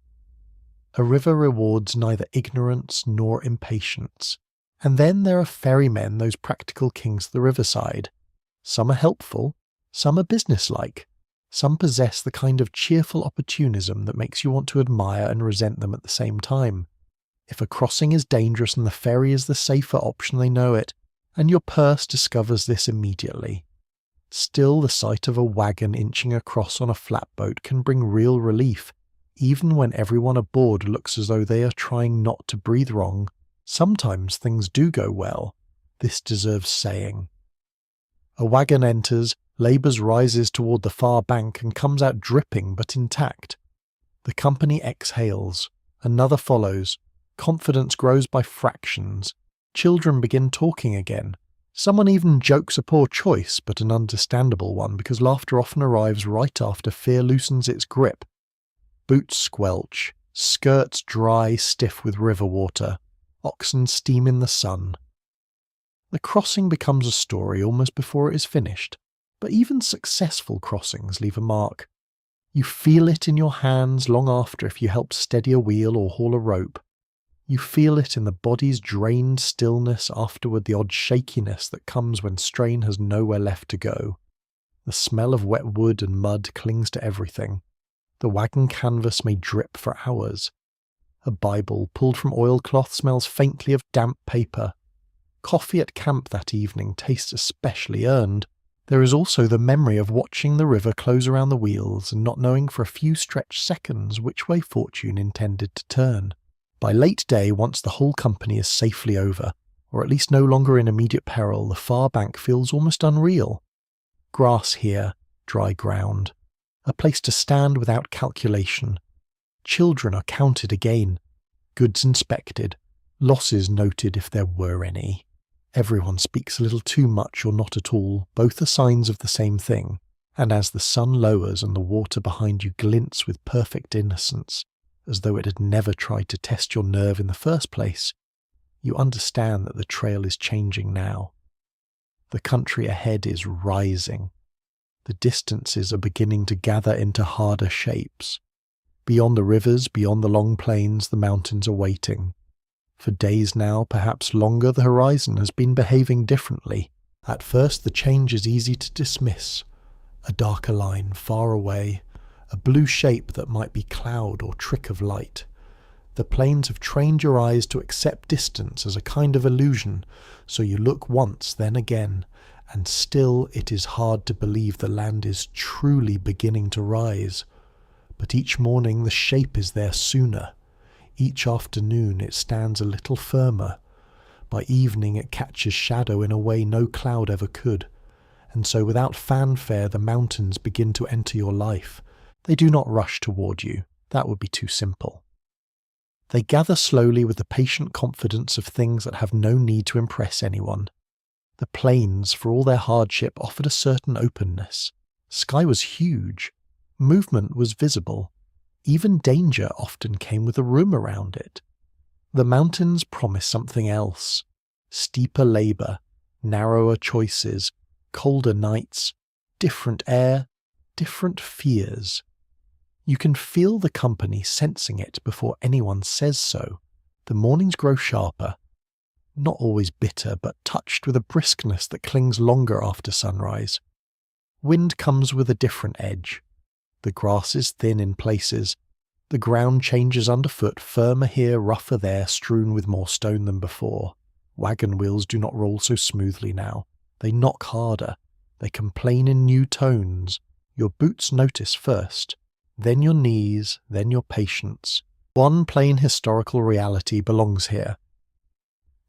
A river rewards neither ignorance nor impatience. And then there are ferrymen, those practical kings of the riverside. Some are helpful, some are businesslike, some possess the kind of cheerful opportunism that makes you want to admire and resent them at the same time. If a crossing is dangerous and the ferry is the safer option, they know it, and your purse discovers this immediately. Still, the sight of a wagon inching across on a flatboat can bring real relief, even when everyone aboard looks as though they are trying not to breathe wrong. Sometimes things do go well. This deserves saying. A wagon enters, labours rises toward the far bank and comes out dripping but intact. The company exhales. Another follows. Confidence grows by fractions. Children begin talking again. Someone even jokes a poor choice, but an understandable one, because laughter often arrives right after fear loosens its grip. Boots squelch, skirts dry, stiff with river water. Oxen steam in the sun. The crossing becomes a story almost before it is finished, but even successful crossings leave a mark. You feel it in your hands long after if you help steady a wheel or haul a rope. You feel it in the body's drained stillness afterward, the odd shakiness that comes when strain has nowhere left to go. The smell of wet wood and mud clings to everything. The wagon canvas may drip for hours. A Bible pulled from oilcloth smells faintly of damp paper. Coffee at camp that evening tastes especially earned. There is also the memory of watching the river close around the wheels and not knowing for a few stretched seconds which way fortune intended to turn. By late day, once the whole company is safely over, or at least no longer in immediate peril, the far bank feels almost unreal. Grass here, dry ground. A place to stand without calculation. Children are counted again. Goods inspected. Losses noted if there were any. Everyone speaks a little too much or not at all, both are signs of the same thing, and as the sun lowers and the water behind you glints with perfect innocence, as though it had never tried to test your nerve in the first place, you understand that the trail is changing now. The country ahead is rising. The distances are beginning to gather into harder shapes. Beyond the rivers, beyond the long plains, the mountains are waiting. For days now, perhaps longer, the horizon has been behaving differently. At first the change is easy to dismiss. A darker line far away, a blue shape that might be cloud or trick of light. The plains have trained your eyes to accept distance as a kind of illusion, so you look once, then again, and still it is hard to believe the land is truly beginning to rise. But each morning the shape is there sooner. Each afternoon it stands a little firmer. By evening it catches shadow in a way no cloud ever could. And so without fanfare the mountains begin to enter your life. They do not rush toward you. That would be too simple. They gather slowly with the patient confidence of things that have no need to impress anyone. The plains, for all their hardship, offered a certain openness. Sky was huge. Movement was visible. Even danger often came with a room around it. The mountains promise something else. Steeper labour, narrower choices, colder nights, different air, different fears. You can feel the company sensing it before anyone says so. The mornings grow sharper. Not always bitter, but touched with a briskness that clings longer after sunrise. Wind comes with a different edge. The grass is thin in places. The ground changes underfoot, firmer here, rougher there, strewn with more stone than before. Wagon wheels do not roll so smoothly now. They knock harder. They complain in new tones. Your boots notice first, then your knees, then your patience. One plain historical reality belongs here.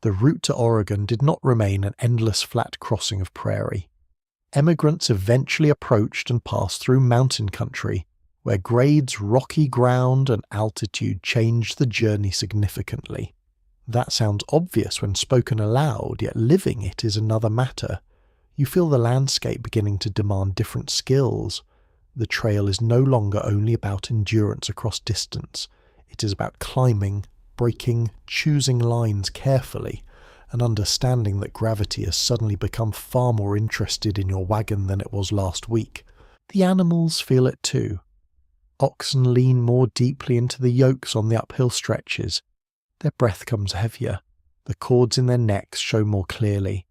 The route to Oregon did not remain an endless flat crossing of prairie. Emigrants eventually approached and passed through mountain country, where grades, rocky ground, and altitude change the journey significantly. That sounds obvious when spoken aloud, yet living it is another matter. You feel the landscape beginning to demand different skills. The trail is no longer only about endurance across distance. It is about climbing, braking, choosing lines carefully, and understanding that gravity has suddenly become far more interested in your wagon than it was last week. The animals feel it too. Oxen lean more deeply into the yokes on the uphill stretches. Their breath comes heavier. The cords in their necks show more clearly.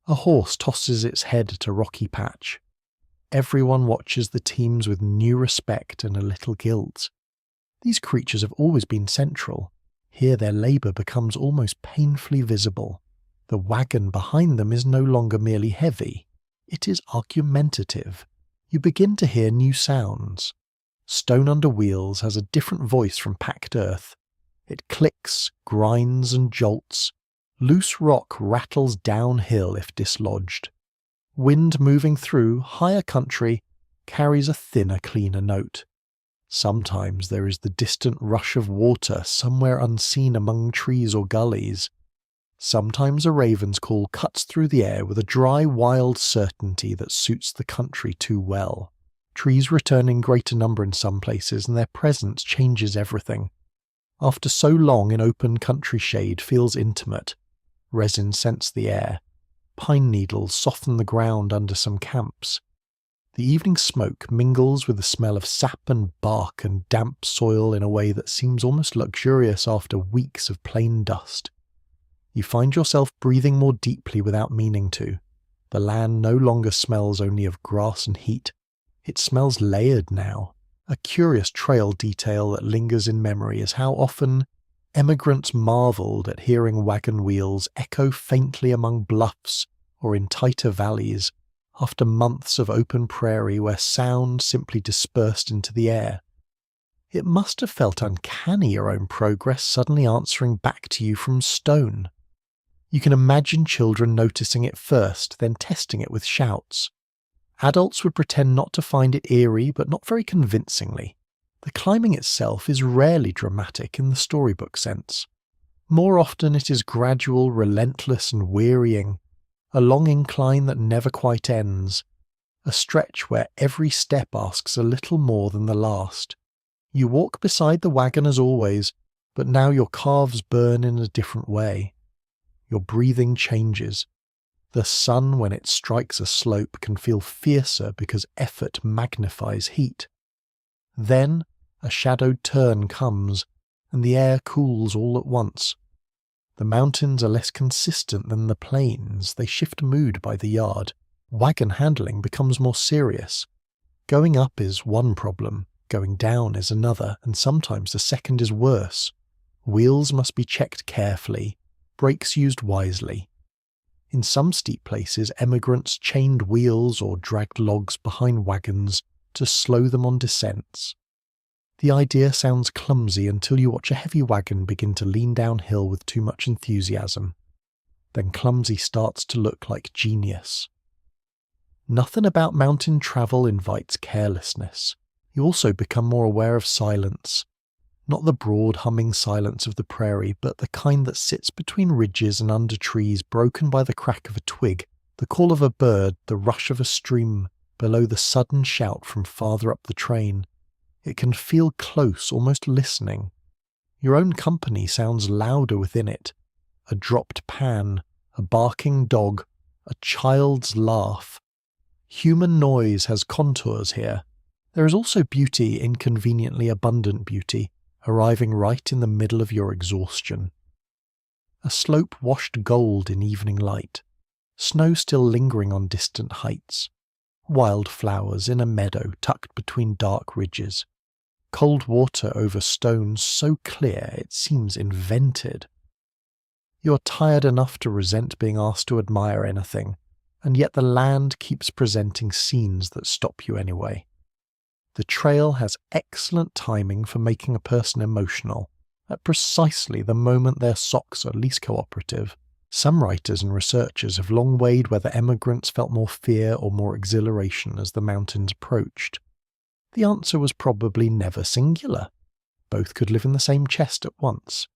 A horse tosses its head at a rocky patch. Everyone watches the teams with new respect and a little guilt. These creatures have always been central. Here their labour becomes almost painfully visible. The wagon behind them is no longer merely heavy. It is argumentative. You begin to hear new sounds. Stone under wheels has a different voice from packed earth. It clicks, grinds and jolts. Loose rock rattles downhill if dislodged. Wind moving through higher country carries a thinner, cleaner note. Sometimes there is the distant rush of water somewhere unseen among trees or gullies. Sometimes a raven's call cuts through the air with a dry, wild certainty that suits the country too well. Trees return in greater number in some places, and their presence changes everything. After so long in open country shade feels intimate. Resin scents the air. Pine needles soften the ground under some camps. The evening smoke mingles with the smell of sap and bark and damp soil in a way that seems almost luxurious after weeks of plain dust. You find yourself breathing more deeply without meaning to. The land no longer smells only of grass and heat. It smells layered now. A curious trail detail that lingers in memory is how often emigrants marvelled at hearing wagon wheels echo faintly among bluffs or in tighter valleys, after months of open prairie where sound simply dispersed into the air. It must have felt uncanny, your own progress suddenly answering back to you from stone. You can imagine children noticing it first, then testing it with shouts. Adults would pretend not to find it eerie, but not very convincingly. The climbing itself is rarely dramatic in the storybook sense. More often it is gradual, relentless and wearying, a long incline that never quite ends, a stretch where every step asks a little more than the last. You walk beside the wagon as always, but now your calves burn in a different way. Your breathing changes. The sun, when it strikes a slope, can feel fiercer because effort magnifies heat. Then a shadowed turn comes, and the air cools all at once. The mountains are less consistent than the plains. They shift mood by the yard. Wagon handling becomes more serious. Going up is one problem, going down is another, and sometimes the second is worse. Wheels must be checked carefully, brakes used wisely. In some steep places, emigrants chained wheels or dragged logs behind wagons to slow them on descents. The idea sounds clumsy until you watch a heavy wagon begin to lean downhill with too much enthusiasm. Then clumsy starts to look like genius. Nothing about mountain travel invites carelessness. You also become more aware of silence. Not the broad humming silence of the prairie, but the kind that sits between ridges and under trees broken by the crack of a twig, the call of a bird, the rush of a stream, below the sudden shout from farther up the train. It can feel close, almost listening. Your own company sounds louder within it. A dropped pan, a barking dog, a child's laugh. Human noise has contours here. There is also beauty, inconveniently abundant beauty, arriving right in the middle of your exhaustion. A slope washed gold in evening light, snow still lingering on distant heights, wildflowers in a meadow tucked between dark ridges, cold water over stones so clear it seems invented. You're tired enough to resent being asked to admire anything, and yet the land keeps presenting scenes that stop you anyway. The trail has excellent timing for making a person emotional, at precisely the moment their socks are least cooperative. Some writers and researchers have long weighed whether emigrants felt more fear or more exhilaration as the mountains approached. The answer was probably never singular. Both could live in the same chest at once.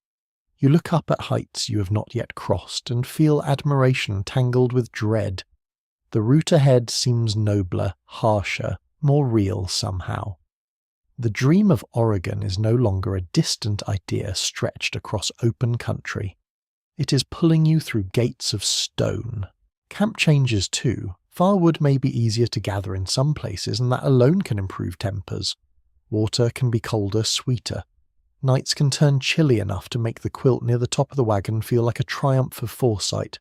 You look up at heights you have not yet crossed and feel admiration tangled with dread. The route ahead seems nobler, harsher, more real somehow. The dream of Oregon is no longer a distant idea stretched across open country. It is pulling you through gates of stone. Camp changes too. Firewood may be easier to gather in some places, and that alone can improve tempers. Water can be colder, sweeter. Nights can turn chilly enough to make the quilt near the top of the wagon feel like a triumph of foresight.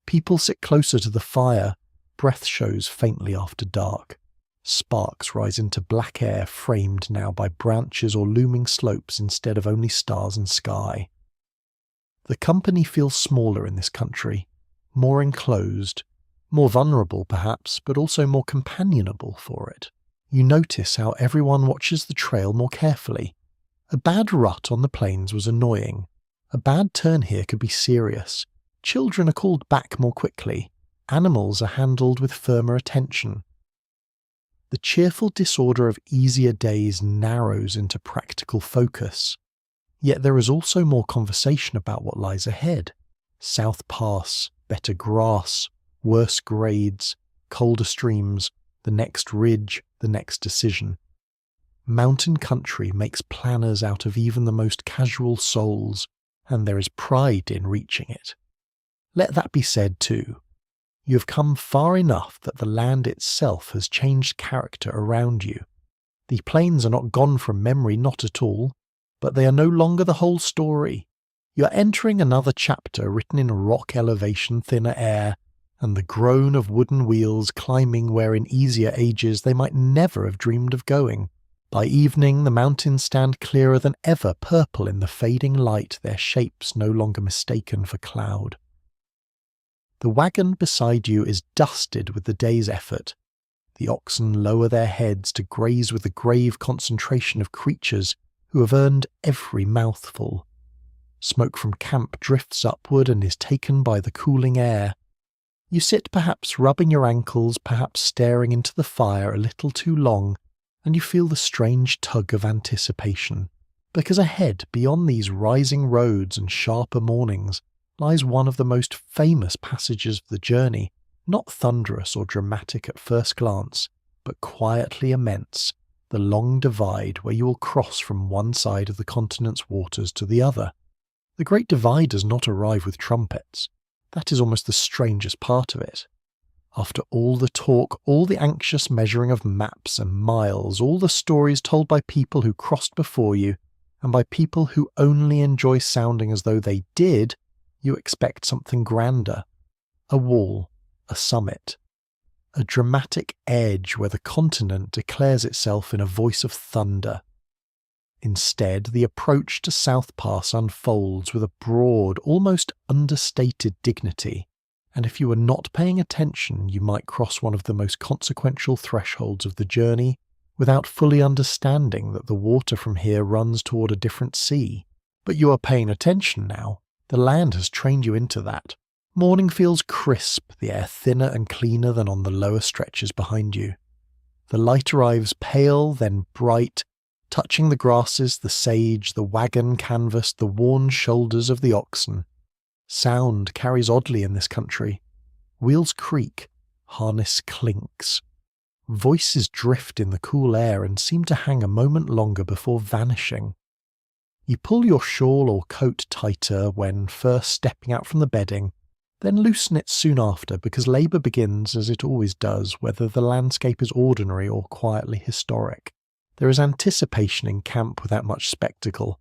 People sit closer to the fire. Breath shows faintly after dark. Sparks rise into black air framed now by branches or looming slopes instead of only stars and sky. The company feels smaller in this country, more enclosed, more vulnerable perhaps, but also more companionable for it. You notice how everyone watches the trail more carefully. A bad rut on the plains was annoying. A bad turn here could be serious. Children are called back more quickly. Animals are handled with firmer attention. The cheerful disorder of easier days narrows into practical focus. Yet there is also more conversation about what lies ahead. South Pass, better grass, worse grades, colder streams, the next ridge, the next decision. Mountain country makes planners out of even the most casual souls, and there is pride in reaching it. Let that be said too. You have come far enough that the land itself has changed character around you. The plains are not gone from memory, not at all, but they are no longer the whole story. You are entering another chapter written in rock elevation, thinner air, and the groan of wooden wheels climbing where in easier ages they might never have dreamed of going. By evening the mountains stand clearer than ever, purple in the fading light, their shapes no longer mistaken for cloud. The wagon beside you is dusted with the day's effort. The oxen lower their heads to graze with the grave concentration of creatures who have earned every mouthful. Smoke from camp drifts upward and is taken by the cooling air. You sit perhaps rubbing your ankles, perhaps staring into the fire a little too long, and you feel the strange tug of anticipation. Because ahead, beyond these rising roads and sharper mornings, lies one of the most famous passages of the journey, not thunderous or dramatic at first glance, but quietly immense, the long divide where you will cross from one side of the continent's waters to the other. The Great Divide does not arrive with trumpets. That is almost the strangest part of it. After all the talk, all the anxious measuring of maps and miles, all the stories told by people who crossed before you, and by people who only enjoy sounding as though they did, you expect something grander. A wall, a summit, a dramatic edge where the continent declares itself in a voice of thunder. Instead, the approach to South Pass unfolds with a broad, almost understated dignity, and if you were not paying attention, you might cross one of the most consequential thresholds of the journey without fully understanding that the water from here runs toward a different sea. But you are paying attention now. The land has trained you into that. Morning feels crisp, the air thinner and cleaner than on the lower stretches behind you. The light arrives pale, then bright, touching the grasses, the sage, the wagon canvas, the worn shoulders of the oxen. Sound carries oddly in this country. Wheels creak, harness clinks. Voices drift in the cool air and seem to hang a moment longer before vanishing. You pull your shawl or coat tighter when first stepping out from the bedding, then loosen it soon after because labour begins as it always does, whether the landscape is ordinary or quietly historic. There is anticipation in camp without much spectacle.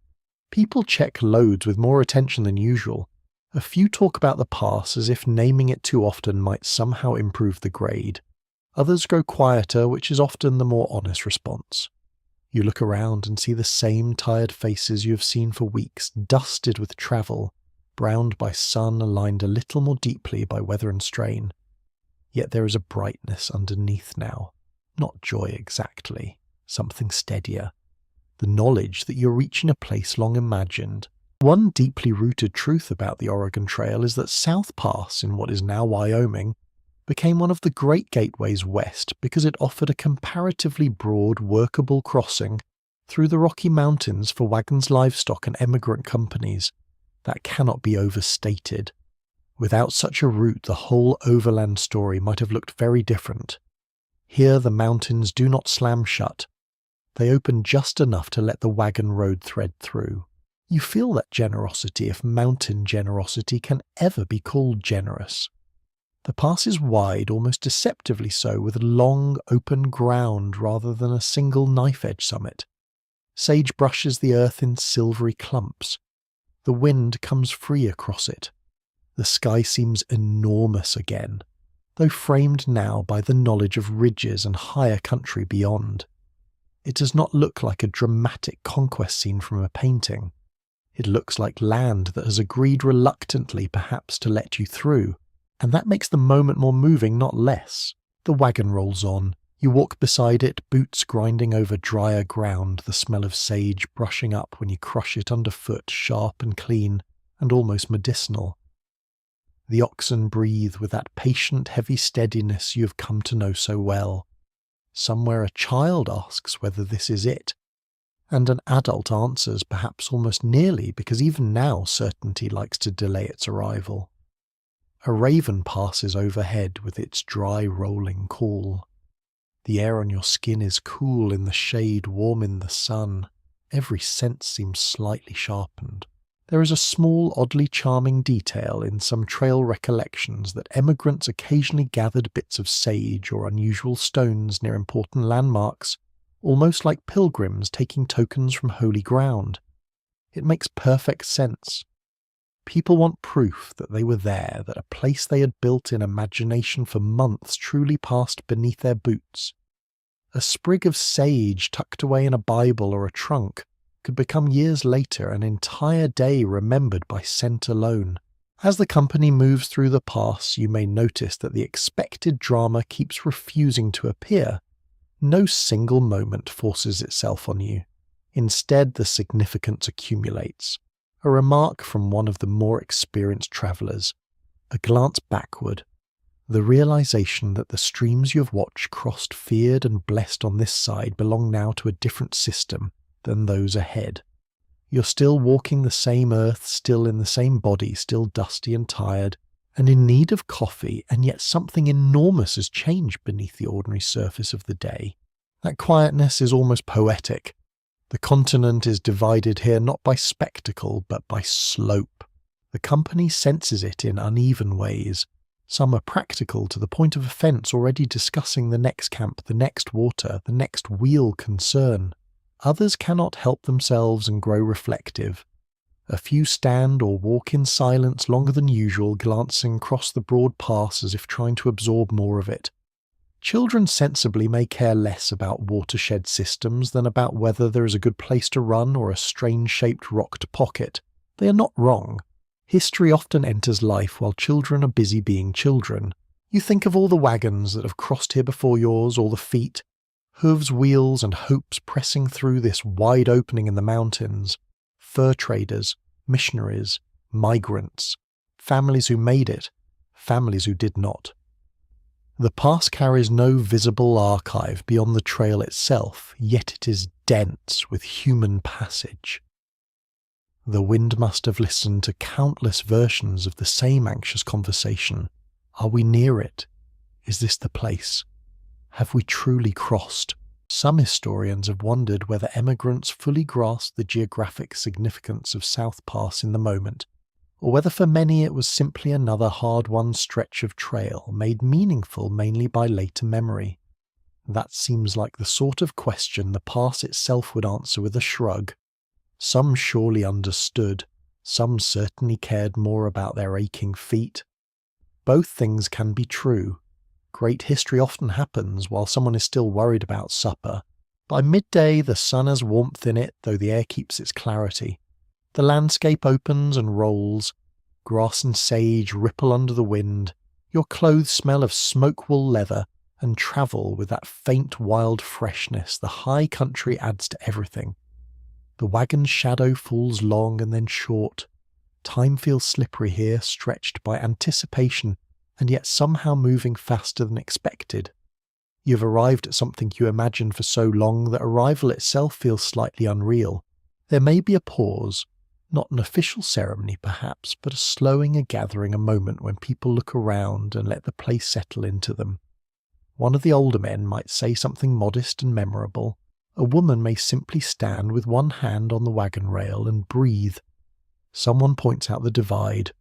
People check loads with more attention than usual. A few talk about the pass as if naming it too often might somehow improve the grade. Others grow quieter, which is often the more honest response. You look around and see the same tired faces you have seen for weeks, dusted with travel, browned by sun, aligned a little more deeply by weather and strain. Yet there is a brightness underneath now. Not joy exactly, something steadier. The knowledge that you're reaching a place long imagined. One deeply rooted truth about the Oregon Trail is that South Pass, in what is now Wyoming, became one of the great gateways west because it offered a comparatively broad, workable crossing through the Rocky Mountains for Wagon's livestock and emigrant companies. That cannot be overstated. Without such a route, the whole overland story might have looked very different. Here the mountains do not slam shut. They open just enough to let the Wagon road thread through. You feel that generosity if mountain generosity can ever be called generous. The pass is wide, almost deceptively so, with long, open ground rather than a single knife-edge summit. Sage brushes the earth in silvery clumps. The wind comes free across it. The sky seems enormous again, though framed now by the knowledge of ridges and higher country beyond. It does not look like a dramatic conquest scene from a painting. It looks like land that has agreed reluctantly perhaps to let you through, and that makes the moment more moving, not less. The Wagon rolls on. You walk beside it, boots grinding over drier ground, the smell of sage brushing up when you crush it underfoot, sharp and clean, and almost medicinal. The oxen breathe with that patient, heavy steadiness you have come to know so well. Somewhere a child asks whether this is it, and an adult answers perhaps almost nearly, because even now certainty likes to delay its arrival. A raven passes overhead with its dry rolling call. The air on your skin is cool in the shade, warm in the sun. Every sense seems slightly sharpened. There is a small, oddly charming detail in some trail recollections that emigrants occasionally gathered bits of sage or unusual stones near important landmarks, almost like pilgrims taking tokens from holy ground. It makes perfect sense. People want proof that they were there, that a place they had built in imagination for months truly passed beneath their boots. A sprig of sage tucked away in a Bible or a trunk could become years later an entire day remembered by scent alone. As the company moves through the pass, you may notice that the expected drama keeps refusing to appear. No single moment forces itself on you. Instead, the significance accumulates. A remark from one of the more experienced travellers, a glance backward, the realization that the streams you have watched crossed, feared and blessed on this side belong now to a different system than those ahead. You're still walking the same earth, still in the same body, still dusty and tired, and in need of coffee, and yet something enormous has changed beneath the ordinary surface of the day. That quietness is almost poetic. The continent is divided here not by spectacle, but by slope. The company senses it in uneven ways. Some are practical to the point of offence, already discussing the next camp, the next water, the next wheel concern. Others cannot help themselves and grow reflective. A few stand or walk in silence longer than usual, glancing across the broad pass as if trying to absorb more of it. Children sensibly may care less about watershed systems than about whether there is a good place to run or a strange-shaped rock to pocket. They are not wrong. History often enters life while children are busy being children. You think of all the wagons that have crossed here before yours, all the feet, hooves, wheels, and hopes pressing through this wide opening in the mountains. Fur traders, missionaries, migrants, families who made it, families who did not. The pass carries no visible archive beyond the trail itself, yet it is dense with human passage. The wind must have listened to countless versions of the same anxious conversation. Are we near it? Is this the place? Have we truly crossed? Some historians have wondered whether emigrants fully grasped the geographic significance of South Pass in the moment, or whether for many it was simply another hard-won stretch of trail made meaningful mainly by later memory. That seems like the sort of question the pass itself would answer with a shrug. Some surely understood, some certainly cared more about their aching feet. Both things can be true. Great history often happens while someone is still worried about supper. By midday the sun has warmth in it, though the air keeps its clarity. The landscape opens and rolls. Grass and sage ripple under the wind. Your clothes smell of smoke-wool leather and travel with that faint wild freshness the high country adds to everything. The wagon's shadow falls long and then short. Time feels slippery here, stretched by anticipation and yet somehow moving faster than expected. You've arrived at something you imagined for so long that arrival itself feels slightly unreal. There may be a pause, not an official ceremony perhaps, but a slowing, a gathering, a moment when people look around and let the place settle into them. One of the older men might say something modest and memorable. A woman may simply stand with one hand on the wagon rail and breathe. Someone points out the divide.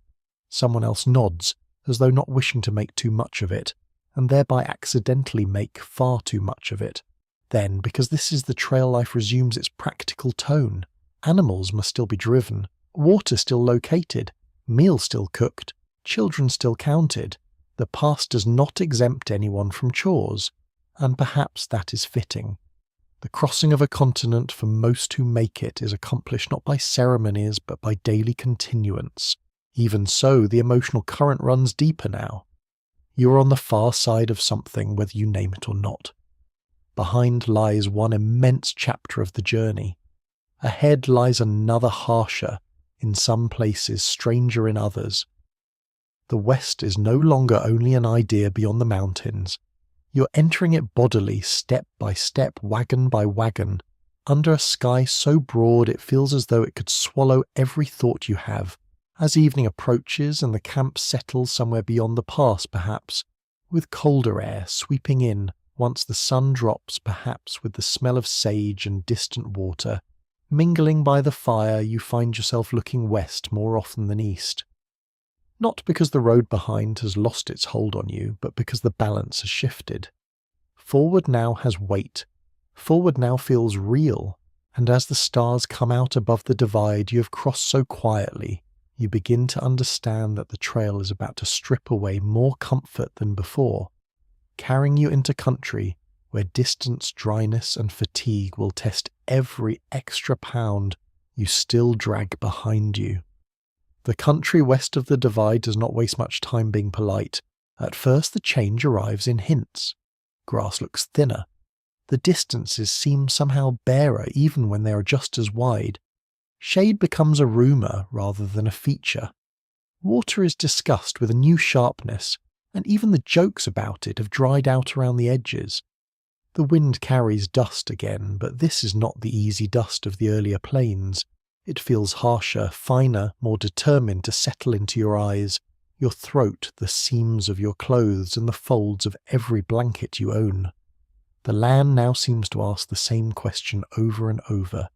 Someone else nods, as though not wishing to make too much of it, and thereby accidentally make far too much of it. Then, because this is the trail life resumes its practical tone. Animals must still be driven, water still located, meals still cooked, children still counted. The past does not exempt anyone from chores, and perhaps that is fitting. The crossing of a continent for most who make it is accomplished not by ceremonies but by daily continuance. Even so, the emotional current runs deeper now. You are on the far side of something, whether you name it or not. Behind lies one immense chapter of the journey. Ahead lies another harsher, in some places stranger in others. The West is no longer only an idea beyond the mountains. You're entering it bodily, step by step, wagon by wagon, under a sky so broad it feels as though it could swallow every thought you have. As evening approaches and the camp settles somewhere beyond the pass perhaps, with colder air sweeping in once the sun drops perhaps with the smell of sage and distant water, mingling by the fire you find yourself looking west more often than east. Not because the road behind has lost its hold on you, but because the balance has shifted. Forward now has weight. Forward now feels real, and as the stars come out above the divide you have crossed so quietly, you begin to understand that the trail is about to strip away more comfort than before, carrying you into country where distance, dryness, and fatigue will test every extra pound you still drag behind you. The country west of the divide does not waste much time being polite. At first the change arrives in hints. Grass looks thinner. The distances seem somehow barer even when they are just as wide. Shade becomes a rumour rather than a feature. Water is discussed with a new sharpness, and even the jokes about it have dried out around the edges. The wind carries dust again, but this is not the easy dust of the earlier plains. It feels harsher, finer, more determined to settle into your eyes, your throat, the seams of your clothes, and the folds of every blanket you own. The land now seems to ask the same question over and over.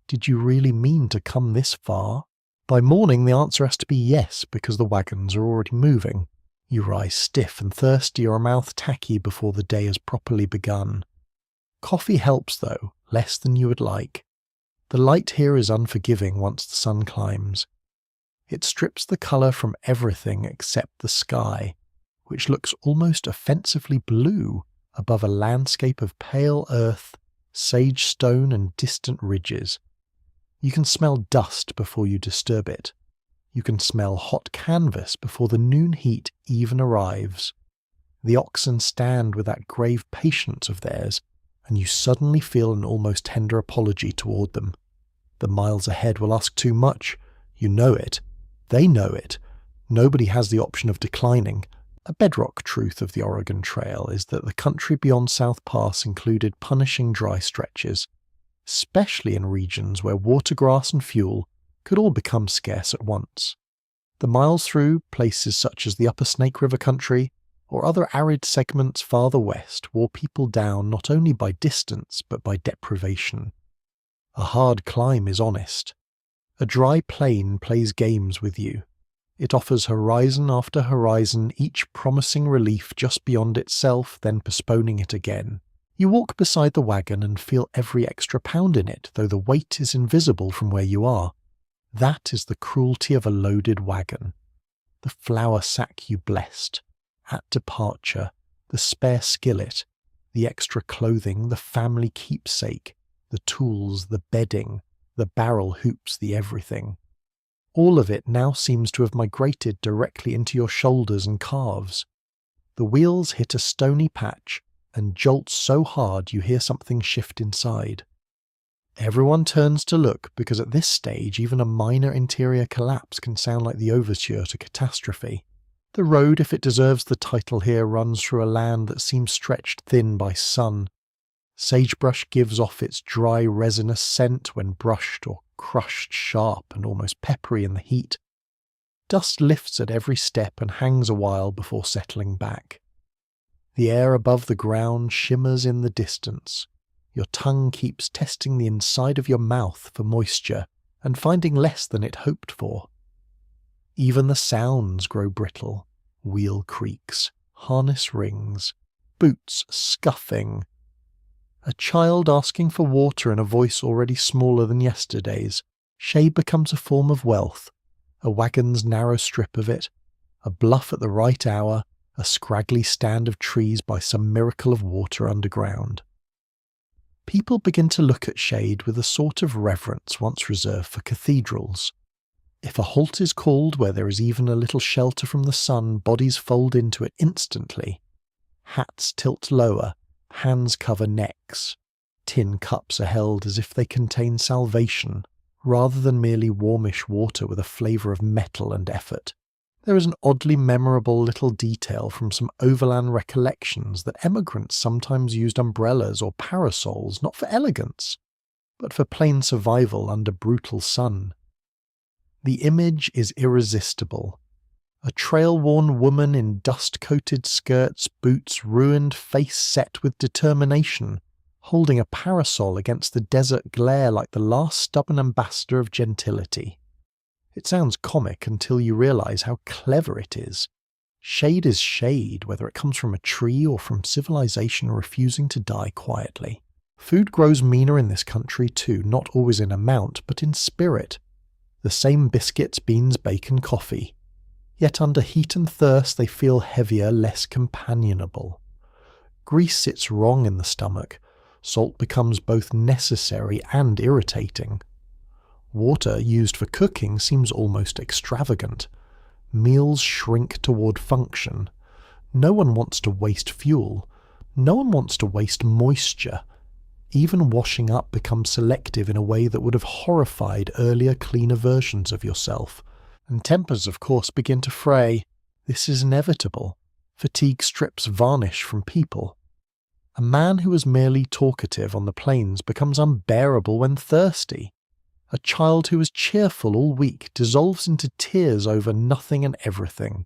Did you really mean to come this far? By morning the answer has to be yes, because the wagons are already moving. You rise stiff and thirsty, your mouth tacky before the day has properly begun. Coffee helps though, less than you would like. The light here is unforgiving once the sun climbs. It strips the colour from everything except the sky, which looks almost offensively blue above a landscape of pale earth, sage stone and distant ridges. You can smell dust before you disturb it. You can smell hot canvas before the noon heat even arrives. The oxen stand with that grave patience of theirs, and you suddenly feel an almost tender apology toward them. The miles ahead will ask too much. You know it. They know it. Nobody has the option of declining. A bedrock truth of the Oregon Trail is that the country beyond South Pass included punishing dry stretches, especially in regions where water, grass and fuel could all become scarce at once. The miles through places such as the Upper Snake River country or other arid segments farther west wore people down not only by distance but by deprivation. A hard climb is honest. A dry plain plays games with you. It offers horizon after horizon, each promising relief just beyond itself, then postponing it again. You walk beside the wagon and feel every extra pound in it, though the weight is invisible from where you are. That is the cruelty of a loaded wagon. The flour sack you blessed. At departure, the spare skillet, the extra clothing, the family keepsake, the tools, the bedding, the barrel hoops, the everything. All of it now seems to have migrated directly into your shoulders and calves. The wheels hit a stony patch and jolt so hard you hear something shift inside. Everyone turns to look because at this stage even a minor interior collapse can sound like the overture to catastrophe. The road, if it deserves the title here, runs through a land that seems stretched thin by sun. Sagebrush gives off its dry, resinous scent when brushed or crushed sharp and almost peppery in the heat. Dust lifts at every step and hangs a while before settling back. The air above the ground shimmers in the distance. Your tongue keeps testing the inside of your mouth for moisture and finding less than it hoped for. Even the sounds grow brittle. Wheel creaks, harness rings, boots scuffing. A child asking for water in a voice already smaller than yesterday's. Shade becomes a form of wealth. A wagon's narrow strip of it, a bluff at the right hour, a scraggly stand of trees by some miracle of water underground. People begin to look at shade with a sort of reverence once reserved for cathedrals. If a halt is called where there is even a little shelter from the sun, bodies fold into it instantly. Hats tilt lower, hands cover necks. Tin cups are held as if they contain salvation, rather than merely warmish water with a flavour of metal and effort. There is an oddly memorable little detail from some overland recollections that emigrants sometimes used umbrellas or parasols not for elegance, but for plain survival under brutal sun. The image is irresistible. A trail-worn woman in dust-coated skirts, boots, ruined face set with determination, holding a parasol against the desert glare like the last stubborn ambassador of gentility. It sounds comic until you realise how clever it is. Shade is shade, whether it comes from a tree or from civilization refusing to die quietly. Food grows meaner in this country too, not always in amount, but in spirit. The same biscuits, beans, bacon, coffee. Yet under heat and thirst they feel heavier, less companionable. Grease sits wrong in the stomach. Salt becomes both necessary and irritating. Water used for cooking seems almost extravagant. Meals shrink toward function. No one wants to waste fuel. No one wants to waste moisture. Even washing up becomes selective in a way that would have horrified earlier, cleaner versions of yourself. And tempers, of course, begin to fray. This is inevitable. Fatigue strips varnish from people. A man who was merely talkative on the plains becomes unbearable when thirsty. A child who was cheerful all week dissolves into tears over nothing and everything.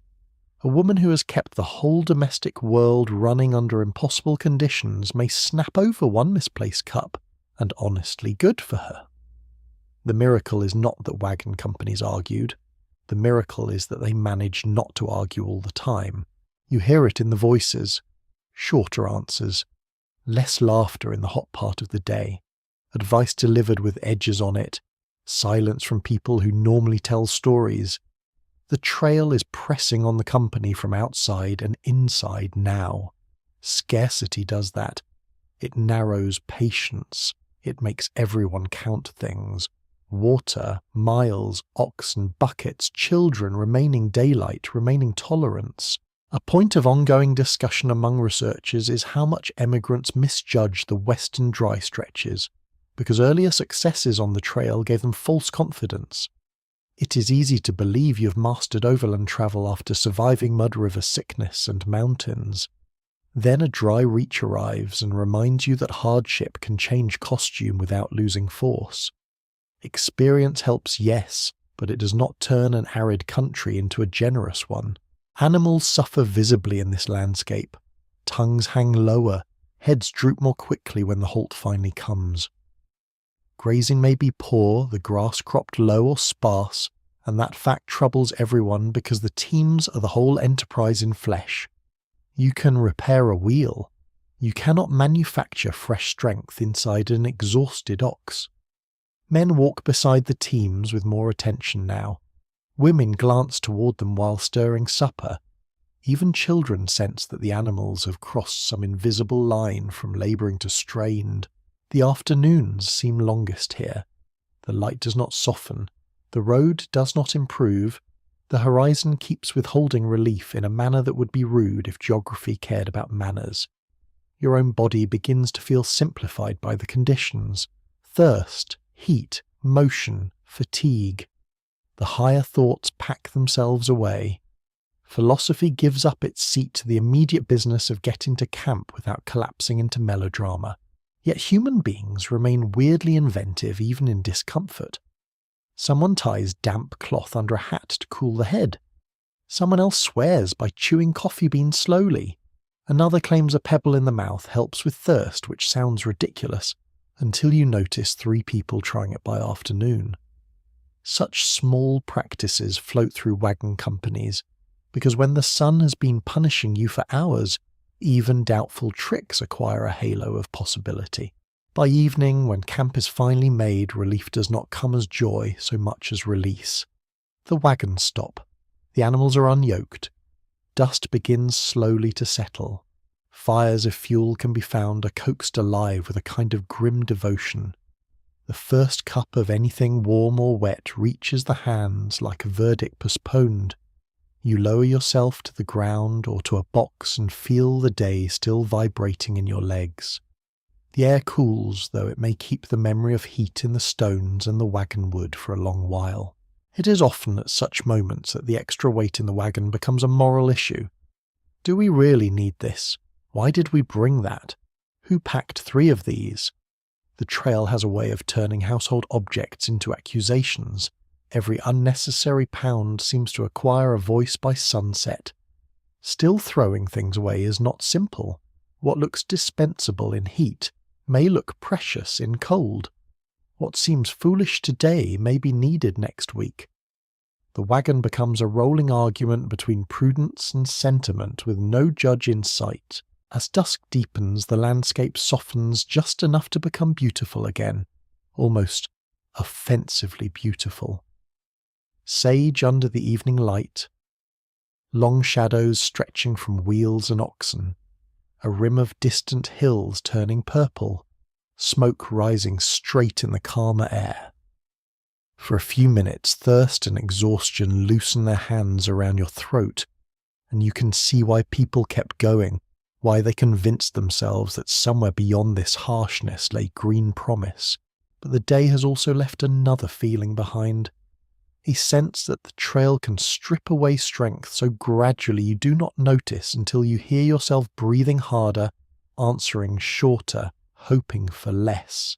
A woman who has kept the whole domestic world running under impossible conditions may snap over one misplaced cup, and honestly good for her. The miracle is not that wagon companies argued. The miracle is that they managed not to argue all the time. You hear it in the voices. Shorter answers. Less laughter in the hot part of the day. Advice delivered with edges on it. Silence from people who normally tell stories. The trail is pressing on the company from outside and inside now. Scarcity does that. It narrows patience. It makes everyone count things. Water, miles, oxen, buckets, children, remaining daylight, remaining tolerance. A point of ongoing discussion among researchers is how much emigrants misjudge the western dry stretches, because earlier successes on the trail gave them false confidence. It is easy to believe you have mastered overland travel after surviving mud river sickness and mountains. Then a dry reach arrives and reminds you that hardship can change costume without losing force. Experience helps, yes, but it does not turn an arid country into a generous one. Animals suffer visibly in this landscape. Tongues hang lower, heads droop more quickly when the halt finally comes. Grazing may be poor, the grass cropped low or sparse, and that fact troubles everyone because the teams are the whole enterprise in flesh. You can repair a wheel. You cannot manufacture fresh strength inside an exhausted ox. Men walk beside the teams with more attention now. Women glance toward them while stirring supper. Even children sense that the animals have crossed some invisible line from labouring to strained. The afternoons seem longest here. The light does not soften. The road does not improve. The horizon keeps withholding relief in a manner that would be rude if geography cared about manners. Your own body begins to feel simplified by the conditions. Thirst, heat, motion, fatigue. The higher thoughts pack themselves away. Philosophy gives up its seat to the immediate business of getting to camp without collapsing into melodrama. Yet human beings remain weirdly inventive even in discomfort. Someone ties damp cloth under a hat to cool the head. Someone else swears by chewing coffee beans slowly. Another claims a pebble in the mouth helps with thirst, which sounds ridiculous, until you notice 3 people trying it by afternoon. Such small practices float through wagon companies, because when the sun has been punishing you for hours, even doubtful tricks acquire a halo of possibility. By evening, when camp is finally made, relief does not come as joy so much as release. The wagons stop. The animals are unyoked. Dust begins slowly to settle. Fires of fuel can be found are coaxed alive with a kind of grim devotion. The first cup of anything warm or wet reaches the hands like a verdict postponed. You lower yourself to the ground or to a box and feel the day still vibrating in your legs. The air cools, though it may keep the memory of heat in the stones and the wagon wood for a long while. It is often at such moments that the extra weight in the wagon becomes a moral issue. Do we really need this? Why did we bring that? Who packed 3 of these? The trail has a way of turning household objects into accusations. Every unnecessary pound seems to acquire a voice by sunset. Still throwing things away is not simple. What looks dispensable in heat may look precious in cold. What seems foolish today may be needed next week. The wagon becomes a rolling argument between prudence and sentiment with no judge in sight. As dusk deepens, the landscape softens just enough to become beautiful again, almost offensively beautiful. Sage under the evening light, long shadows stretching from wheels and oxen, a rim of distant hills turning purple, smoke rising straight in the calmer air. For a few minutes, thirst and exhaustion loosen their hands around your throat, and you can see why people kept going, why they convinced themselves that somewhere beyond this harshness lay green promise. But the day has also left another feeling behind. A sense that the trail can strip away strength so gradually you do not notice until you hear yourself breathing harder, answering shorter, hoping for less.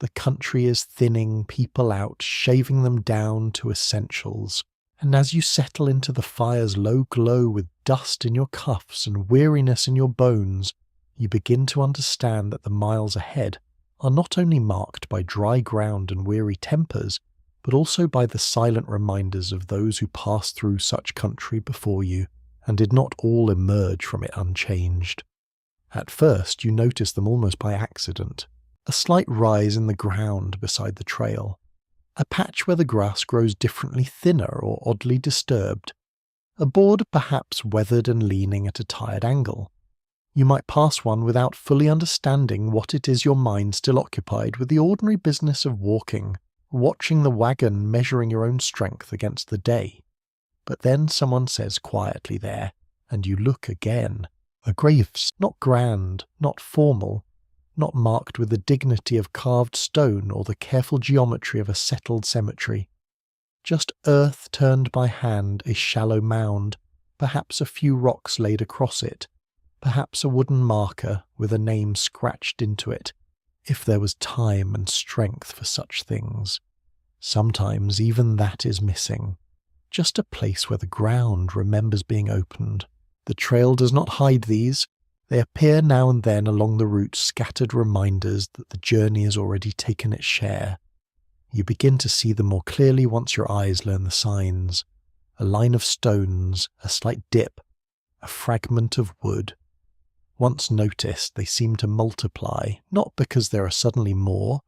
The country is thinning people out, shaving them down to essentials. And as you settle into the fire's low glow with dust in your cuffs and weariness in your bones, you begin to understand that the miles ahead are not only marked by dry ground and weary tempers, but also by the silent reminders of those who passed through such country before you, and did not all emerge from it unchanged. At first you notice them almost by accident. A slight rise in the ground beside the trail. A patch where the grass grows differently thinner or oddly disturbed. A board perhaps weathered and leaning at a tired angle. You might pass one without fully understanding what it is your mind still occupied with the ordinary business of walking, watching the wagon measuring your own strength against the day. But then someone says quietly there, and you look again. A grave, not grand, not formal, not marked with the dignity of carved stone or the careful geometry of a settled cemetery. Just earth turned by hand, a shallow mound, perhaps a few rocks laid across it, perhaps a wooden marker with a name scratched into it, if there was time and strength for such things. Sometimes even that is missing. Just a place where the ground remembers being opened. The trail does not hide these. They appear now and then along the route, scattered reminders that the journey has already taken its share. You begin to see them more clearly once your eyes learn the signs. A line of stones, a slight dip, a fragment of wood. Once noticed, they seem to multiply, not because there are suddenly more,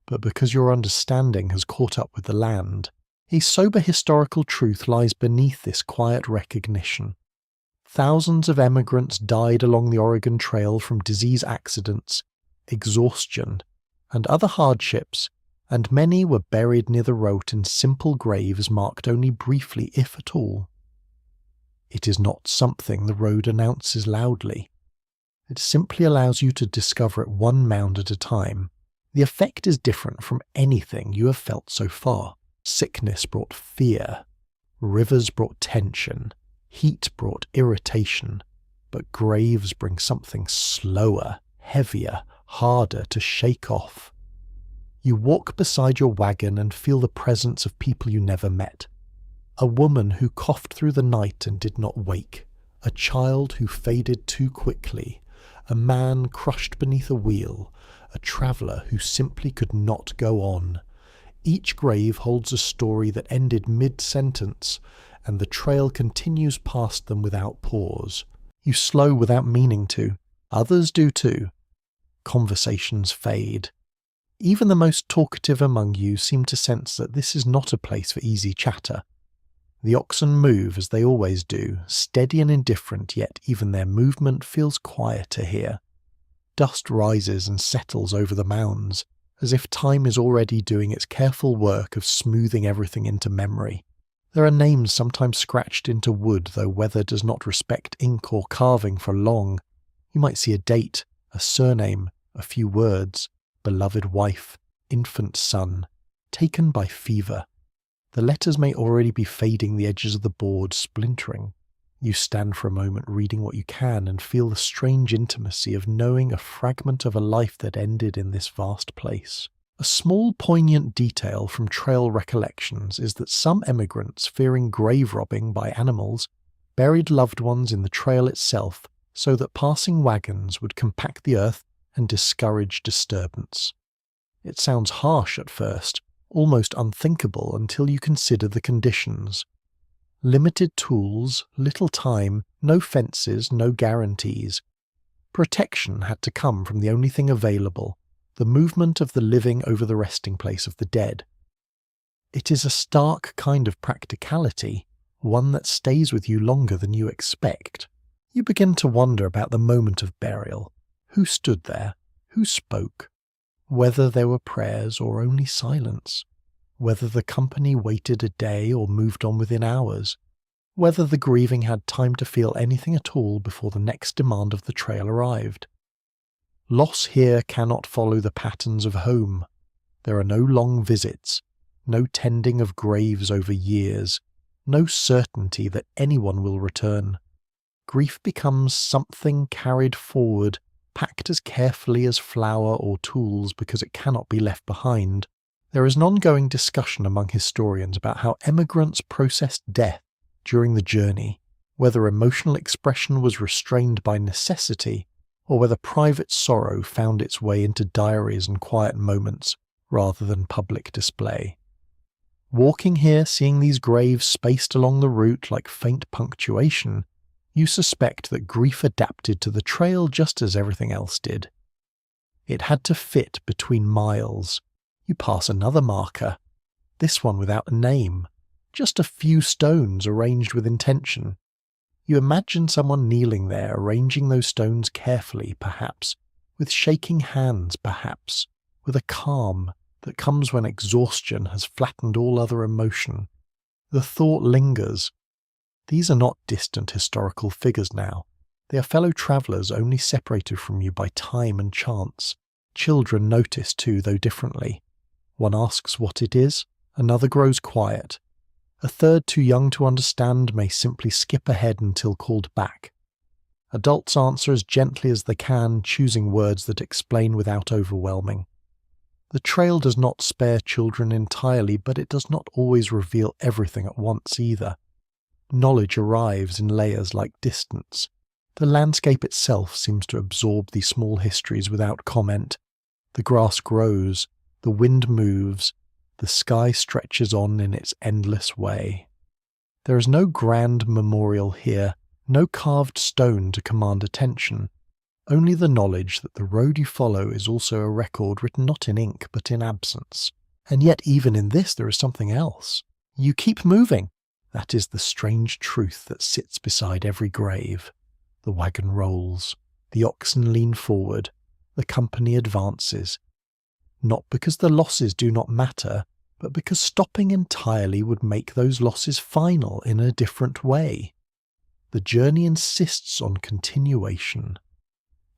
but because your understanding has caught up with the land. A sober historical truth lies beneath this quiet recognition. Thousands of emigrants died along the Oregon Trail from disease accidents, exhaustion, and other hardships, and many were buried near the road in simple graves marked only briefly, if at all. It is not something the road announces loudly. It simply allows you to discover it one mound at a time. The effect is different from anything you have felt so far. Sickness brought fear. Rivers brought tension. Heat brought irritation, but graves bring something slower, heavier, harder to shake off. You walk beside your wagon and feel the presence of people you never met. A woman who coughed through the night and did not wake. A child who faded too quickly. A man crushed beneath a wheel. A traveller who simply could not go on. Each grave holds a story that ended mid-sentence, and the trail continues past them without pause. You slow without meaning to. Others do too. Conversations fade. Even the most talkative among you seem to sense that this is not a place for easy chatter. The oxen move as they always do, steady and indifferent, yet even their movement feels quieter here. Dust rises and settles over the mounds, as if time is already doing its careful work of smoothing everything into memory. There are names sometimes scratched into wood, though weather does not respect ink or carving for long. You might see a date, a surname, a few words, beloved wife, infant son, taken by fever. The letters may already be fading, the edges of the board splintering. You stand for a moment reading what you can and feel the strange intimacy of knowing a fragment of a life that ended in this vast place. A small poignant detail from trail recollections is that some emigrants, fearing grave robbing by animals, buried loved ones in the trail itself so that passing wagons would compact the earth and discourage disturbance. It sounds harsh at first, almost unthinkable until you consider the conditions. Limited tools, little time, no fences, no guarantees. Protection had to come from the only thing available, the movement of the living over the resting place of the dead. It is a stark kind of practicality, one that stays with you longer than you expect. You begin to wonder about the moment of burial. Who stood there? Who spoke? Whether there were prayers or only silence, whether the company waited a day or moved on within hours, whether the grieving had time to feel anything at all before the next demand of the trail arrived. Loss here cannot follow the patterns of home. There are no long visits, no tending of graves over years, no certainty that anyone will return. Grief becomes something carried forward, packed as carefully as flour or tools because it cannot be left behind. There is an ongoing discussion among historians about how emigrants processed death during the journey, whether emotional expression was restrained by necessity, or whether private sorrow found its way into diaries and quiet moments rather than public display. Walking here, seeing these graves spaced along the route like faint punctuation, you suspect that grief adapted to the trail just as everything else did. It had to fit between miles. You pass another marker, this one without a name, just a few stones arranged with intention. You imagine someone kneeling there, arranging those stones carefully, perhaps, with shaking hands, perhaps, with a calm that comes when exhaustion has flattened all other emotion. The thought lingers. These are not distant historical figures now. They are fellow travellers only separated from you by time and chance. Children notice too, though differently. One asks what it is, another grows quiet. A third, too young to understand, may simply skip ahead until called back. Adults answer as gently as they can, choosing words that explain without overwhelming. The trail does not spare children entirely, but it does not always reveal everything at once either. Knowledge arrives in layers like distance. The landscape itself seems to absorb these small histories without comment. The grass grows, the wind moves, the sky stretches on in its endless way. There is no grand memorial here, no carved stone to command attention, only the knowledge that the road you follow is also a record written not in ink but in absence. And yet even in this there is something else. You keep moving. That is the strange truth that sits beside every grave. The wagon rolls, the oxen lean forward, the company advances. Not because the losses do not matter, but because stopping entirely would make those losses final in a different way. The journey insists on continuation.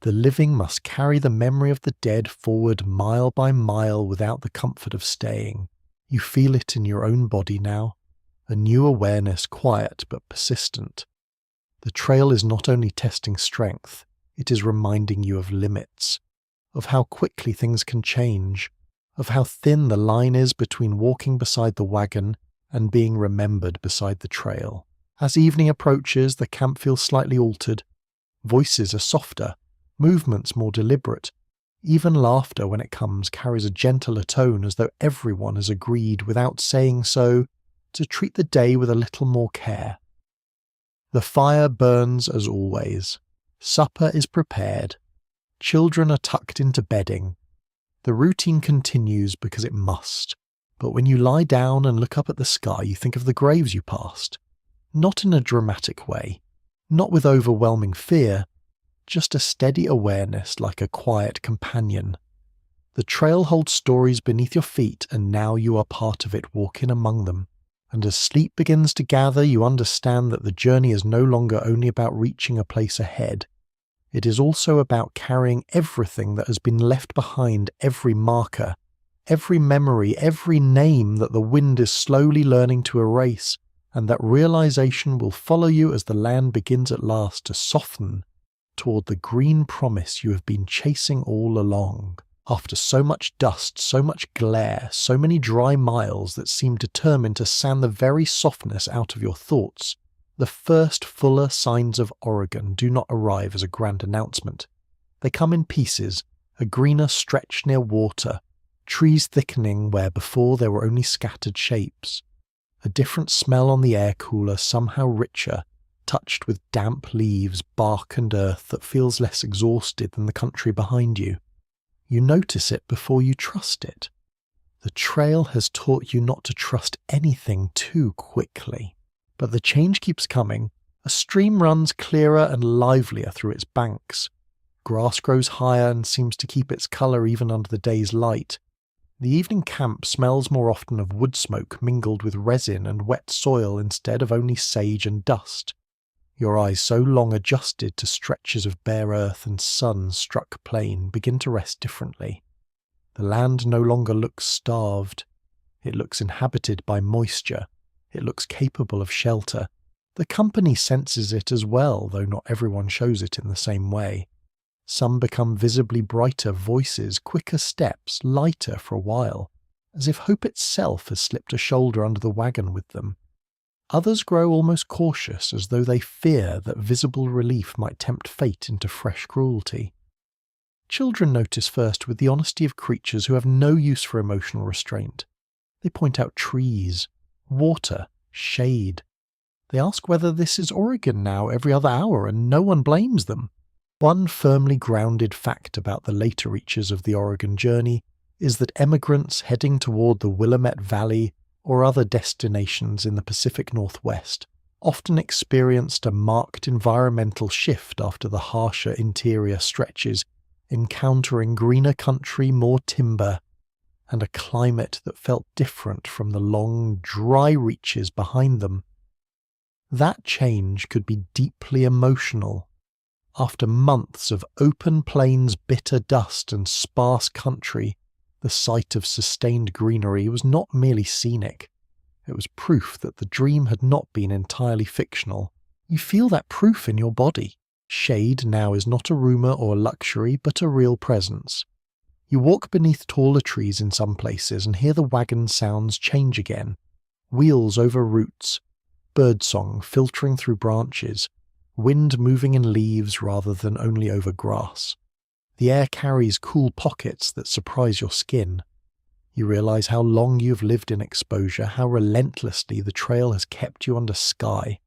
The living must carry the memory of the dead forward mile by mile without the comfort of staying. You feel it in your own body now. A new awareness, quiet but persistent, The trail is not only testing strength, it is reminding you of limits, of how quickly things can change, of how thin the line is between walking beside the wagon and being remembered beside the trail. As evening approaches, the camp feels slightly altered. Voices are softer, movements more deliberate. Even laughter, when it comes, carries a gentler tone, as though everyone has agreed, without saying so, to treat the day with a little more care. The fire burns as always. Supper is prepared. Children are tucked into bedding. The routine continues because it must. But when you lie down and look up at the sky, you think of the graves you passed. Not in a dramatic way, not with overwhelming fear, just a steady awareness like a quiet companion. The trail holds stories beneath your feet, and now you are part of it, walking among them. And as sleep begins to gather, you understand that the journey is no longer only about reaching a place ahead. It is also about carrying everything that has been left behind, every marker, every memory, every name that the wind is slowly learning to erase, and that realization will follow you as the land begins at last to soften toward the green promise you have been chasing all along. After so much dust, so much glare, so many dry miles that seem determined to sand the very softness out of your thoughts, the first fuller signs of Oregon do not arrive as a grand announcement. They come in pieces, a greener stretch near water, trees thickening where before there were only scattered shapes. A different smell on the air cooler, somehow richer, touched with damp leaves, bark and earth that feels less exhausted than the country behind you. You notice it before you trust it. The trail has taught you not to trust anything too quickly. But the change keeps coming. A stream runs clearer and livelier through its banks. Grass grows higher and seems to keep its colour even under the day's light. The evening camp smells more often of wood smoke mingled with resin and wet soil instead of only sage and dust. Your eyes, so long adjusted to stretches of bare earth and sun-struck plain, begin to rest differently. The land no longer looks starved. It looks inhabited by moisture. It looks capable of shelter. The company senses it as well, though not everyone shows it in the same way. Some become visibly brighter voices, quicker steps, lighter for a while, as if hope itself has slipped a shoulder under the wagon with them. Others grow almost cautious, as though they fear that visible relief might tempt fate into fresh cruelty. Children notice first with the honesty of creatures who have no use for emotional restraint. They point out trees, water, shade. They ask whether this is Oregon now every other hour, and no one blames them. One firmly grounded fact about the later reaches of the Oregon journey is that emigrants heading toward the Willamette Valley or other destinations in the Pacific Northwest often experienced a marked environmental shift after the harsher interior stretches, encountering greener country, more timber, and a climate that felt different from the long, dry reaches behind them. That change could be deeply emotional. After months of open plains, bitter dust, and sparse country, the sight of sustained greenery was not merely scenic. It was proof that the dream had not been entirely fictional. You feel that proof in your body. Shade now is not a rumour or a luxury, but a real presence. You walk beneath taller trees in some places and hear the wagon sounds change again. Wheels over roots, birdsong filtering through branches, wind moving in leaves rather than only over grass. The air carries cool pockets that surprise your skin. You realize how long you've lived in exposure, how relentlessly the trail has kept you under sky,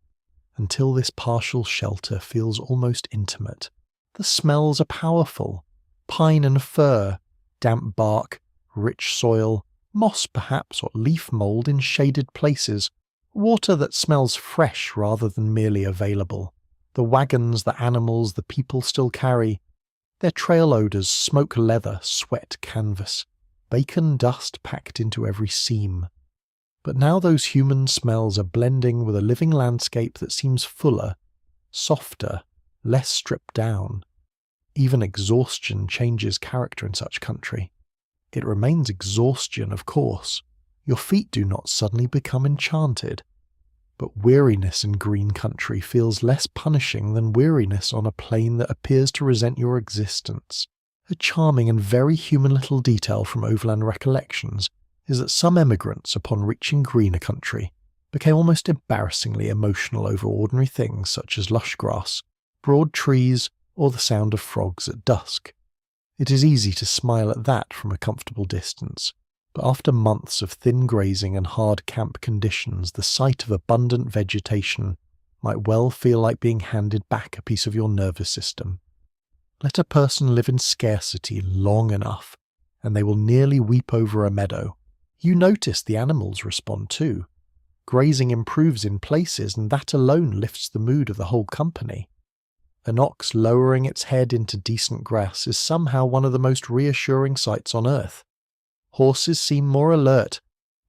until this partial shelter feels almost intimate. The smells are powerful. Pine and fir, damp bark, rich soil, moss perhaps, or leaf mold in shaded places, water that smells fresh rather than merely available. The wagons, the animals, the people still carry. Their trail odours, smoke leather, sweat canvas, bacon dust packed into every seam. But now those human smells are blending with a living landscape that seems fuller, softer, less stripped down. Even exhaustion changes character in such country. It remains exhaustion, of course. Your feet do not suddenly become enchanted. but weariness in green country feels less punishing than weariness on a plain that appears to resent your existence. A charming and very human little detail from overland recollections is that some emigrants, upon reaching greener country, became almost embarrassingly emotional over ordinary things such as lush grass, broad trees, or the sound of frogs at dusk. It is easy to smile at that from a comfortable distance, but after months of thin grazing and hard camp conditions, the sight of abundant vegetation might well feel like being handed back a piece of your nervous system. Let a person live in scarcity long enough, and they will nearly weep over a meadow. You notice the animals respond too. Grazing improves in places, and that alone lifts the mood of the whole company. An ox lowering its head into decent grass is somehow one of the most reassuring sights on earth. Horses seem more alert.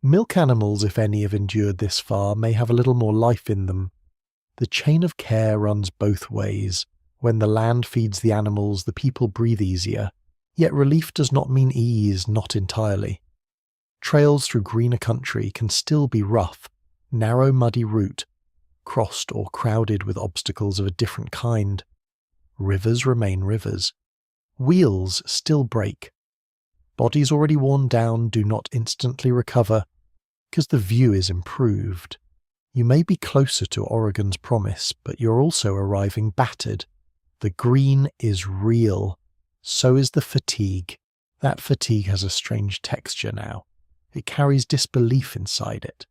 Milk animals, if any have endured this far, may have a little more life in them. The chain of care runs both ways. When the land feeds the animals, the people breathe easier. Yet relief does not mean ease, not entirely. Trails through greener country can still be rough, narrow muddy route, crossed or crowded with obstacles of a different kind. Rivers remain rivers. Wheels still break. Bodies already worn down do not instantly recover, because the view is improved. You may be closer to Oregon's promise, but you're also arriving battered. The green is real. So is the fatigue. That fatigue has a strange texture now. It carries disbelief inside it.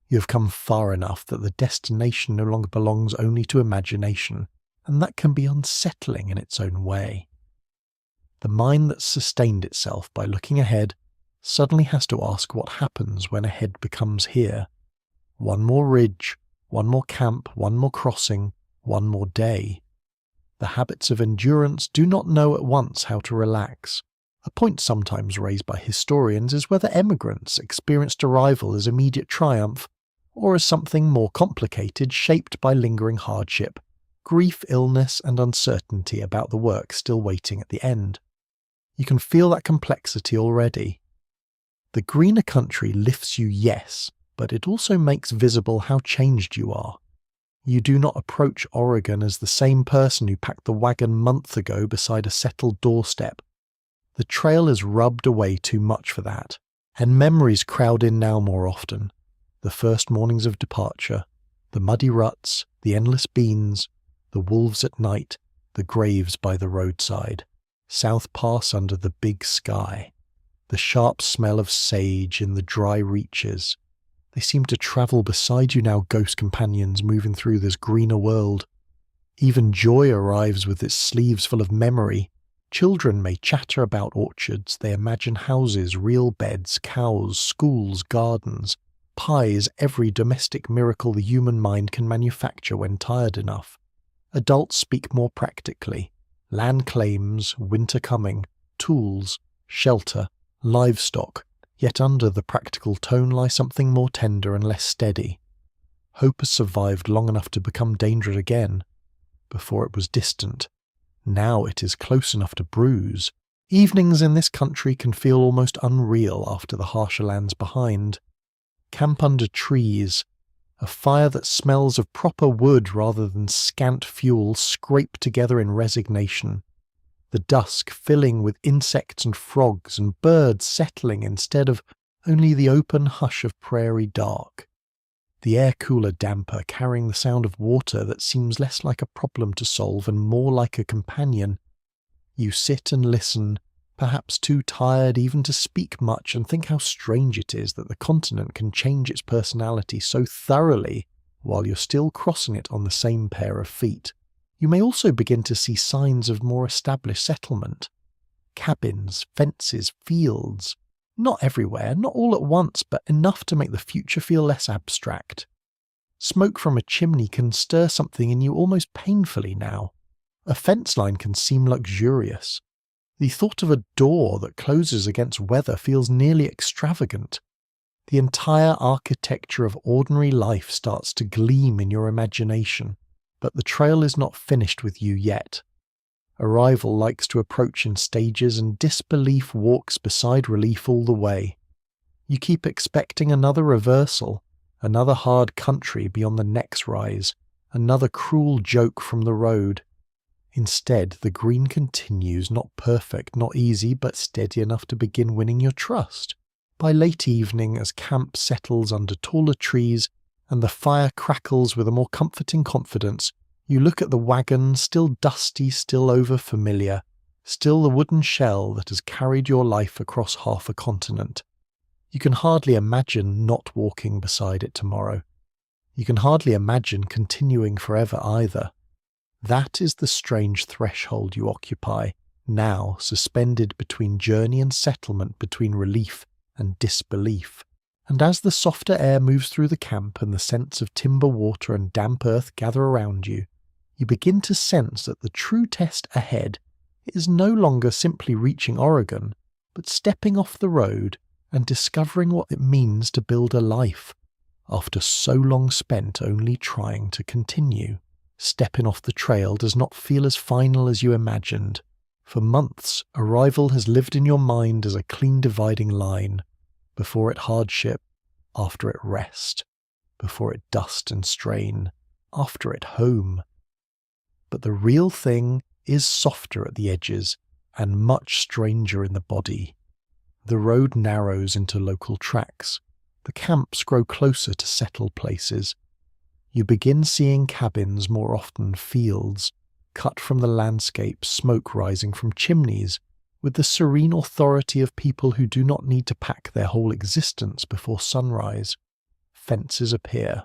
You have come far enough that the destination no longer belongs only to imagination, and that can be unsettling in its own way. The mind that sustained itself by looking ahead suddenly has to ask what happens when ahead becomes here. One more ridge, one more camp, one more crossing, one more day. The habits of endurance do not know at once how to relax. A point sometimes raised by historians is whether emigrants experienced arrival as immediate triumph, or as something more complicated shaped by lingering hardship, grief, illness, and uncertainty about the work still waiting at the end. You can feel that complexity already. The greener country lifts you, yes, but it also makes visible how changed you are. You do not approach Oregon as the same person who packed the wagon months ago beside a settled doorstep. The trail is rubbed away too much for that, and memories crowd in now more often. The first mornings of departure, the muddy ruts, the endless beans, the wolves at night, the graves by the roadside, South Pass under the big sky, the sharp smell of sage in the dry reaches. They seem to travel beside you now, ghost companions moving through this greener world. Even joy arrives with its sleeves full of memory. Children may chatter about orchards, they imagine houses, real beds, cows, schools, gardens, pies, every domestic miracle the human mind can manufacture when tired enough. Adults speak more practically. Land claims, winter coming, tools, shelter, livestock, yet under the practical tone lies something more tender and less steady. Hope has survived long enough to become dangerous again. Before it was distant. Now it is close enough to bruise. Evenings in this country can feel almost unreal after the harsher lands behind. Camp under trees. A fire that smells of proper wood rather than scant fuel scraped together in resignation. The dusk filling with insects and frogs and birds settling instead of only the open hush of prairie dark. The air cooler damper carrying the sound of water that seems less like a problem to solve and more like a companion. You sit and listen, perhaps too tired even to speak much, and think how strange it is that the continent can change its personality so thoroughly while you're still crossing it on the same pair of feet. You may also begin to see signs of more established settlement. Cabins, fences, fields. Not everywhere, not all at once, but enough to make the future feel less abstract. Smoke from a chimney can stir something in you almost painfully now. A fence line can seem luxurious. The thought of a door that closes against weather feels nearly extravagant. The entire architecture of ordinary life starts to gleam in your imagination, but the trail is not finished with you yet. Arrival likes to approach in stages, and disbelief walks beside relief all the way. You keep expecting another reversal, another hard country beyond the next rise, another cruel joke from the road. Instead, the green continues, not perfect, not easy, but steady enough to begin winning your trust. By late evening, as camp settles under taller trees and the fire crackles with a more comforting confidence, you look at the wagon, still dusty, still over-familiar, still the wooden shell that has carried your life across half a continent. You can hardly imagine not walking beside it tomorrow. You can hardly imagine continuing forever either. That is the strange threshold you occupy, now suspended between journey and settlement, between relief and disbelief. And as the softer air moves through the camp and the scents of timber water and damp earth gather around you, you begin to sense that the true test ahead is no longer simply reaching Oregon, but stepping off the road and discovering what it means to build a life, after so long spent only trying to continue. Stepping off the trail does not feel as final as you imagined. For months, arrival has lived in your mind as a clean dividing line, before it hardship, after it rest, before it dust and strain, after it home. But the real thing is softer at the edges and much stranger in the body. The road narrows into local tracks. The camps grow closer to settled places. You begin seeing cabins, more often fields, cut from the landscape, smoke rising from chimneys, with the serene authority of people who do not need to pack their whole existence before sunrise. Fences appear,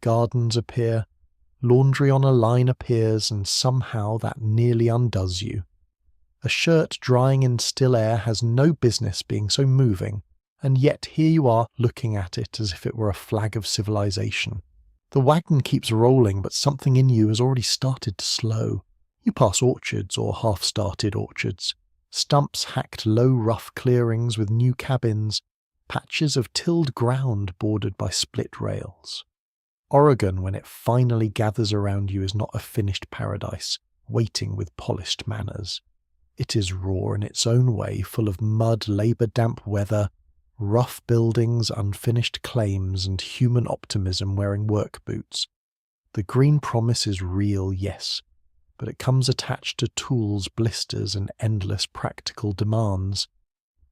gardens appear, laundry on a line appears, and somehow that nearly undoes you. A shirt drying in still air has no business being so moving, and yet here you are looking at it as if it were a flag of civilization. The wagon keeps rolling, but something in you has already started to slow. You pass orchards or half-started orchards, stumps hacked low rough clearings with new cabins, patches of tilled ground bordered by split rails. Oregon, when it finally gathers around you, is not a finished paradise, waiting with polished manners. It is raw in its own way, full of mud, labour-damp weather, rough buildings, unfinished claims, and human optimism wearing work boots. The green promise is real, yes, but it comes attached to tools, blisters, and endless practical demands.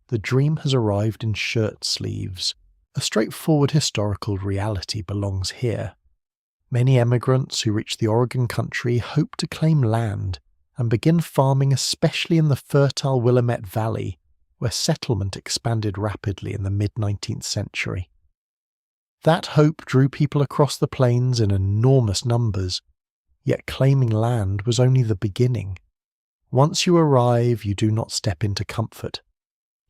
The dream has arrived in shirt sleeves. A straightforward historical reality belongs here. Many emigrants who reach the Oregon country hope to claim land and begin farming, especially in the fertile Willamette Valley, where settlement expanded rapidly in the mid-19th century. That hope drew people across the plains in enormous numbers, yet claiming land was only the beginning. Once you arrive, you do not step into comfort.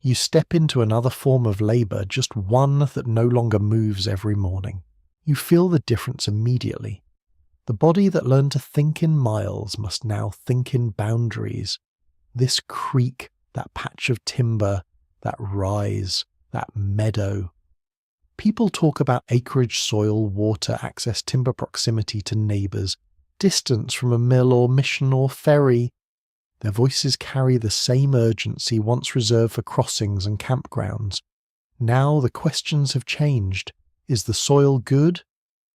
You step into another form of labour, just one that no longer moves every morning. You feel the difference immediately. The body that learned to think in miles must now think in boundaries. This creek, that patch of timber, that rise, that meadow. People talk about acreage, soil, water, access, timber proximity to neighbours, distance from a mill or mission or ferry. Their voices carry the same urgency once reserved for crossings and campgrounds. Now the questions have changed. Is the soil good?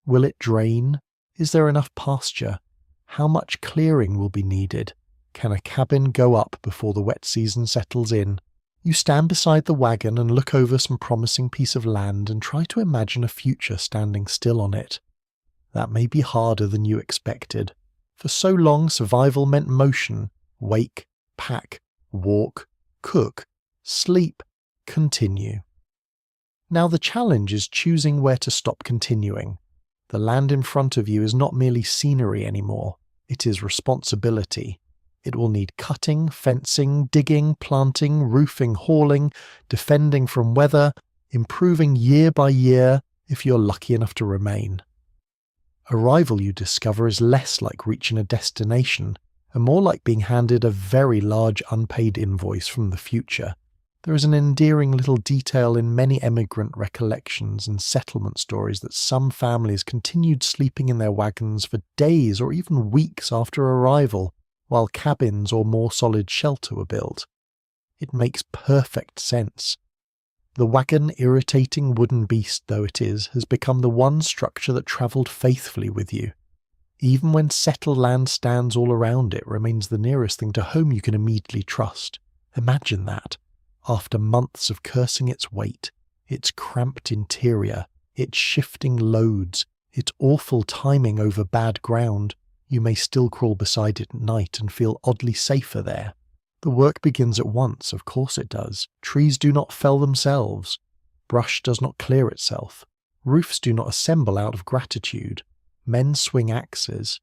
Will it drain? Is there enough pasture? How much clearing will be needed? Can a cabin go up before the wet season settles in? You stand beside the wagon and look over some promising piece of land and try to imagine a future standing still on it. That may be harder than you expected. For so long, survival meant motion. Wake, pack, walk, cook, sleep, continue. Now the challenge is choosing where to stop continuing. The land in front of you is not merely scenery anymore. It is responsibility. It will need cutting, fencing, digging, planting, roofing, hauling, defending from weather, improving year by year if you're lucky enough to remain. Arrival, you discover, is less like reaching a destination and more like being handed a very large unpaid invoice from the future. There is an endearing little detail in many emigrant recollections and settlement stories that some families continued sleeping in their wagons for days or even weeks after arrival, while cabins or more solid shelter were built. It makes perfect sense. The wagon, irritating wooden beast though it is, has become the one structure that travelled faithfully with you. Even when settled land stands all around it, remains the nearest thing to home you can immediately trust. Imagine that. After months of cursing its weight, its cramped interior, its shifting loads, its awful timing over bad ground, you may still crawl beside it at night and feel oddly safer there. The work begins at once, of course it does. Trees do not fell themselves. Brush does not clear itself. Roofs do not assemble out of gratitude. Men swing axes.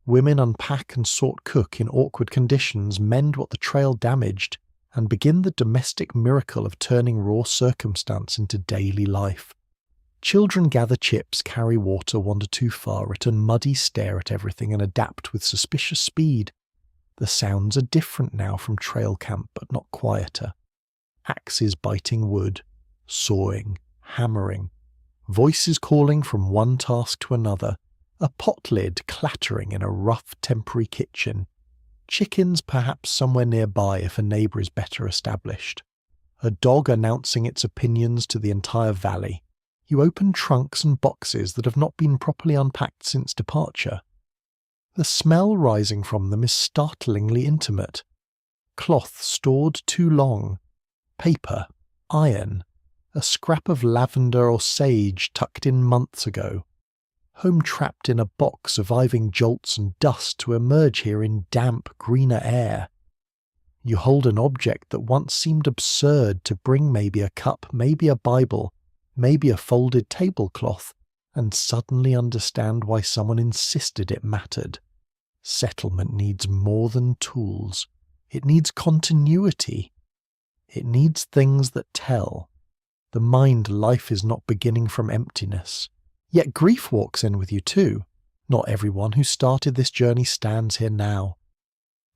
Women unpack and sort cook in awkward conditions, mend what the trail damaged, and begin the domestic miracle of turning raw circumstance into daily life. Children gather chips, carry water, wander too far, return muddy, stare at everything, and adapt with suspicious speed. The sounds are different now from trail camp, but not quieter. Axes biting wood, sawing, hammering, voices calling from one task to another, a pot lid clattering in a rough temporary kitchen, chickens perhaps somewhere nearby if a neighbour is better established, a dog announcing its opinions to the entire valley. You open trunks and boxes that have not been properly unpacked since departure. The smell rising from them is startlingly intimate. Cloth stored too long, paper, iron, a scrap of lavender or sage tucked in months ago, home trapped in a box surviving jolts and dust to emerge here in damp, greener air. You hold an object that once seemed absurd to bring, maybe a cup, maybe a Bible, maybe a folded tablecloth, and suddenly understand why someone insisted it mattered. Settlement needs more than tools. It needs continuity. It needs things that tell. The mind life is not beginning from emptiness. Yet grief walks in with you too. Not everyone who started this journey stands here now.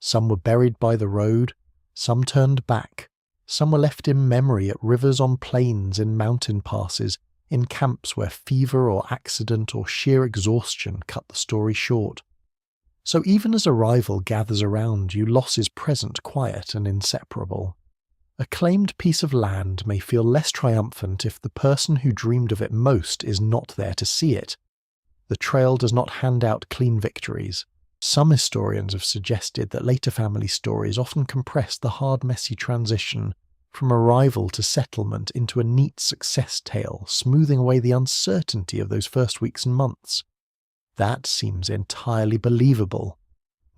Some were buried by the road, some turned back, some were left in memory at rivers, on plains, in mountain passes, in camps where fever or accident or sheer exhaustion cut the story short. So even as arrival gathers around you, loss is present, quiet and inseparable. A claimed piece of land may feel less triumphant if the person who dreamed of it most is not there to see it. The trail does not hand out clean victories. Some historians have suggested that later family stories often compress the hard, messy transition from arrival to settlement into a neat success tale, smoothing away the uncertainty of those first weeks and months. That seems entirely believable.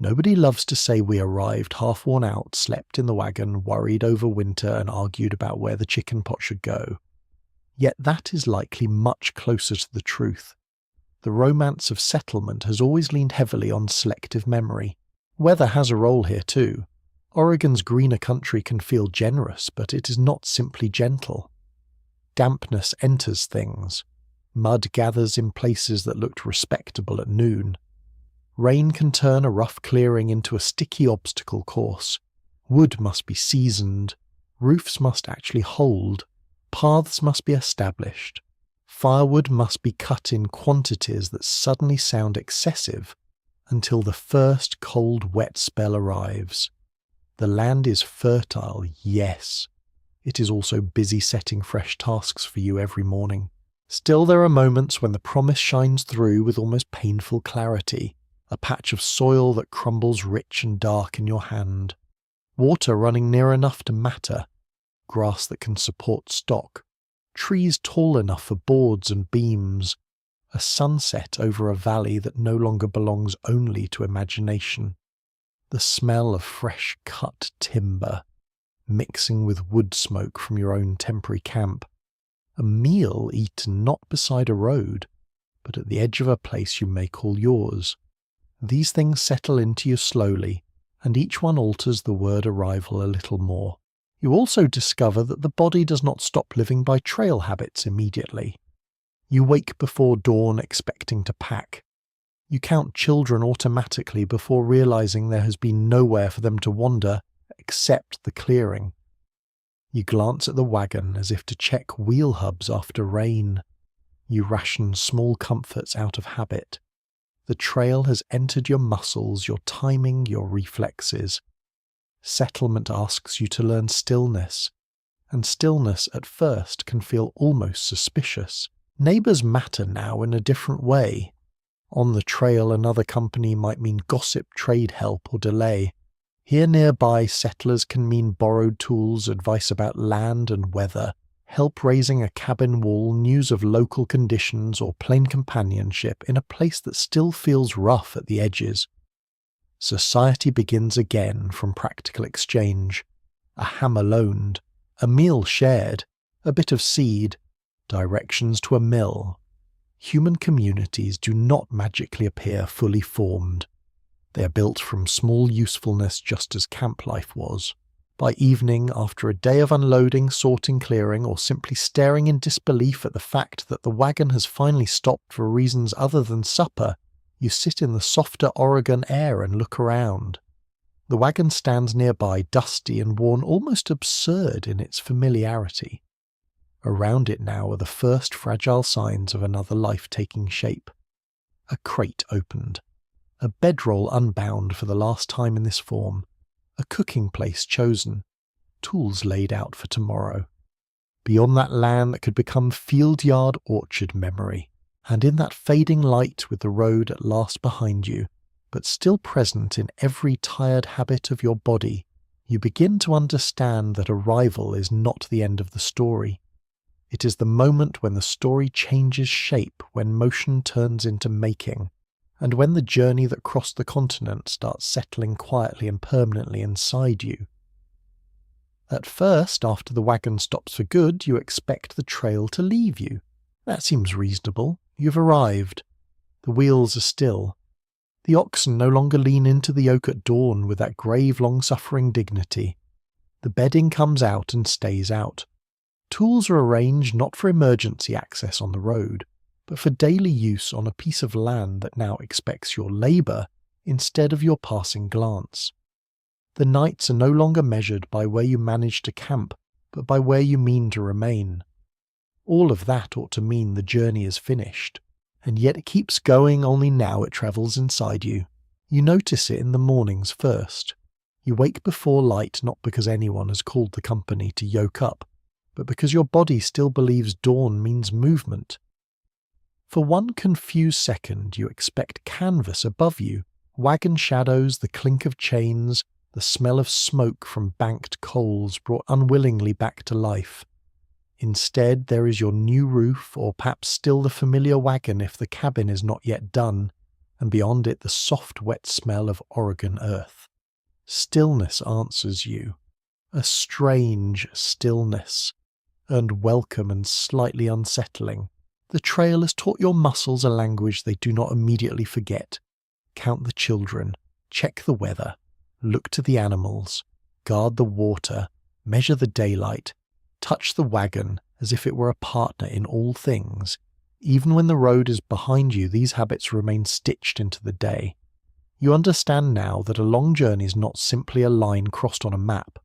Nobody loves to say we arrived half worn out, slept in the wagon, worried over winter, and argued about where the chicken pot should go. Yet that is likely much closer to the truth. The romance of settlement has always leaned heavily on selective memory. Weather has a role here too. Oregon's greener country can feel generous, but it is not simply gentle. Dampness enters things. Mud gathers in places that looked respectable at noon. Rain can turn a rough clearing into a sticky obstacle course. Wood must be seasoned. Roofs must actually hold. Paths must be established. Firewood must be cut in quantities that suddenly sound excessive until the first cold, wet spell arrives. The land is fertile, yes. It is also busy setting fresh tasks for you every morning. Still, there are moments when the promise shines through with almost painful clarity, a patch of soil that crumbles rich and dark in your hand, water running near enough to matter, grass that can support stock, trees tall enough for boards and beams, a sunset over a valley that no longer belongs only to imagination, the smell of fresh cut timber, mixing with wood smoke from your own temporary camp, a meal eaten not beside a road, but at the edge of a place you may call yours. These things settle into you slowly, and each one alters the word arrival a little more. You also discover that the body does not stop living by trail habits immediately. You wake before dawn expecting to pack. You count children automatically before realizing there has been nowhere for them to wander except the clearing. You glance at the wagon as if to check wheel hubs after rain. You ration small comforts out of habit. The trail has entered your muscles, your timing, your reflexes. Settlement asks you to learn stillness, and stillness at first can feel almost suspicious. Neighbours matter now in a different way. On the trail, another company might mean gossip, trade help, or delay. Here nearby, settlers can mean borrowed tools, advice about land and weather, help raising a cabin wall, news of local conditions, or plain companionship in a place that still feels rough at the edges. Society begins again from practical exchange. A hammer loaned, a meal shared, a bit of seed, directions to a mill. Human communities do not magically appear fully formed. They are built from small usefulness, just as camp life was. By evening, after a day of unloading, sorting, clearing, or simply staring in disbelief at the fact that the wagon has finally stopped for reasons other than supper, you sit in the softer Oregon air and look around. The wagon stands nearby, dusty and worn, almost absurd in its familiarity. Around it now are the first fragile signs of another life taking shape. A crate opened. A bedroll unbound for the last time in this form. A cooking place chosen. Tools laid out for tomorrow. Beyond that land that could become field yard orchard memory. And in that fading light with the road at last behind you, but still present in every tired habit of your body, you begin to understand that arrival is not the end of the story. It is the moment when the story changes shape, when motion turns into making, and when the journey that crossed the continent starts settling quietly and permanently inside you. At first, after the wagon stops for good, you expect the trail to leave you. That seems reasonable. You've arrived. The wheels are still. The oxen no longer lean into the yoke at dawn with that grave, long-suffering dignity. The bedding comes out and stays out. Tools are arranged not for emergency access on the road, but for daily use on a piece of land that now expects your labour instead of your passing glance. The nights are no longer measured by where you manage to camp, but by where you mean to remain. All of that ought to mean the journey is finished, and yet it keeps going, only now it travels inside you. You notice it in the mornings first. You wake before light not because anyone has called the company to yoke up, but because your body still believes dawn means movement. For one confused second you expect canvas above you, wagon shadows, the clink of chains, the smell of smoke from banked coals brought unwillingly back to life. Instead, there is your new roof, or perhaps still the familiar wagon if the cabin is not yet done, and beyond it the soft wet smell of Oregon earth. Stillness answers you. A strange stillness, and welcome and slightly unsettling. The trail has taught your muscles a language they do not immediately forget. Count the children, check the weather, look to the animals, guard the water, measure the daylight, touch the wagon as if it were a partner in all things. Even when the road is behind you, these habits remain stitched into the day. You understand now that a long journey is not simply a line crossed on a map.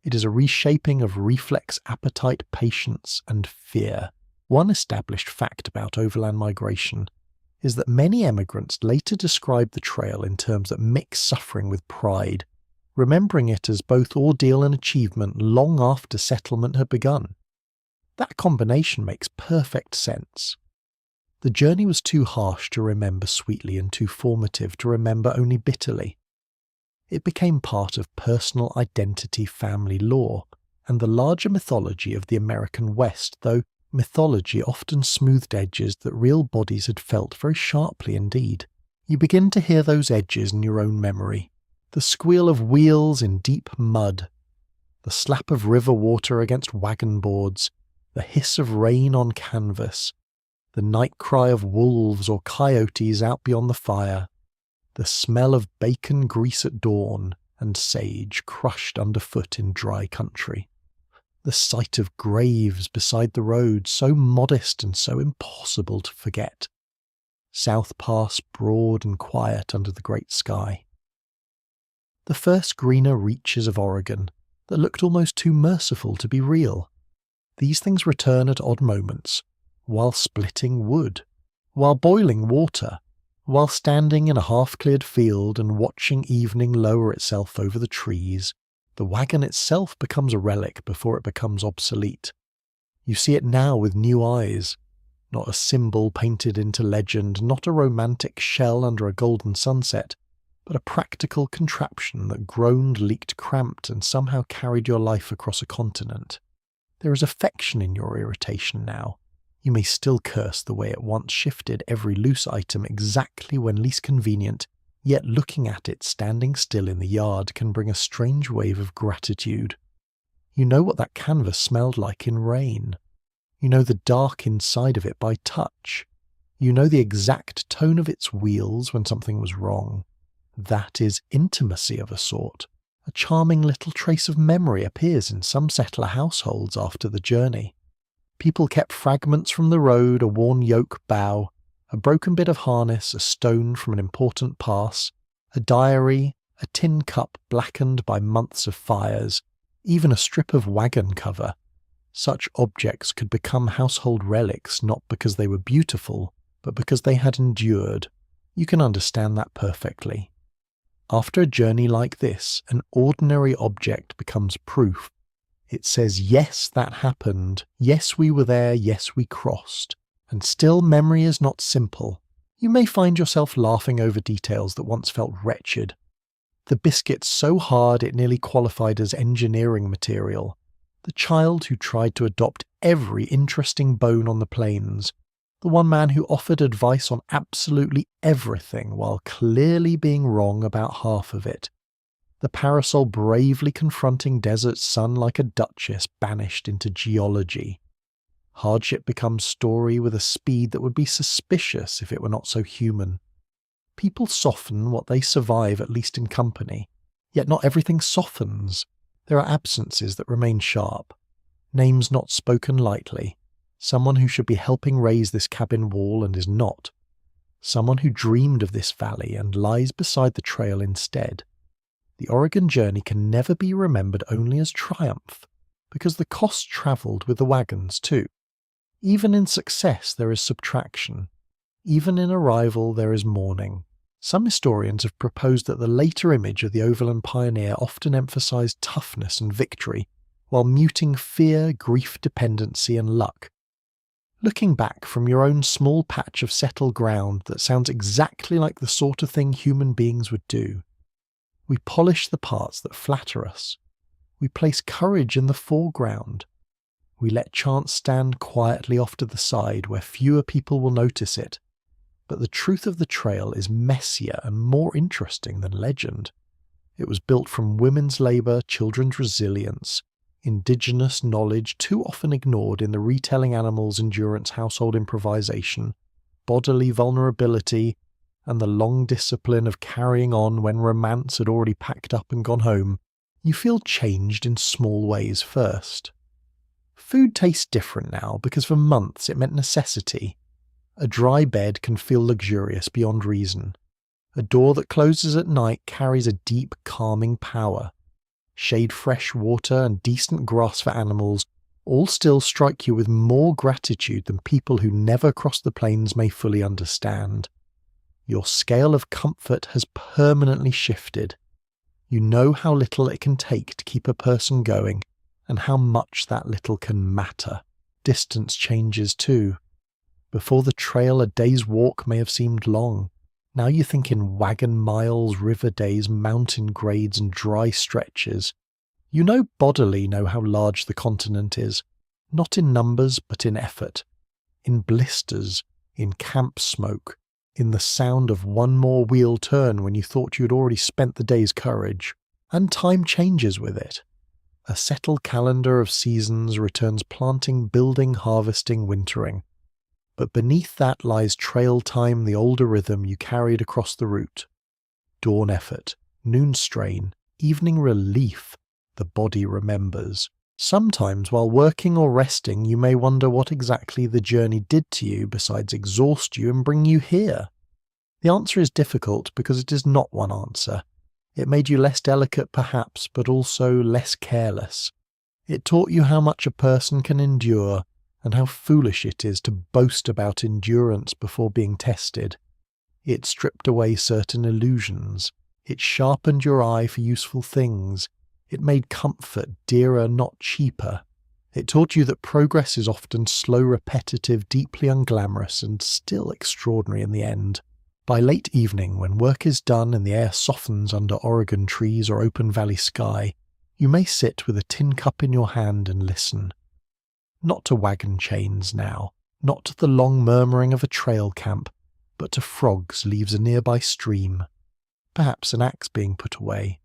It is a reshaping of reflex, appetite, patience, and fear. One established fact about overland migration is that many emigrants later describe the trail in terms that mix suffering with pride, remembering it as both ordeal and achievement long after settlement had begun. That combination makes perfect sense. The journey was too harsh to remember sweetly and too formative to remember only bitterly. It became part of personal identity, family lore, and the larger mythology of the American West, though mythology often smoothed edges that real bodies had felt very sharply indeed. You begin to hear those edges in your own memory. The squeal of wheels in deep mud, the slap of river water against wagon boards, the hiss of rain on canvas, the night cry of wolves or coyotes out beyond the fire, the smell of bacon grease at dawn and sage crushed underfoot in dry country. The sight of graves beside the road, so modest and so impossible to forget. South Pass broad and quiet under the great sky. The first greener reaches of Oregon that looked almost too merciful to be real. These things return at odd moments, while splitting wood, while boiling water, while standing in a half-cleared field and watching evening lower itself over the trees, The wagon itself becomes a relic before it becomes obsolete. You see it now with new eyes. Not a symbol painted into legend, not a romantic shell under a golden sunset, but a practical contraption that groaned, leaked, cramped, and somehow carried your life across a continent. There is affection in your irritation now. You may still curse the way it once shifted every loose item exactly when least convenient, yet looking at it standing still in the yard can bring a strange wave of gratitude. You know what that canvas smelled like in rain. You know the dark inside of it by touch. You know the exact tone of its wheels when something was wrong. That is intimacy of a sort. A charming little trace of memory appears in some settler households after the journey. People kept fragments from the road, a worn yoke bough, a broken bit of harness, a stone from an important pass, a diary, a tin cup blackened by months of fires, even a strip of wagon cover. Such objects could become household relics not because they were beautiful, but because they had endured. You can understand that perfectly. After a journey like this, an ordinary object becomes proof. It says, yes, that happened. Yes, we were there. Yes, we crossed. And still, memory is not simple. You may find yourself laughing over details that once felt wretched. The biscuit so hard it nearly qualified as engineering material. The child who tried to adopt every interesting bone on the plains. The one man who offered advice on absolutely everything while clearly being wrong about half of it. The parasol bravely confronting desert sun like a duchess banished into geology. Hardship becomes story with a speed that would be suspicious if it were not so human. People soften what they survive, at least in company. Yet not everything softens. There are absences that remain sharp. Names not spoken lightly. Someone who should be helping raise this cabin wall and is not. Someone who dreamed of this valley and lies beside the trail instead. The Oregon journey can never be remembered only as triumph, because the cost travelled with the wagons too. Even in success there is subtraction. Even in arrival there is mourning. Some historians have proposed that the later image of the overland pioneer often emphasised toughness and victory, while muting fear, grief, dependency and luck. Looking back from your own small patch of settled ground that sounds exactly like the sort of thing human beings would do, we polish the parts that flatter us. We place courage in the foreground. We let chance stand quietly off to the side where fewer people will notice it. But the truth of the trail is messier and more interesting than legend. It was built from women's labour, children's resilience, indigenous knowledge too often ignored in the retelling animals' endurance, household improvisation, bodily vulnerability, and the long discipline of carrying on when romance had already packed up and gone home. You feel changed in small ways first. Food tastes different now because for months it meant necessity. A dry bed can feel luxurious beyond reason. A door that closes at night carries a deep, calming power. Shade, fresh water, and decent grass for animals all still strike you with more gratitude than people who never cross the plains may fully understand. Your scale of comfort has permanently shifted. You know how little it can take to keep a person going, and how much that little can matter. Distance changes too. Before the trail, a day's walk may have seemed long. Now you think in wagon miles, river days, mountain grades, and dry stretches. You bodily know how large the continent is, not in numbers but in effort, in blisters, in camp smoke, in the sound of one more wheel turn when you thought you had already spent the day's courage. And time changes with it. A settled calendar of seasons returns planting, building, harvesting, wintering. But beneath that lies trail time, the older rhythm you carried across the route. Dawn effort, noon strain, evening relief, the body remembers. Sometimes while working or resting you may wonder what exactly the journey did to you besides exhaust you and bring you here. The answer is difficult because it is not one answer. It made you less delicate perhaps, but also less careless. It taught you how much a person can endure, and how foolish it is to boast about endurance before being tested. It stripped away certain illusions. It sharpened your eye for useful things. It made comfort dearer, not cheaper. It taught you that progress is often slow, repetitive, deeply unglamorous, and still extraordinary in the end. By late evening, when work is done and the air softens under Oregon trees or open valley sky, you may sit with a tin cup in your hand and listen. Not to wagon chains now, not to the long murmuring of a trail camp, but to frogs leaves a nearby stream, perhaps an axe being put away,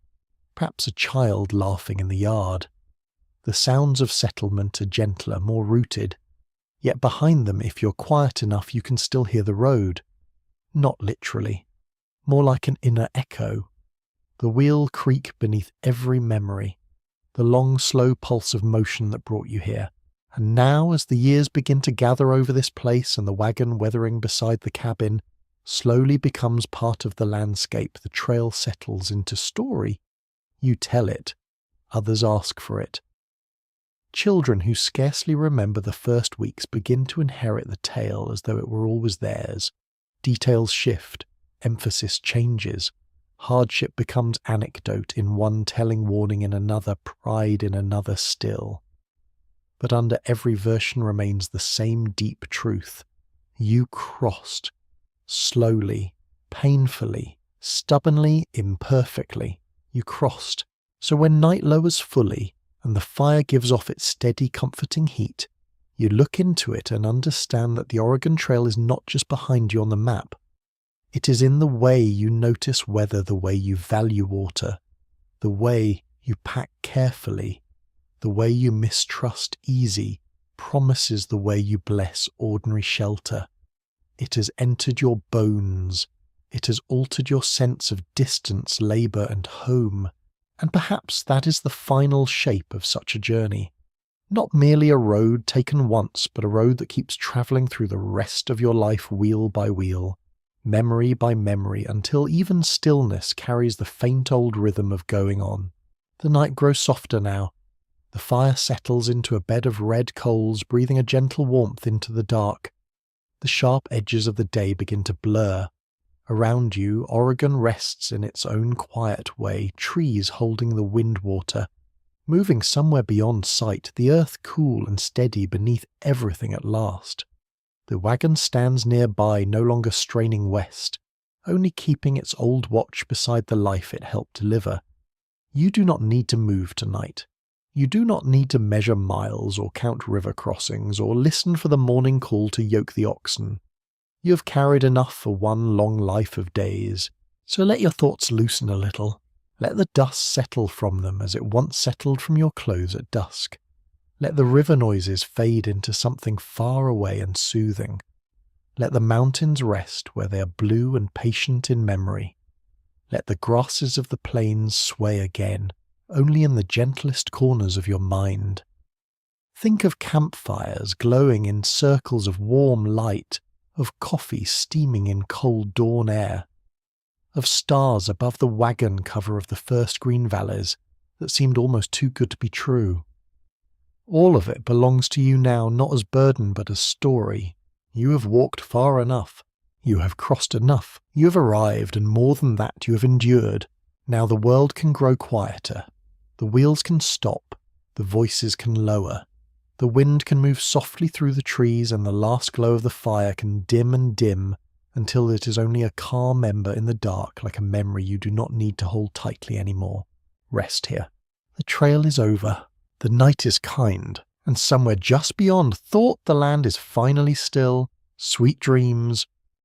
perhaps a child laughing in the yard. The sounds of settlement are gentler, more rooted, yet behind them, if you're quiet enough, you can still hear the road. Not literally, more like an inner echo. The wheel creak beneath every memory, the long, slow pulse of motion that brought you here. And now, as the years begin to gather over this place and the wagon weathering beside the cabin slowly becomes part of the landscape, the trail settles into story. You tell it. Others ask for it. Children who scarcely remember the first weeks begin to inherit the tale as though it were always theirs. Details shift, emphasis changes. Hardship becomes anecdote in one, telling warning in another, pride in another still. But under every version remains the same deep truth. You crossed. Slowly, painfully, stubbornly, imperfectly. You crossed. So when night lowers fully, and the fire gives off its steady, comforting heat, you look into it and understand that the Oregon Trail is not just behind you on the map. It is in the way you notice weather, the way you value water, the way you pack carefully, the way you mistrust easy, promises the way you bless ordinary shelter. It has entered your bones. It has altered your sense of distance, labour and home. And perhaps that is the final shape of such a journey. Not merely a road taken once, but a road that keeps travelling through the rest of your life wheel by wheel, memory by memory, until even stillness carries the faint old rhythm of going on. The night grows softer now. The fire settles into a bed of red coals, breathing a gentle warmth into the dark. The sharp edges of the day begin to blur. Around you, Oregon rests in its own quiet way, trees holding the wind water. Moving somewhere beyond sight, the earth cool and steady beneath everything at last. The wagon stands nearby, no longer straining west, only keeping its old watch beside the life it helped deliver. You do not need to move tonight. You do not need to measure miles or count river crossings or listen for the morning call to yoke the oxen. You have carried enough for one long life of days, so let your thoughts loosen a little. Let the dust settle from them as it once settled from your clothes at dusk. Let the river noises fade into something far away and soothing. Let the mountains rest where they are blue and patient in memory. Let the grasses of the plains sway again, only in the gentlest corners of your mind. Think of campfires glowing in circles of warm light, of coffee steaming in cold dawn air, of stars above the wagon cover of the first green valleys that seemed almost too good to be true. All of it belongs to you now, not as burden but as story. You have walked far enough. You have crossed enough. You have arrived, and more than that you have endured. Now the world can grow quieter. The wheels can stop. The voices can lower. The wind can move softly through the trees, and the last glow of the fire can dim and dim until it is only a calm ember in the dark, like a memory you do not need to hold tightly anymore. Rest here. The trail is over. The night is kind, and somewhere just beyond thought the land is finally still. Sweet dreams,